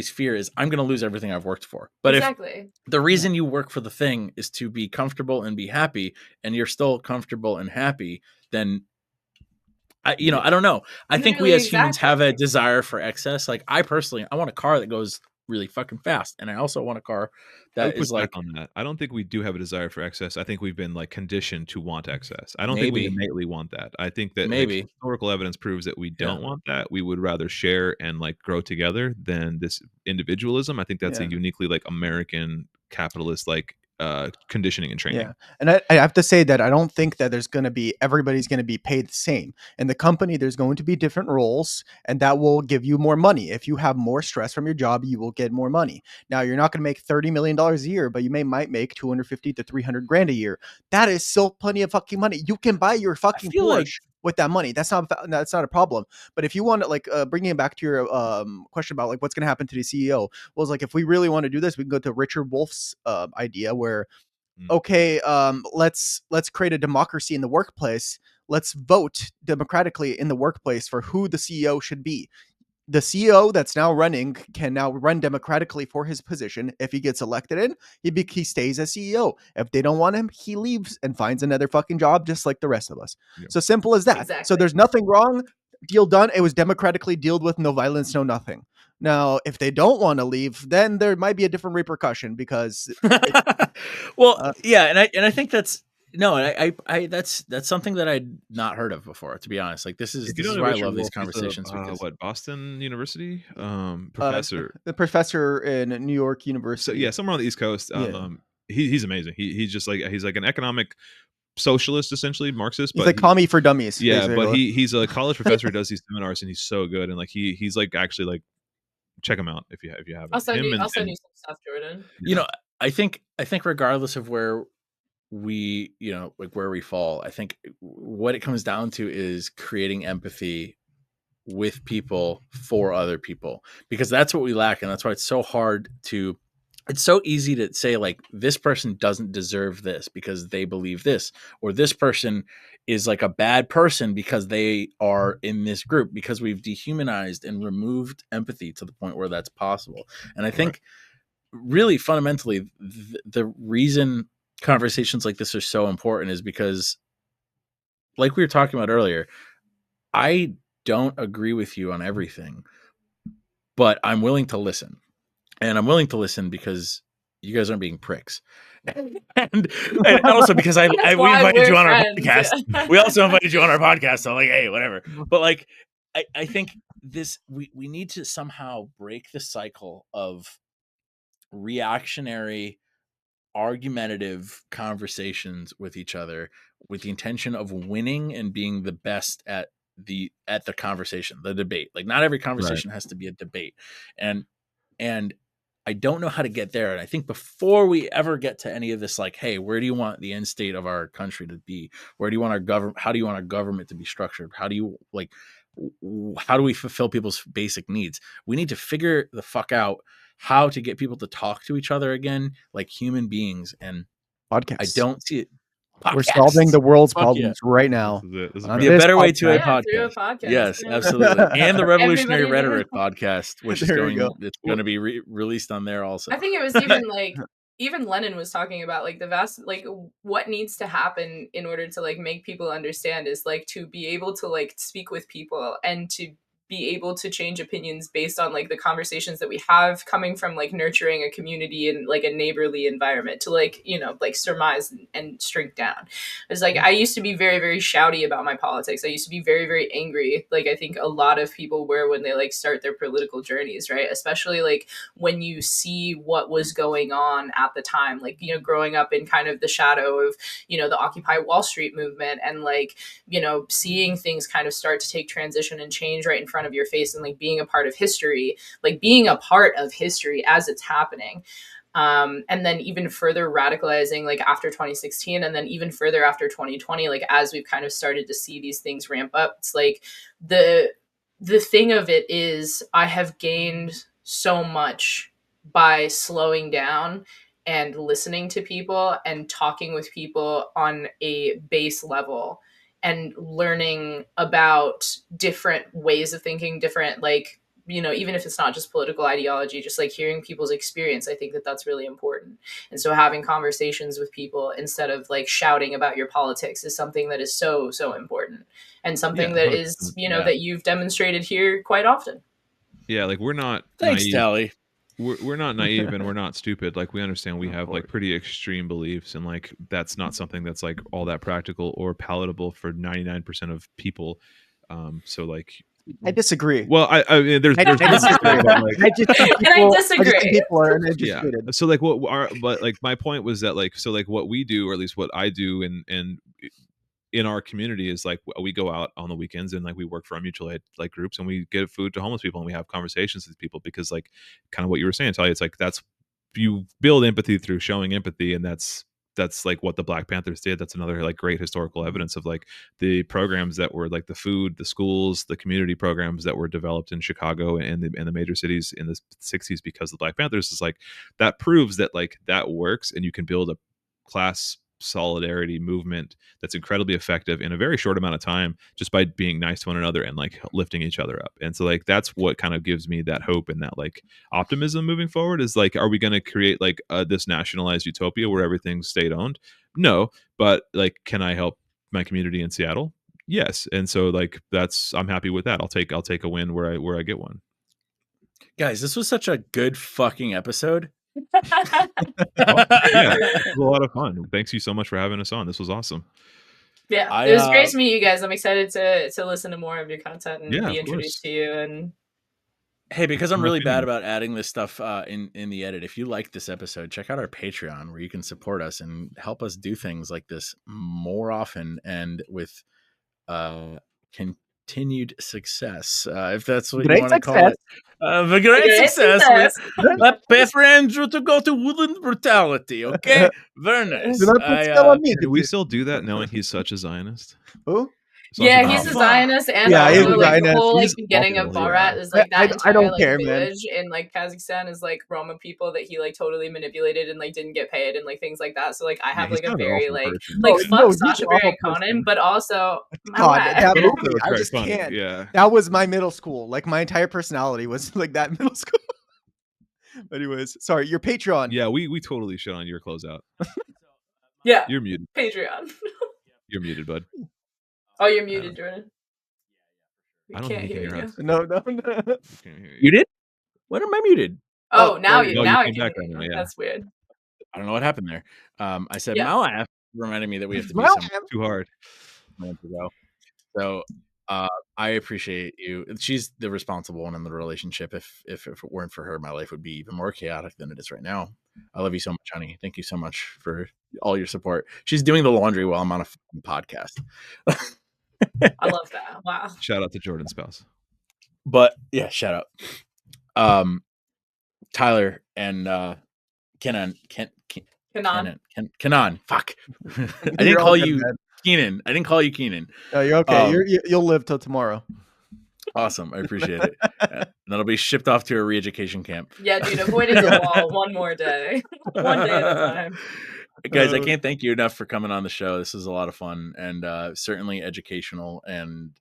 fear is I'm going to lose everything I've worked for. But Exactly. if the reason you work for the thing is to be comfortable and be happy, and you're still comfortable and happy, then I don't know. I think we Literally, as humans have a exactly. desire for excess. Like I personally, I want a car that goes really fucking fast, and I also want a car I would that push is like back on that. I don't think we do have a desire for excess. I think we've been like conditioned to want excess. I don't think we Maybe. innately want that. I think that like, Maybe. historical evidence proves that we don't want that. We would rather share and like grow together than this individualism. I think that's a uniquely like American capitalist like conditioning and training. Yeah. And I have to say that I don't think that everybody's going to be paid the same. In the company, there's going to be different roles, and that will give you more money. If you have more stress from your job, you will get more money. Now, you're not going to make $30 million a year, but you might make 250 to 300 grand a year. That is still plenty of fucking money. You can buy your fucking feel Porsche like- with that money. That's not a problem. But if you want to like bringing it back to your question about like what's going to happen to the CEO, was like if we really want to do this, we can go to Richard Wolff's idea where okay, let's create a democracy in the workplace. Let's vote democratically in the workplace for who the CEO should be. The CEO that's now running can now run democratically for his position. If he gets elected in, he stays as CEO. If they don't want him, he leaves and finds another fucking job just like the rest of us. Yep. So simple as that. So Exactly. there's nothing wrong. Deal done. It was democratically dealt with. No violence, no nothing. Now, if they don't want to leave, then there might be a different repercussion because well, yeah, and I think that's that's something that I'd not heard of before, to be honest. Like this is why I love these conversations. Because Boston University professor, the professor in New York University. So yeah, somewhere on the East Coast. Yeah. He's amazing. He's just like he's like an economic socialist, essentially Marxist. He's but like commie for dummies. Yeah, basically. but he's a college professor who does these seminars, and he's so good. And like he's like actually like check him out if you haven't. I'll send you and some stuff, Jordan. I think regardless of where we like where we fall, I think what it comes down to is creating empathy with people for other people, because that's what we lack, and that's why it's so hard to. It's so easy to say like this person doesn't deserve this because they believe this, or this person is like a bad person because they are in this group, because we've dehumanized and removed empathy to the point where that's possible. And I think really fundamentally the reason conversations like this are so important is because, like we were talking about earlier, I don't agree with you on everything, but I'm willing to listen. And I'm willing to listen because you guys aren't being pricks. and also because we invited you on our podcast. We also invited you on our podcast. So I'm like, hey, whatever. But like, I think we need to somehow break the cycle of reactionary, argumentative conversations with each other with the intention of winning and being the best at the conversation, the debate. Like, not every conversation has to be a debate. And I don't know how to get there. And I think before we ever get to any of this, like, hey, where do you want the end state of our country to be? Where do you want our government? How do you want our government to be structured? How do we fulfill people's basic needs? We need to figure the fuck out how to get people to talk to each other again, like human beings. And Podcasts. I don't see it. We're solving the world's Fuck problems right now. This is The Better Way to a through a podcast. podcast. Yes, Yeah. absolutely. And the Revolutionary Everybody Rhetoric podcast, which is There we going go. it's going to be released on there also. I think it was even like even Lenin was talking about like the vast like what needs to happen in order to like make people understand is like to be able to like speak with people and to be able to change opinions based on like the conversations that we have coming from like nurturing a community and like a neighborly environment to like, you know, like surmise and shrink down. It's like I used to be very, very shouty about my politics. I used to be very, very angry. Like I think a lot of people were when they like start their political journeys, right? Especially like when you see what was going on at the time, like, you know, growing up in kind of the shadow of, you know, the Occupy Wall Street movement and like, you know, seeing things kind of start to take transition and change right in front of your face and like being a part of history, like being a part of history as it's happening. And then even further radicalizing like after 2016 and then even further after 2020, like as we've kind of started to see these things ramp up, it's like the thing of it is I have gained so much by slowing down and listening to people and talking with people on a base level and learning about different ways of thinking, different, like, you know, even if it's not just political ideology, just like hearing people's experience, I think that that's really important. And so having conversations with people instead of like shouting about your politics is something that is so, so important and something that is, you know, that you've demonstrated here quite often. Yeah, like we're not Thanks, naive. Tali. We're not naive and we're not stupid. Like we understand we have like pretty extreme beliefs and like that's not something that's like all that practical or palatable for 99% of people. So like I disagree. Well, I mean, there's I disagree. I just think I disagree. People are uneducated. Yeah. So like but like my point was that like so like what we do, or at least what I do and in our community is like we go out on the weekends and like we work for our mutual aid like groups and we give food to homeless people and we have conversations with people because like kind of what you were saying, Tali, it's like that's you build empathy through showing empathy, and that's like what the Black Panthers did. That's another like great historical evidence of like the programs that were like the food, the schools, the community programs that were developed in Chicago and the major cities in the 60s because of the Black Panthers is like that proves that like that works and you can build a class solidarity movement that's incredibly effective in a very short amount of time just by being nice to one another and like lifting each other up. And so like that's what kind of gives me that hope and that like optimism moving forward is like, are we going to create like this nationalized utopia where everything's state owned? No, but like, can I help my community in Seattle? Yes. And so like that's, I'm happy with that. I'll take a win where I get one. Guys, this was such a good fucking episode. Yeah, it was a lot of fun. Thanks you so much for having us on. This was awesome. Yeah, it was great to meet you guys. I'm excited to listen to more of your content and be introduced to you. And hey, because I'm really bad about adding this stuff in the edit. If you like this episode, check out our Patreon where you can support us and help us do things like this more often and with continued success, if that's what you want to call it. The great success. Let's pay for Andrew to go to Woodland Brutality, okay? Very nice. Do we still do that knowing he's such a Zionist? Who? Yeah, he's a Zionist, and he's also a like Zionist. the whole like He's beginning of Barat is like that entire I don't like care, village in like Kazakhstan is like Roma people that he like totally manipulated and like didn't get paid and like things like that. So like I have like a very like fuck Sacha Baron Cohen, but also God, that movie, I just can't. Yeah, that was my middle school. Like my entire personality was like that middle school. Anyways, sorry, your Patreon. Yeah, we totally shit on your closeout. Yeah, you're muted. Patreon. You're muted, bud. Oh, you're muted, Jordan. I don't think you can hear us. No. You did? When am I muted? Oh, now there you we go. now You I came can back hear on you. now, yeah. That's weird. I don't know what happened there. I said Yeah. my laugh reminded me that we have to be Well, somewhere Too hard. minutes ago. So I appreciate you. She's the responsible one in the relationship. If it weren't for her, my life would be even more chaotic than it is right now. I love you so much, honey. Thank you so much for all your support. She's doing the laundry while I'm on a fucking podcast. I love that. Wow. Shout out to Jordan's spouse. But yeah, shout out. Tyler and Kenan. Kenan. Fuck. I didn't You're all call good, you man. Keenan. I didn't call you Keenan. No, you're okay. You'll live till tomorrow. Awesome. I appreciate it. And that'll be shipped off to a re-education camp. Yeah, dude, avoiding the wall one more day. One day at a time. Guys, I can't thank you enough for coming on the show. This is a lot of fun and certainly educational. And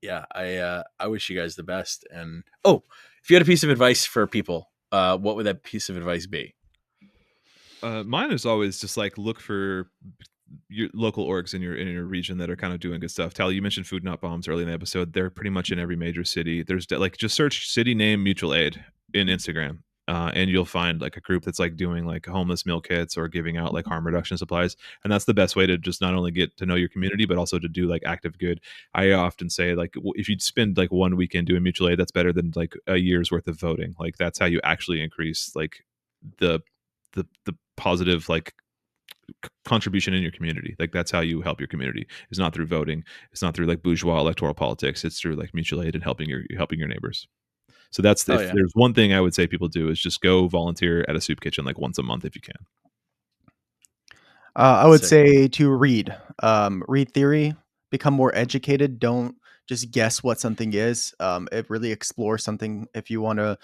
yeah, I wish you guys the best. And if you had a piece of advice for people, what would that piece of advice be? Mine is always just like look for your local orgs in your region that are kind of doing good stuff. Tali, you mentioned Food Not Bombs early in the episode. They're pretty much in every major city. There's like just search city name mutual aid in Instagram. And you'll find like a group that's like doing like homeless meal kits or giving out like harm reduction supplies. And that's the best way to just not only get to know your community, but also to do like active good. I often say like if you spend like 1 weekend doing mutual aid, that's better than like a year's worth of voting. Like that's how you actually increase like the positive like contribution in your community. Like that's how you help your community. It's not through voting. It's not through like bourgeois electoral politics. It's through like mutual aid and helping your neighbors. So that's there's one thing I would say people do is just go volunteer at a soup kitchen like once a month if you can. I would say to read theory, become more educated. Don't just guess what something is. It really explores something. If you want to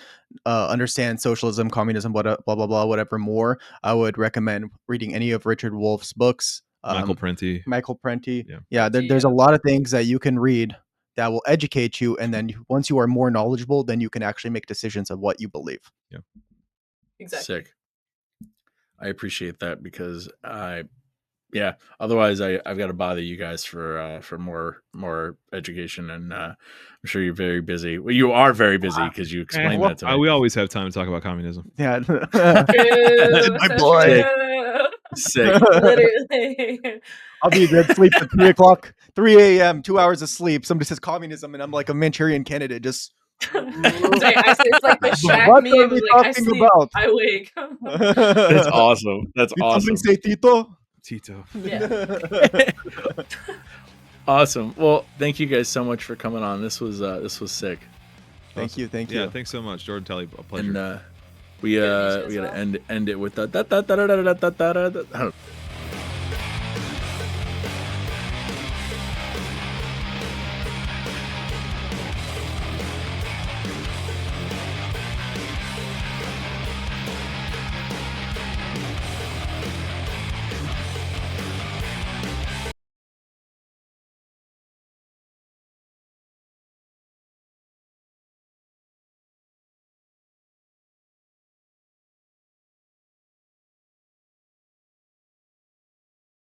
understand socialism, communism, blah blah blah, whatever more, I would recommend reading any of Richard Wolff's books. Michael Prenti. Yeah, there's a lot of things that you can read that will educate you, and then once you are more knowledgeable, then you can actually make decisions of what you believe. Yeah, exactly. Sick. I appreciate that because otherwise I've got to bother you guys for more education, and I'm sure you're very busy. Well, you are very busy because you explained that to me. We always have time to talk about communism. Yeah, My boy. Sick. Literally. I'll be dead asleep at 3 a.m. 2 hours of sleep. Somebody says communism, and I'm like a Manchurian candidate. Just It's like the Shaq what meme. are we Like, talking I sleep, about? I wake. That's awesome. That's Did awesome. somebody say Tito? Tito. Yeah. Awesome. Well, thank you guys so much for coming on. This was sick. Thank you. Yeah, thanks so much, Jordan. Tali, a pleasure. And we gotta end it with that.